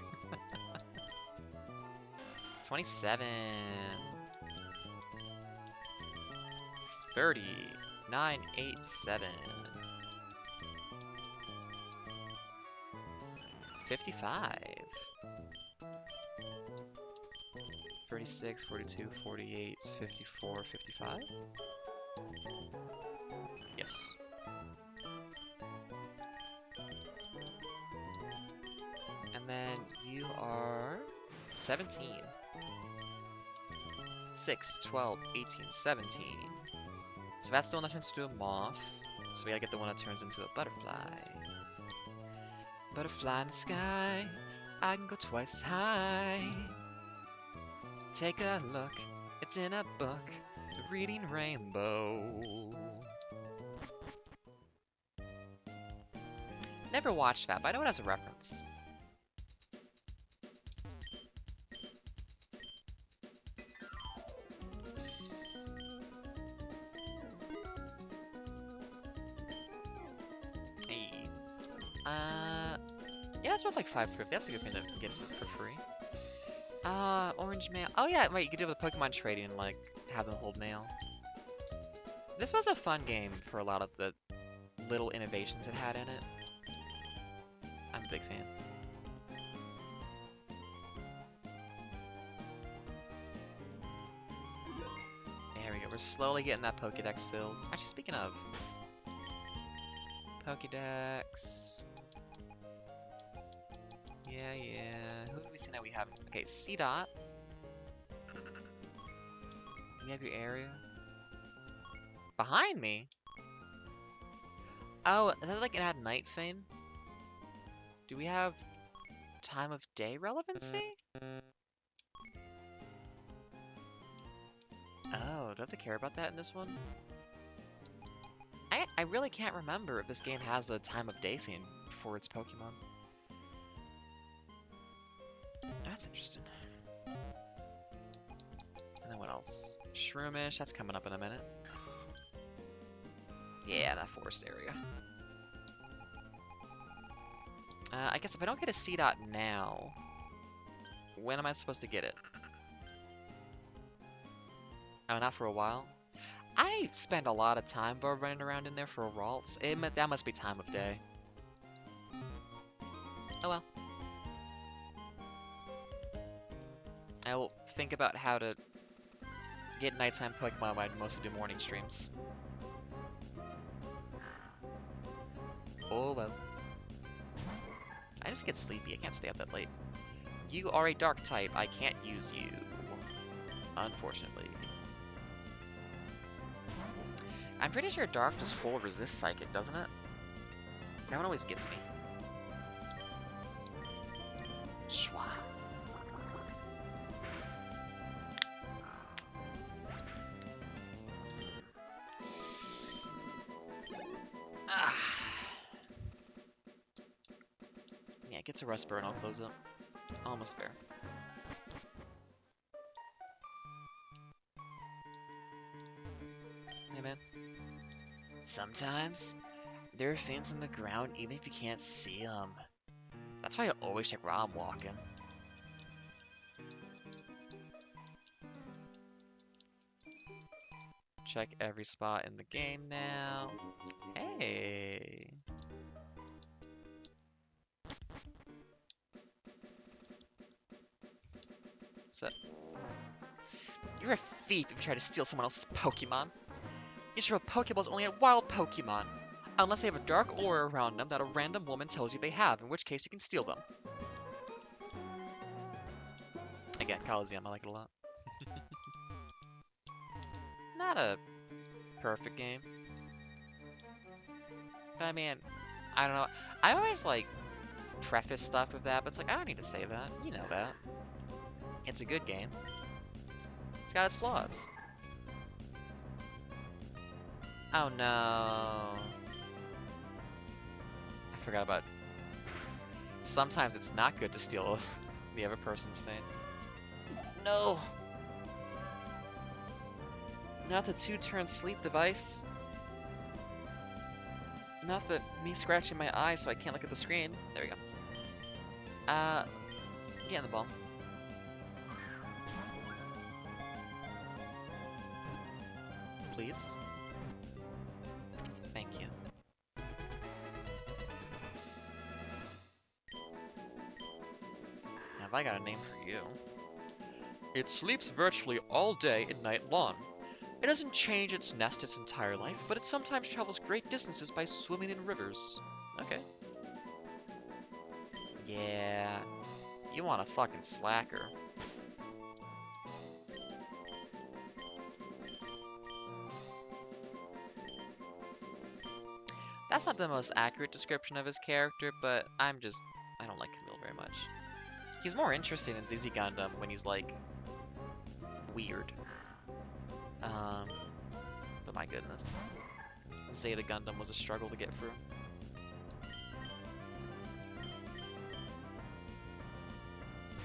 27. 30. 987. 55. 36, 42, 48, 54, 55? Yes. And then you are 17. 6, 12, 18, 17. So that's the one that turns into a moth. So we gotta get the one that turns into a butterfly. Butterfly in the sky, I can go twice as high. Take a look, it's in a book, The Reading Rainbow. Never watched that, but I know it has a reference. Hey. Yeah, it's worth like $5.50. That's a good thing to get for free. Orange mail. Oh yeah, right, you could do it with Pokemon trading and like have them hold mail. This was a fun game for a lot of the little innovations it had in it. I'm a big fan. There we go. We're slowly getting that Pokedex filled. Actually, speaking of Pokedex. Yeah. Who have we seen that we haven't? Okay, C dot. Do you have your area? Behind me? Oh, is that like an at night thing? Do we have time of day relevancy? Oh, do I have to care about that in this one? I really can't remember if this game has a time of day thing for its Pokemon. That's interesting. And then what else? Shroomish, that's coming up in a minute. Yeah, that forest area. I guess if I don't get a C dot now, When am I supposed to get it? Oh, not for a while? I spend a lot of time running around in there for Ralts. That must be time of day. Oh well. I will think about how to get nighttime Pokemon when I mostly do morning streams. Oh well. I just get sleepy. I can't stay up that late. You are a dark type. I can't use you. Unfortunately. I'm pretty sure dark just full resist psychic, doesn't it? That one always gets me. Schwa. Ah. Yeah, get to Rust Burn, I'll close up. Almost there. Hey man. Sometimes there are things on the ground even if you can't see them. That's why I always check where I'm walking. Check every spot in the game now. Hey. So, you're a thief if you try to steal someone else's Pokemon. You should throw Pokeballs only at wild Pokemon. Unless they have a dark aura around them that a random woman tells you they have, in which case you can steal them. Again, Coliseum, I like it a lot. Not a perfect game. But I mean, I don't know. I always like preface stuff with that, but it's like, I don't need to say that. You know that. It's a good game. It's got its flaws. Oh no. I forgot about... Sometimes it's not good to steal the other person's fame. No! Not the 2-turn sleep device. Not the me scratching my eye so I can't look at the screen. There we go. Get in the ball. Please. Thank you. Now, have I got a name for you? It sleeps virtually all day and night long. It doesn't change its nest its entire life, but it sometimes travels great distances by swimming in rivers. Okay. Yeah. You want a fucking slacker. That's not the most accurate description of his character, but I don't like Camille very much. He's more interesting in ZZ Gundam when he's, like, weird. But my goodness. Zeta Gundam was a struggle to get through.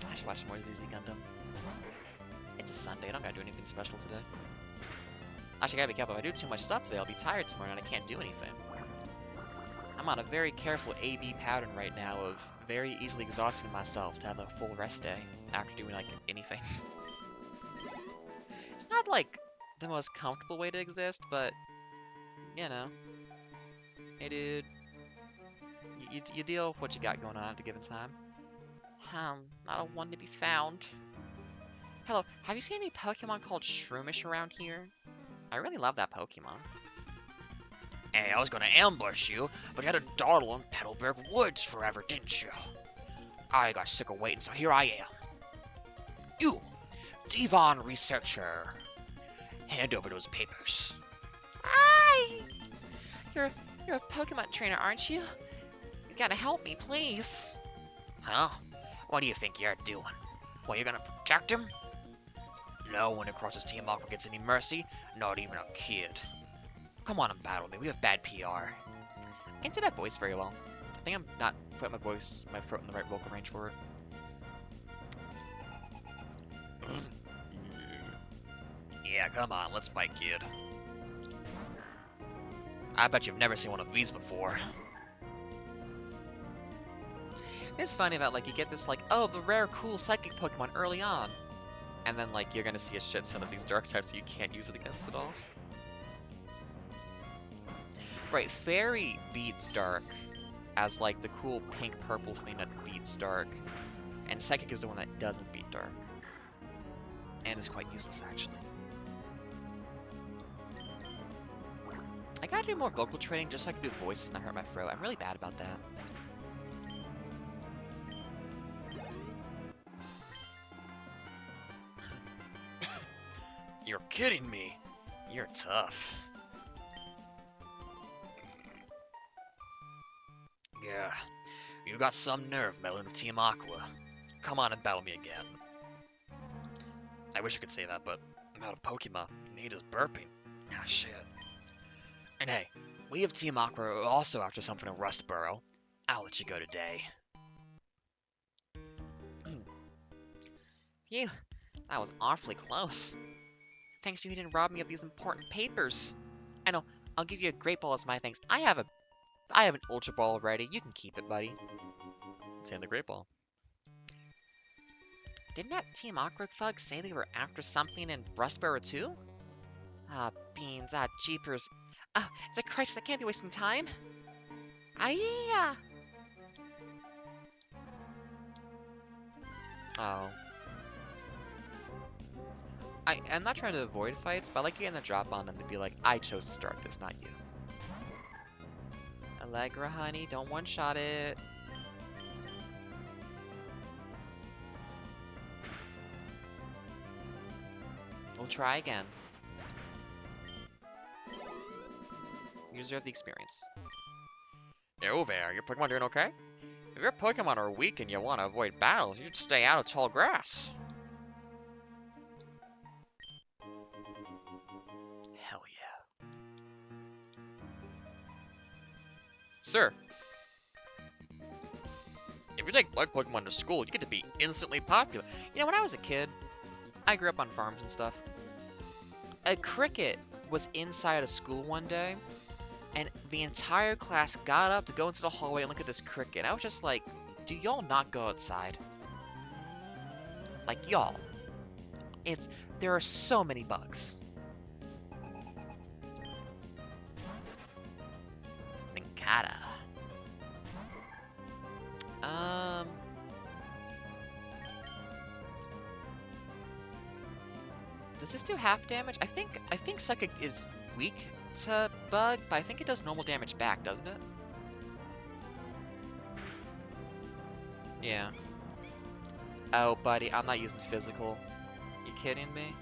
I should watch more ZZ Gundam. It's a Sunday, I don't gotta do anything special today. Actually, I gotta be careful. If I do too much stuff today, I'll be tired tomorrow and I can't do anything. I'm on a very careful A-B pattern right now of very easily exhausting myself to have a full rest day after doing, like, anything. It's not, like, the most comfortable way to exist, but, you know. Hey, dude. You deal with what you got going on at a given time. Not a one to be found. Hello, have you seen any Pokemon called Shroomish around here? I really love that Pokemon. Hey, I was gonna ambush you, but you had to dawdle in Petalburg Woods forever, didn't you? I got sick of waiting, so here I am. You, Devon Researcher. Hand over those papers. Hi! You're a Pokemon trainer, aren't you? You gotta help me, please. Huh? What do you think you're doing? Well, you're gonna protect him? No one across this Team Aqua gets any mercy, not even a kid. Come on and battle me, we have bad PR. I can't do that voice very well. I think I'm not putting my throat in the right vocal range for it. Yeah, come on, let's fight, kid. I bet you've never seen one of these before. It's funny that, like, you get this, like, oh, the rare, cool psychic Pokemon early on. And then, like, you're gonna see a shit ton of these dark types, so you can't use it against it all. Right, Fairy beats Dark as, like, the cool pink-purple thing that beats Dark. And Psychic is the one that doesn't beat Dark. And is quite useless, actually. I gotta do more vocal training just so I can do voices and not hurt my throat. I'm really bad about that. You're kidding me. You're tough. Yeah, you got some nerve, Melon of Team Aqua. Come on and battle me again. I wish I could say that, but I'm out of Pokemon. Nate is burping. Ah, shit. And hey, we of Team Aqua are also after something in Rustboro. I'll let you go today. Phew, that was awfully close. Thanks to you, didn't rob me of these important papers. I know, I'll give you a Great Ball as my thanks. I have an Ultra Ball already. You can keep it, buddy. Take the Great Ball. Didn't that Team Aqua thug say they were after something in Rustboro too? Ah, beans. Ah, jeepers. Ah, it's a crisis. I can't be wasting time. Ah, yeah. Oh. I'm not trying to avoid fights, but I like getting the drop on them to be like, I chose to start this, not you. Allegra, honey, don't one-shot it. We'll try again. You deserve the experience. Yo there, your Pokemon doing okay? If your Pokemon are weak and you want to avoid battles, you should stay out of tall grass. Hell yeah. Sir, if you take bug Pokemon to school, you get to be instantly popular. You know, when I was a kid, I grew up on farms and stuff. A cricket was inside a school one day, and the entire class got up to go into the hallway and look at this cricket. I was just like, do y'all not go outside? Like, y'all. There are so many bugs. Ninkata. Does this do half damage? I think Psychic is weak to Bug, but I think it does normal damage back, doesn't it? Yeah. Oh, buddy, I'm not using physical. You kidding me?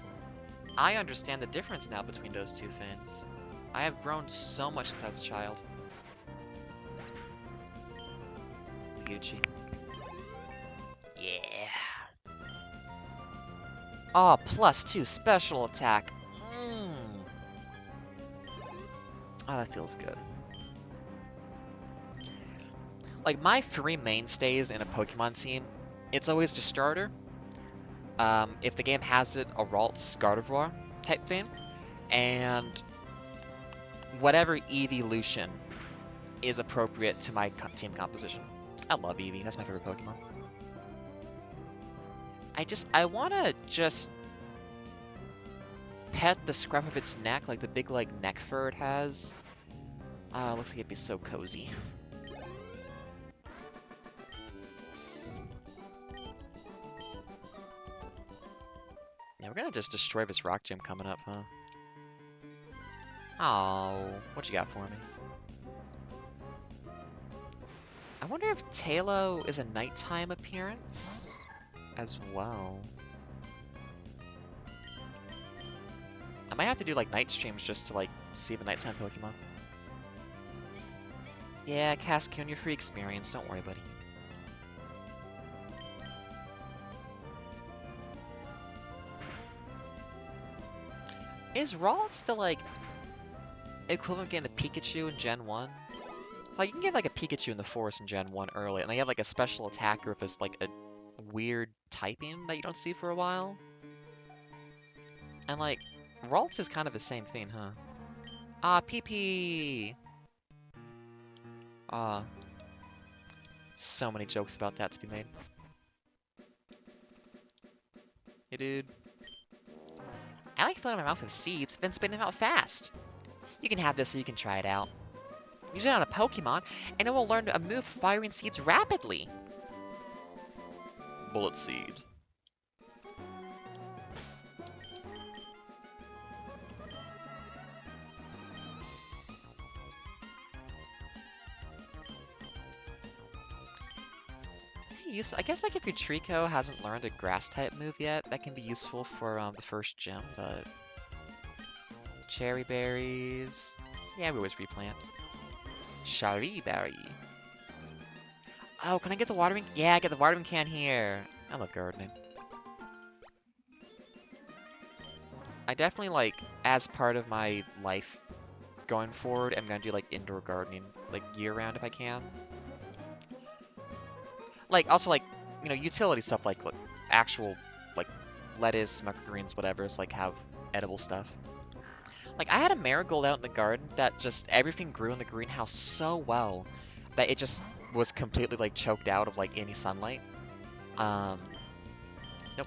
I understand the difference now between those two things. I have grown so much since I was a child. Gucci. Yeah. Oh, +2 special attack. Oh, that feels good. Like, my 3 mainstays in a Pokemon team, it's always the starter. If the game has it, a Ralts Gardevoir type thing. And whatever evolution is appropriate to my team composition. I love Eevee, that's my favorite Pokemon. I wanna just pet the scruff of its neck, like the big, like, neck fur it has. Looks like it'd be so cozy. Yeah, we're gonna just destroy this rock gym coming up, huh? Oh, what you got for me? I wonder if Talo is a nighttime appearance as well. I might have to do like night streams just to like see the nighttime Pokemon. Yeah, Cascoon, you're free experience. Don't worry, buddy. Is Ralts still like equivalent getting a Pikachu in Gen 1? Like, you can get like a Pikachu in the forest in Gen 1 early, and they have like a special attacker if it's like a weird typing that you don't see for a while. And like, Ralts is kind of the same thing, huh? Ah, PP! Ah. So many jokes about that to be made. Hey, dude. I like filling my mouth with seeds, then spitting them out fast. You can have this so you can try it out. Use it on a Pokemon, and it will learn a move for firing seeds rapidly. Bullet Seed. I guess like if your Trico hasn't learned a grass type move yet, that can be useful for the first gym, but cherry berries. Yeah, we always replant. Chariberry. Oh, can I get the watering? Yeah, get the watering can here. I love gardening. I definitely like, as part of my life going forward, I'm gonna do like indoor gardening, like year round if I can. Like, also like, you know, utility stuff like actual, like, lettuce, microgreens, whatever, is like have edible stuff. Like, I had a marigold out in the garden that just, everything grew in the greenhouse so well that it just was completely, like, choked out of, like, any sunlight. Nope,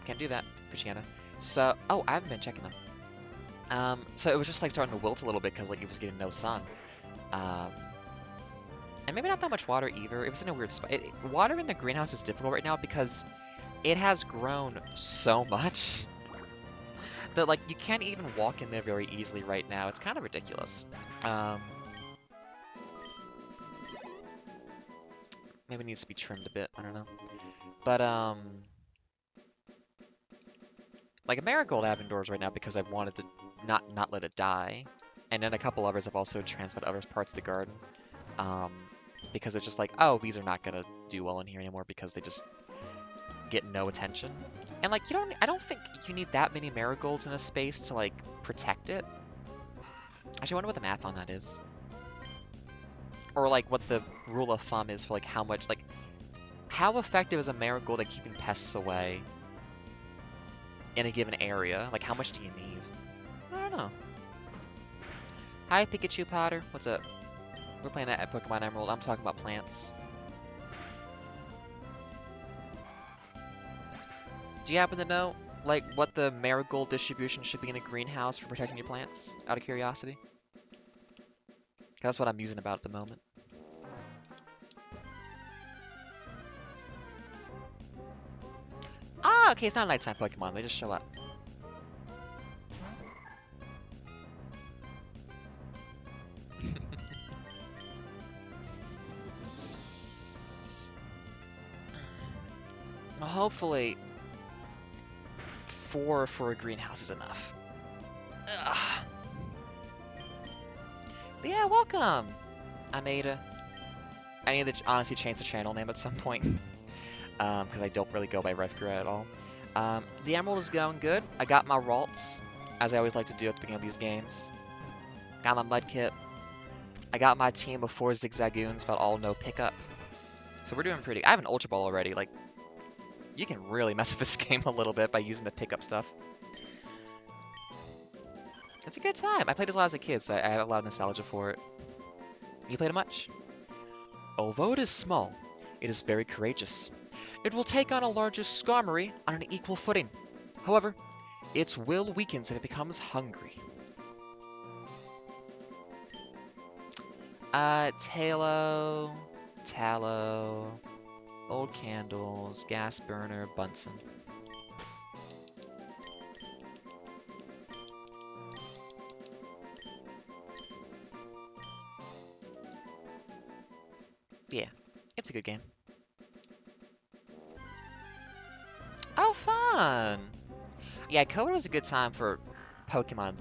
can't do that, Christiana. So, oh, I haven't been checking them. So it was just, like, starting to wilt a little bit because, like, it was getting no sun. And maybe not that much water either. It was in a weird spot. Water in the greenhouse is difficult right now because it has grown so much that, like, you can't even walk in there very easily right now. It's kind of ridiculous. Maybe it needs to be trimmed a bit. I don't know. But, like, a marigold I have indoors right now because I wanted to not let it die. And then a couple others I've also transplanted other parts of the garden. Because it's just like, oh, these are not gonna do well in here anymore because they just get no attention. And like, I don't think you need that many marigolds in a space to like protect it. Actually, I wonder what the math on that is. Or like what the rule of thumb is for like how much, like, how effective is a marigold at keeping pests away in a given area? Like, how much do you need? I don't know. Hi, Pikachu Potter. What's up? We're playing at PKMN Emerald. I'm talking about plants. Do you happen to know, like, what the marigold distribution should be in a greenhouse for protecting your plants? Out of curiosity? 'Cause that's what I'm using about at the moment. Ah, okay, it's not a nighttime Pokemon. They just show up. Well, hopefully 4 for a greenhouse is enough. Ugh. But yeah, welcome! I'm Ada. I need to honestly change the channel name at some point. Because I don't really go by Refgrid at all. The Emerald is going good. I got my Ralts, as I always like to do at the beginning of these games. Got my Mudkip. I got my team of 4 Zigzagoons, but all no pickup. So we're doing pretty... I have an Ultra Ball already. Like, you can really mess with this game a little bit by using the pickup stuff. It's a good time. I played this a lot as a kid, so I have a lot of nostalgia for it. You played it much? Although it is small, it is very courageous. It will take on a larger Skarmory on an equal footing. However, its will weakens if it becomes hungry. Talo, Tallow, Old Candles, Gas Burner, Bunsen. Yeah, it's a good game. Oh, fun! Yeah, COVID was a good time for Pokemon.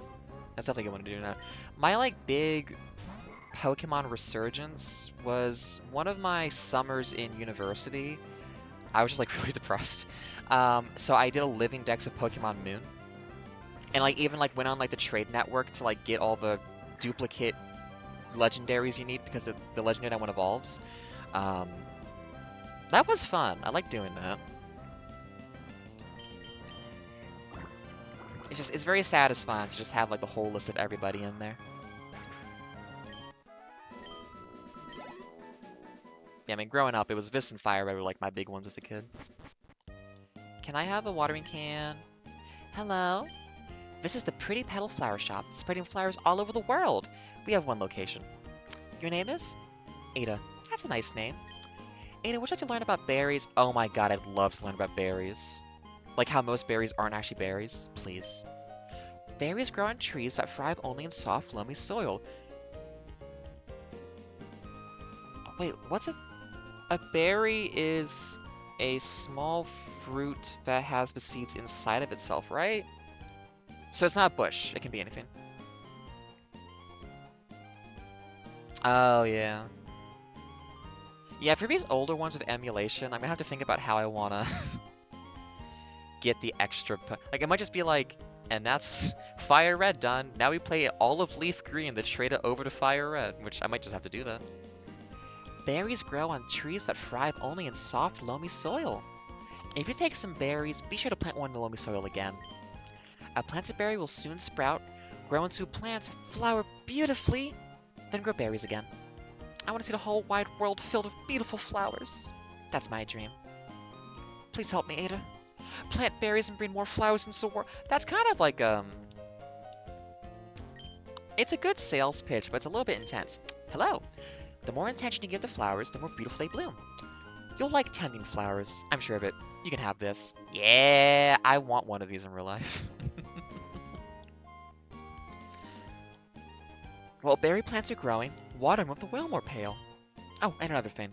That's definitely what I want to do now. My, like, big Pokemon resurgence was one of my summers in university. I was just, like, really depressed. So I did a living dex of Pokemon Moon. And, like, even, like, went on, like, the trade network to, like, get all the duplicate legendaries you need because the legendary one evolves. That was fun. I like doing that. It's very satisfying to just have like the whole list of everybody in there. Yeah, I mean, growing up, it was Vis and Fire Red were like my big ones as a kid. Can I have a watering can? Hello? This is the Pretty Petal Flower Shop, spreading flowers all over the world. We have one location. Your name is? Ada. That's a nice name. Ada, would you like to learn about berries? Oh my god, I'd love to learn about berries. Like how most berries aren't actually berries. Please. Berries grow on trees that thrive only in soft, loamy soil. Wait, what's a berry is a small fruit that has the seeds inside of itself, right? So it's not a bush. It can be anything. Oh, yeah. Yeah, for these older ones with emulation, I'm gonna have to think about how I wanna get the extra... Like, it might just be like, and that's Fire Red done. Now we play all of Leaf Green to trade it over to Fire Red, which I might just have to do that. Berries grow on trees that thrive only in soft, loamy soil. If you take some berries, be sure to plant one in the loamy soil again. A planted berry will soon sprout, grow into plants, flower beautifully, then grow berries again. I want to see the whole wide world filled with beautiful flowers. That's my dream. Please help me, Ada. Plant berries and bring more flowers into the world. That's kind of like, it's a good sales pitch, but it's a little bit intense. Hello. The more attention you give to flowers, the more beautiful they bloom. You'll like tending flowers. I'm sure of it. You can have this. Yeah, I want one of these in real life. While berry plants are growing, water them with the Wilmore pail. Oh, and another thing.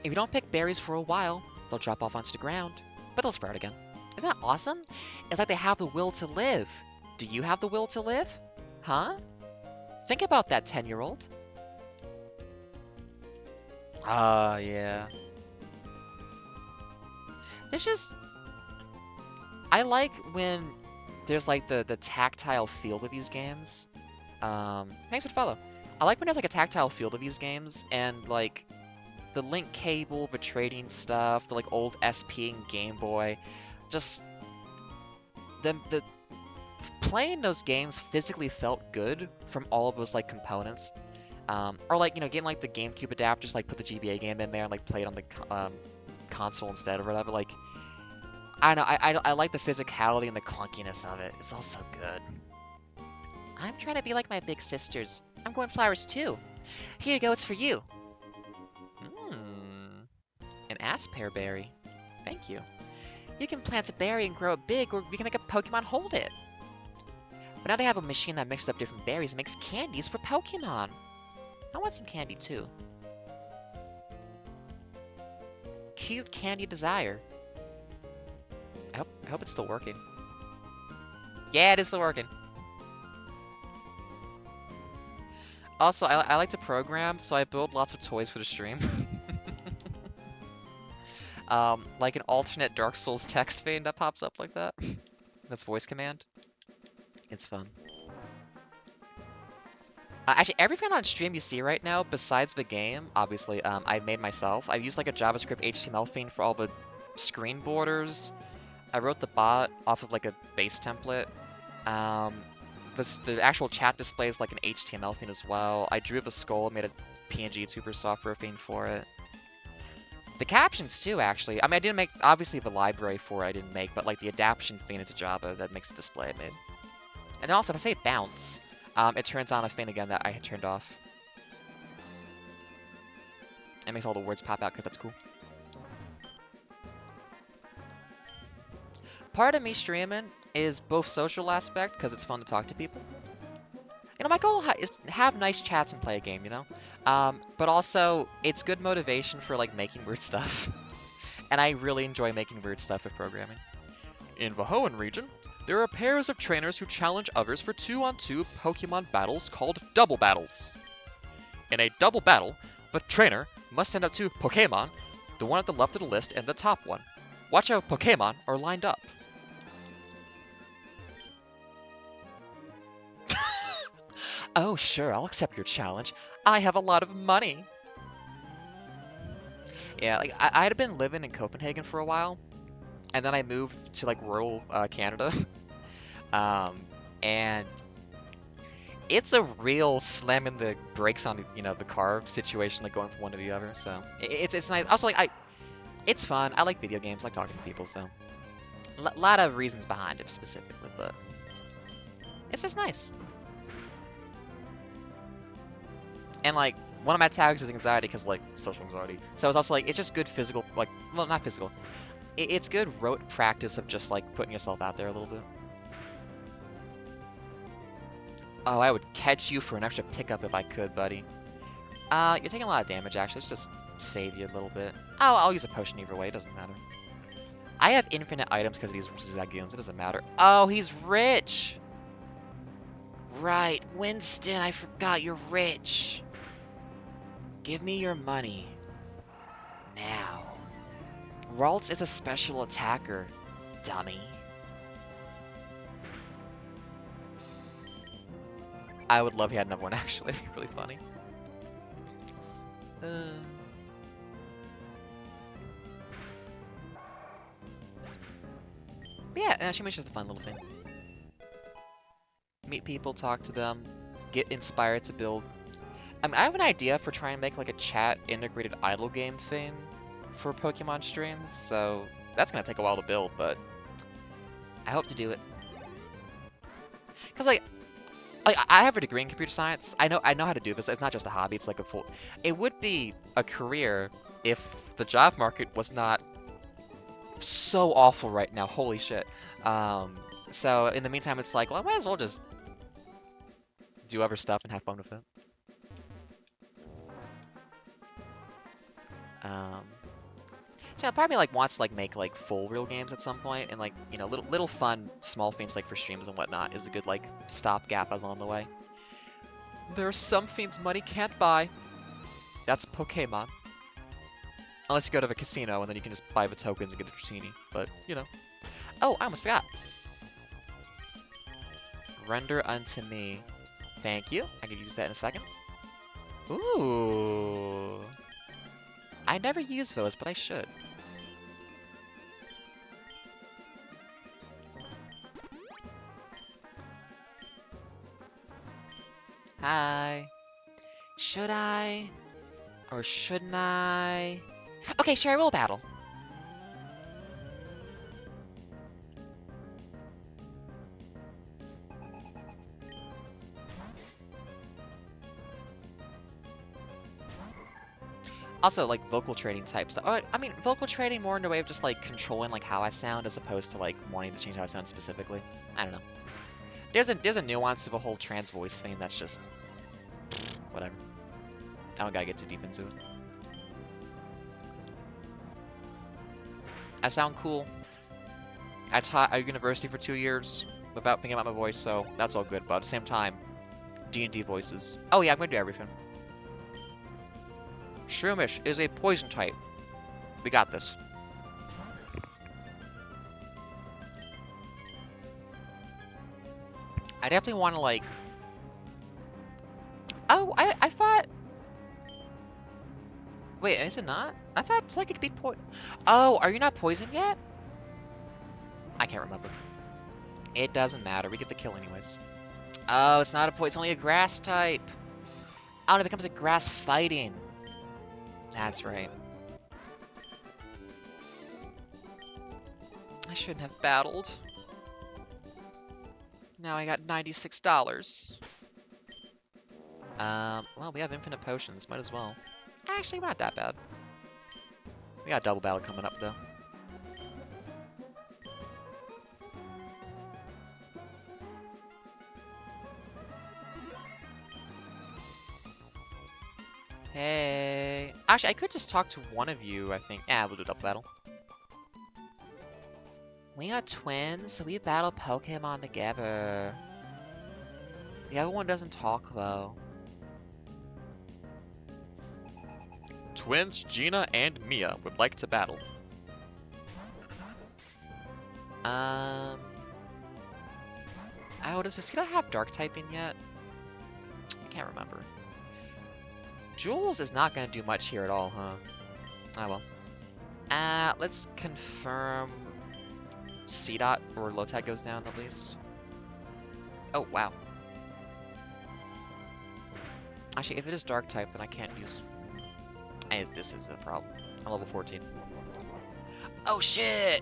If you don't pick berries for a while, they'll drop off onto the ground, but they'll sprout again. Isn't that awesome? It's like they have the will to live. Do you have the will to live? Huh? Think about that, 10-year-old. Ah, yeah. There's just... I like when there's like the tactile feel of these games. Thanks for the follow. I like when there's like a tactile feel to these games, and like the link cable, the trading stuff, the like old SP and Game Boy, just the playing those games physically felt good from all of those like components. Or like, you know, getting like the GameCube adapters, like put the GBA game in there and like play it on the console instead or whatever. Like, I don't know, I like the physicality and the clunkiness of it. It's all so good. I'm trying to be like my big sisters. I'm growing flowers too. Here you go, it's for you. An aspear berry. Thank you. You can plant a berry and grow it big, or we can make a Pokemon hold it. But now they have a machine that mixes up different berries and makes candies for Pokemon. I want some candy too. Cute Candy Desire. I hope it's still working. Yeah, it is still working. Also, I like to program, so I build lots of toys for the stream. Like an alternate Dark Souls text vein that pops up like that. That's voice command. It's fun. Actually, everything on stream you see right now, besides the game, obviously, I made myself. I used like a JavaScript HTML thing for all the screen borders. I wrote the bot off of like a base template. The actual chat display is like an HTML thing as well. I drew the skull, made a PNG tuber software thing for it. The captions too, actually. I mean, I didn't make, obviously the library for it I didn't make, but like the adaptation thing into Java that makes the display I made. And then also, if I say bounce, it turns on a thing again that I had turned off. It makes all the words pop out because that's cool. Part of me streaming is both social aspect, because it's fun to talk to people. You know, my goal is to have nice chats and play a game, you know? But also, it's good motivation for, like, making weird stuff. And I really enjoy making weird stuff with programming. In the Hoenn region, there are pairs of trainers who challenge others for 2-on-2 Pokemon battles called double battles. In a double battle, the trainer must send out 2 Pokemon, the one at the left of the list and the top one. Watch how Pokemon are lined up. Oh, sure, I'll accept your challenge. I have a lot of money. Yeah, like, I had been living in Copenhagen for a while, and then I moved to, like, rural Canada. And it's a real slamming the brakes on, you know, the car situation, like going from one to the other. So it's nice. Also, like it's fun. I like video games. I like talking to people. So lot of reasons behind it specifically, but it's just nice. And like one of my tags is anxiety because like social anxiety. So it's also like it's just good physical, like well not physical. It's good rote practice of just like putting yourself out there a little bit. Oh, I would catch you for an extra pickup if I could, buddy. You're taking a lot of damage actually. Let's just save you a little bit. Oh, I'll use a potion either way. It doesn't matter. I have infinite items because of these Zagoons. It doesn't matter. Oh, he's rich. Right, Winston. I forgot you're rich. Give me your money. Now. Ralts is a special attacker, dummy. I would love he had another one, actually. It'd be really funny. But yeah, Animation's just a fun little thing. Meet people, talk to them, get inspired to build. I mean, I have an idea for trying to make like a chat integrated idle game thing for Pokemon streams, so that's gonna take a while to build, but I hope to do it. Cause like I have a degree in computer science. I know how to do this. It's not just a hobby. It's like a full. It would be a career if the job market was not so awful right now. Holy shit. So in the meantime, it's like, well, I might as well just do other stuff and have fun with it. So part of me like wants to like make like full real games at some point, and like you know little fun small things like for streams and whatnot is a good like stopgap along the way. There are some things money can't buy. That's Pokemon. Unless you go to the casino and then you can just buy the tokens and get a Dratini. But you know. Oh, I almost forgot. Render unto me. Thank you. I can use that in a second. Ooh. I never use those, but I should. Hi. Should I? Or shouldn't I? Okay, sure, I will battle. Also, like, vocal trading types. I mean, vocal trading more in a way of just, like, controlling, like, how I sound as opposed to, like, wanting to change how I sound specifically. I don't know. There's a nuance to the whole trans voice thing that's just... whatever. I don't gotta get too deep into it. I sound cool. I taught at university for 2 years without thinking about my voice, so that's all good. But at the same time, D&D voices. Oh yeah, I'm gonna do everything. Shroomish is a poison type. We got this. I definitely want to like... Oh, I thought... Wait, is it not? I thought Psychic could be poison. Oh, are you not poisoned yet? I can't remember. It doesn't matter. We get the kill anyways. Oh, it's not a poison. It's only a grass type. Oh, and it becomes a grass fighting. That's right. I shouldn't have battled. Now I got $96. Well, we have infinite potions. Might as well. Actually, we're not that bad. We got double battle coming up, though. Hey. Actually, I could just talk to one of you, I think. Yeah, we'll do double battle. We are twins, so we battle Pokemon together. The other one doesn't talk, though. Twins Gina and Mia would like to battle. Oh, does Vegeta have Dark typing yet? I can't remember. Jules is not going to do much here at all, huh? Oh well. Let's confirm C-Dot or Lotad goes down at least. Oh, wow. Actually, if it is dark type, then I can't use. This is a problem. I'm level 14. Oh shit!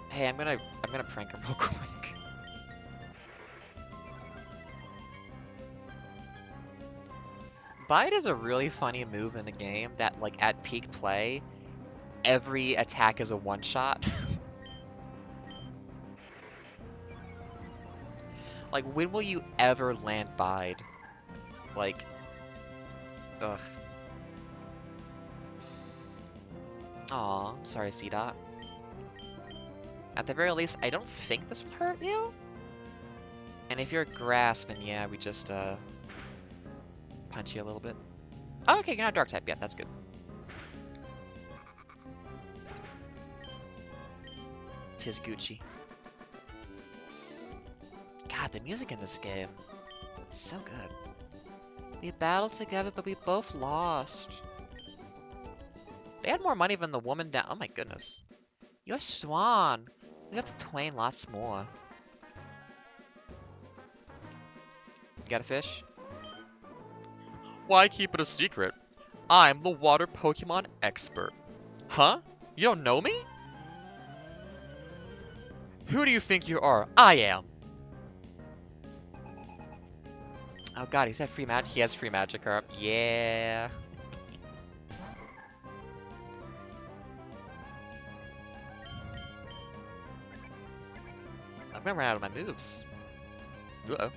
Hey, I'm gonna prank him real quick. Bite is a really funny move in the game that, like, at peak play, every attack is a one-shot. Like, when will you ever land Bide? Like, ugh. Aw, sorry, C-Dot. At the very least, I don't think this will hurt you. And if you're grasping, yeah, we just, punch you a little bit. Oh, okay, you're not dark type yet, that's good. Tis Gucci. God, the music in this game is so good. We battled together, but we both lost. They had more money than the woman down. Oh my goodness. You're Swan. We have to twain lots more. You got a fish? Why keep it a secret? I'm the water Pokemon expert. Huh? You don't know me? Who do you think you are? I am. Oh god, he's had free magic. He has free Magikarp. Yeah. I'm gonna run out of my moves. Uh-oh.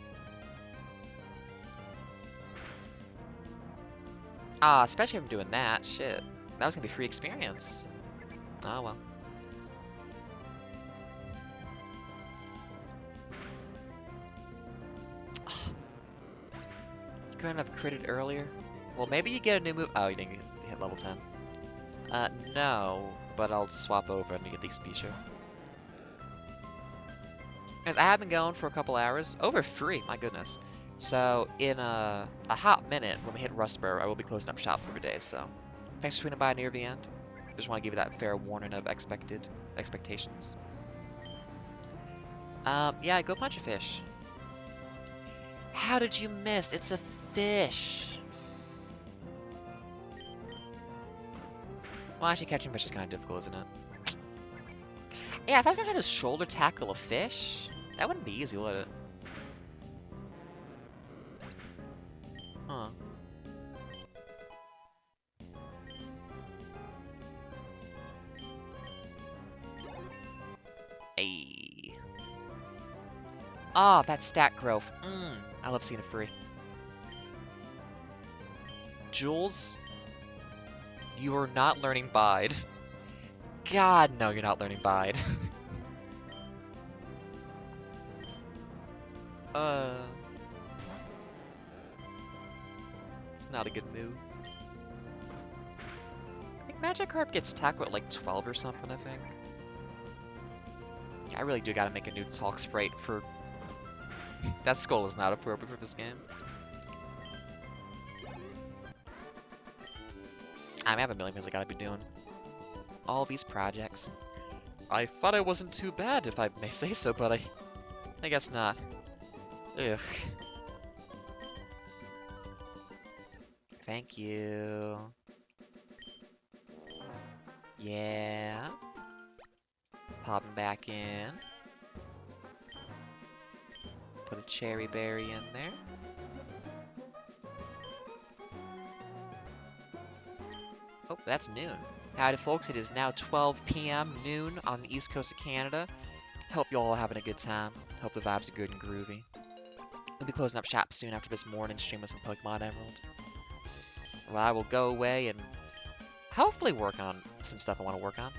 Ah, especially if I'm doing that. Shit. That was gonna be free experience. Oh well. Couldn't have critted earlier. Well, maybe you get a new move. Oh, you didn't hit level 10. No, but I'll swap over and get the Speecho. Because I have been going for a couple hours. Over free, my goodness. So, in a hot minute, when we hit Rustboro, I will be closing up shop for the day, so. Thanks for swinging by near the end. Just want to give you that fair warning of expectations. Yeah, go punch a fish. How did you miss? It's a fish. Well, actually, catching fish is kind of difficult, isn't it? Yeah, if I was gonna try to shoulder tackle a fish, that wouldn't be easy, would it? Huh. Ayy. Ah, that stat growth. I love seeing it free. Jules, you are not learning Bide. God, no, you're not learning Bide. It's not a good move. I think Magikarp gets attacked with like 12 or something, I think. I really do gotta make a new talk sprite for... That skull is not appropriate for this game. I have a million things I gotta be doing. All these projects. I thought I wasn't too bad, if I may say so, but I guess not. Ugh. Thank you. Yeah. Popping back in. Put a cherry berry in there. Oh, that's noon. Howdy folks, it is now 12 p.m. noon on the east coast of Canada. Hope you all are having a good time. Hope the vibes are good and groovy. We'll be closing up shop soon after this morning stream with some Pokemon Emerald. Well, I will go away and hopefully work on some stuff I want to work on.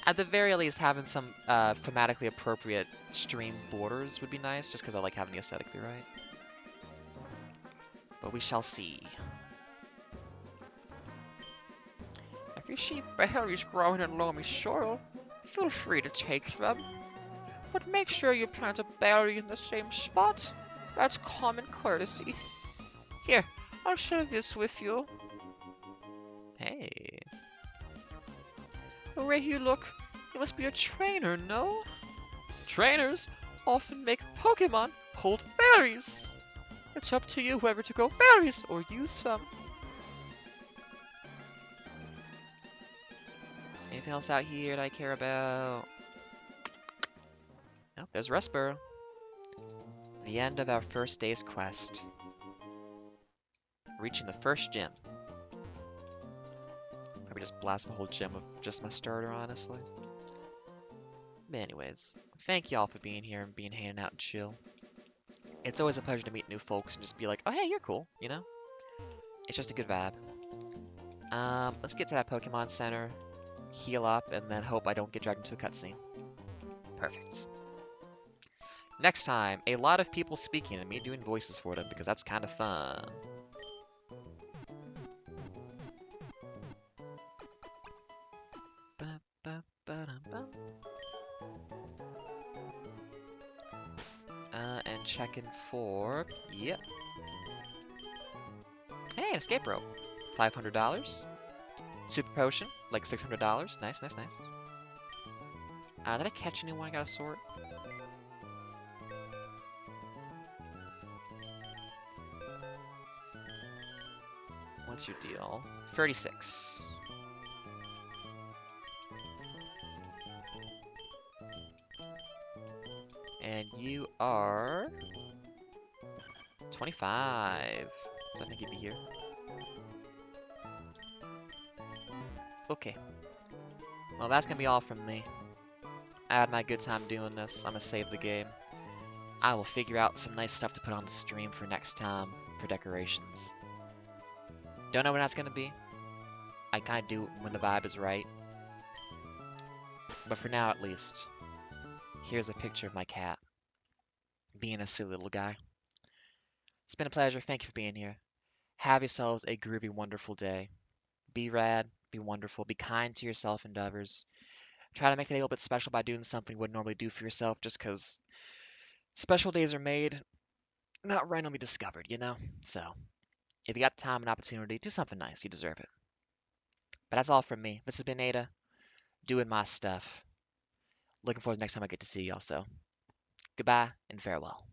At the very least, having some thematically appropriate stream borders would be nice, just because I like having the aesthetically right. But we shall see. If you see berries growing in loamy soil, feel free to take them. But make sure you plant a berry in the same spot. That's common courtesy. Here, I'll share this with you. Hey. The way you look, you must be a trainer, no? Trainers often make Pokemon hold berries. It's up to you whether to grow berries or use some. Anything else out here that I care about? Oh, there's Rustboro. The end of our first day's quest. Reaching the first gym. Probably just blast the whole gym of just my starter, honestly. But anyways, thank y'all for being here and being hanging out and chill. It's always a pleasure to meet new folks and just be like, oh hey, you're cool, you know? It's just a good vibe. Let's get to that Pokemon Center, heal up, and then hope I don't get dragged into a cutscene. Perfect. Next time, a lot of people speaking and me doing voices for them because that's kind of fun. And checking for... Yep. Hey, an escape rope. $500. Super potion, like $600. Nice, nice, nice. Did I catch anyone I got a sword? What's your deal? 36. And you are 25. So I think you'd be here. Okay. Well, that's gonna be all from me. I had my good time doing this. I'm gonna save the game. I will figure out some nice stuff to put on the stream for next time for decorations. Don't know when that's gonna be. I kind of do when the vibe is right. But for now, at least, here's a picture of my cat being a silly little guy. It's been a pleasure. Thank you for being here. Have yourselves a groovy, wonderful day. Be rad, be wonderful, be kind to yourself and others. Try to make the day a little bit special by doing something you wouldn't normally do for yourself just because special days are made, not randomly discovered, you know? So, if you got time and opportunity, do something nice. You deserve it. But that's all from me. This has been Ada, doing my stuff. Looking forward to the next time I get to see y'all, so goodbye and farewell.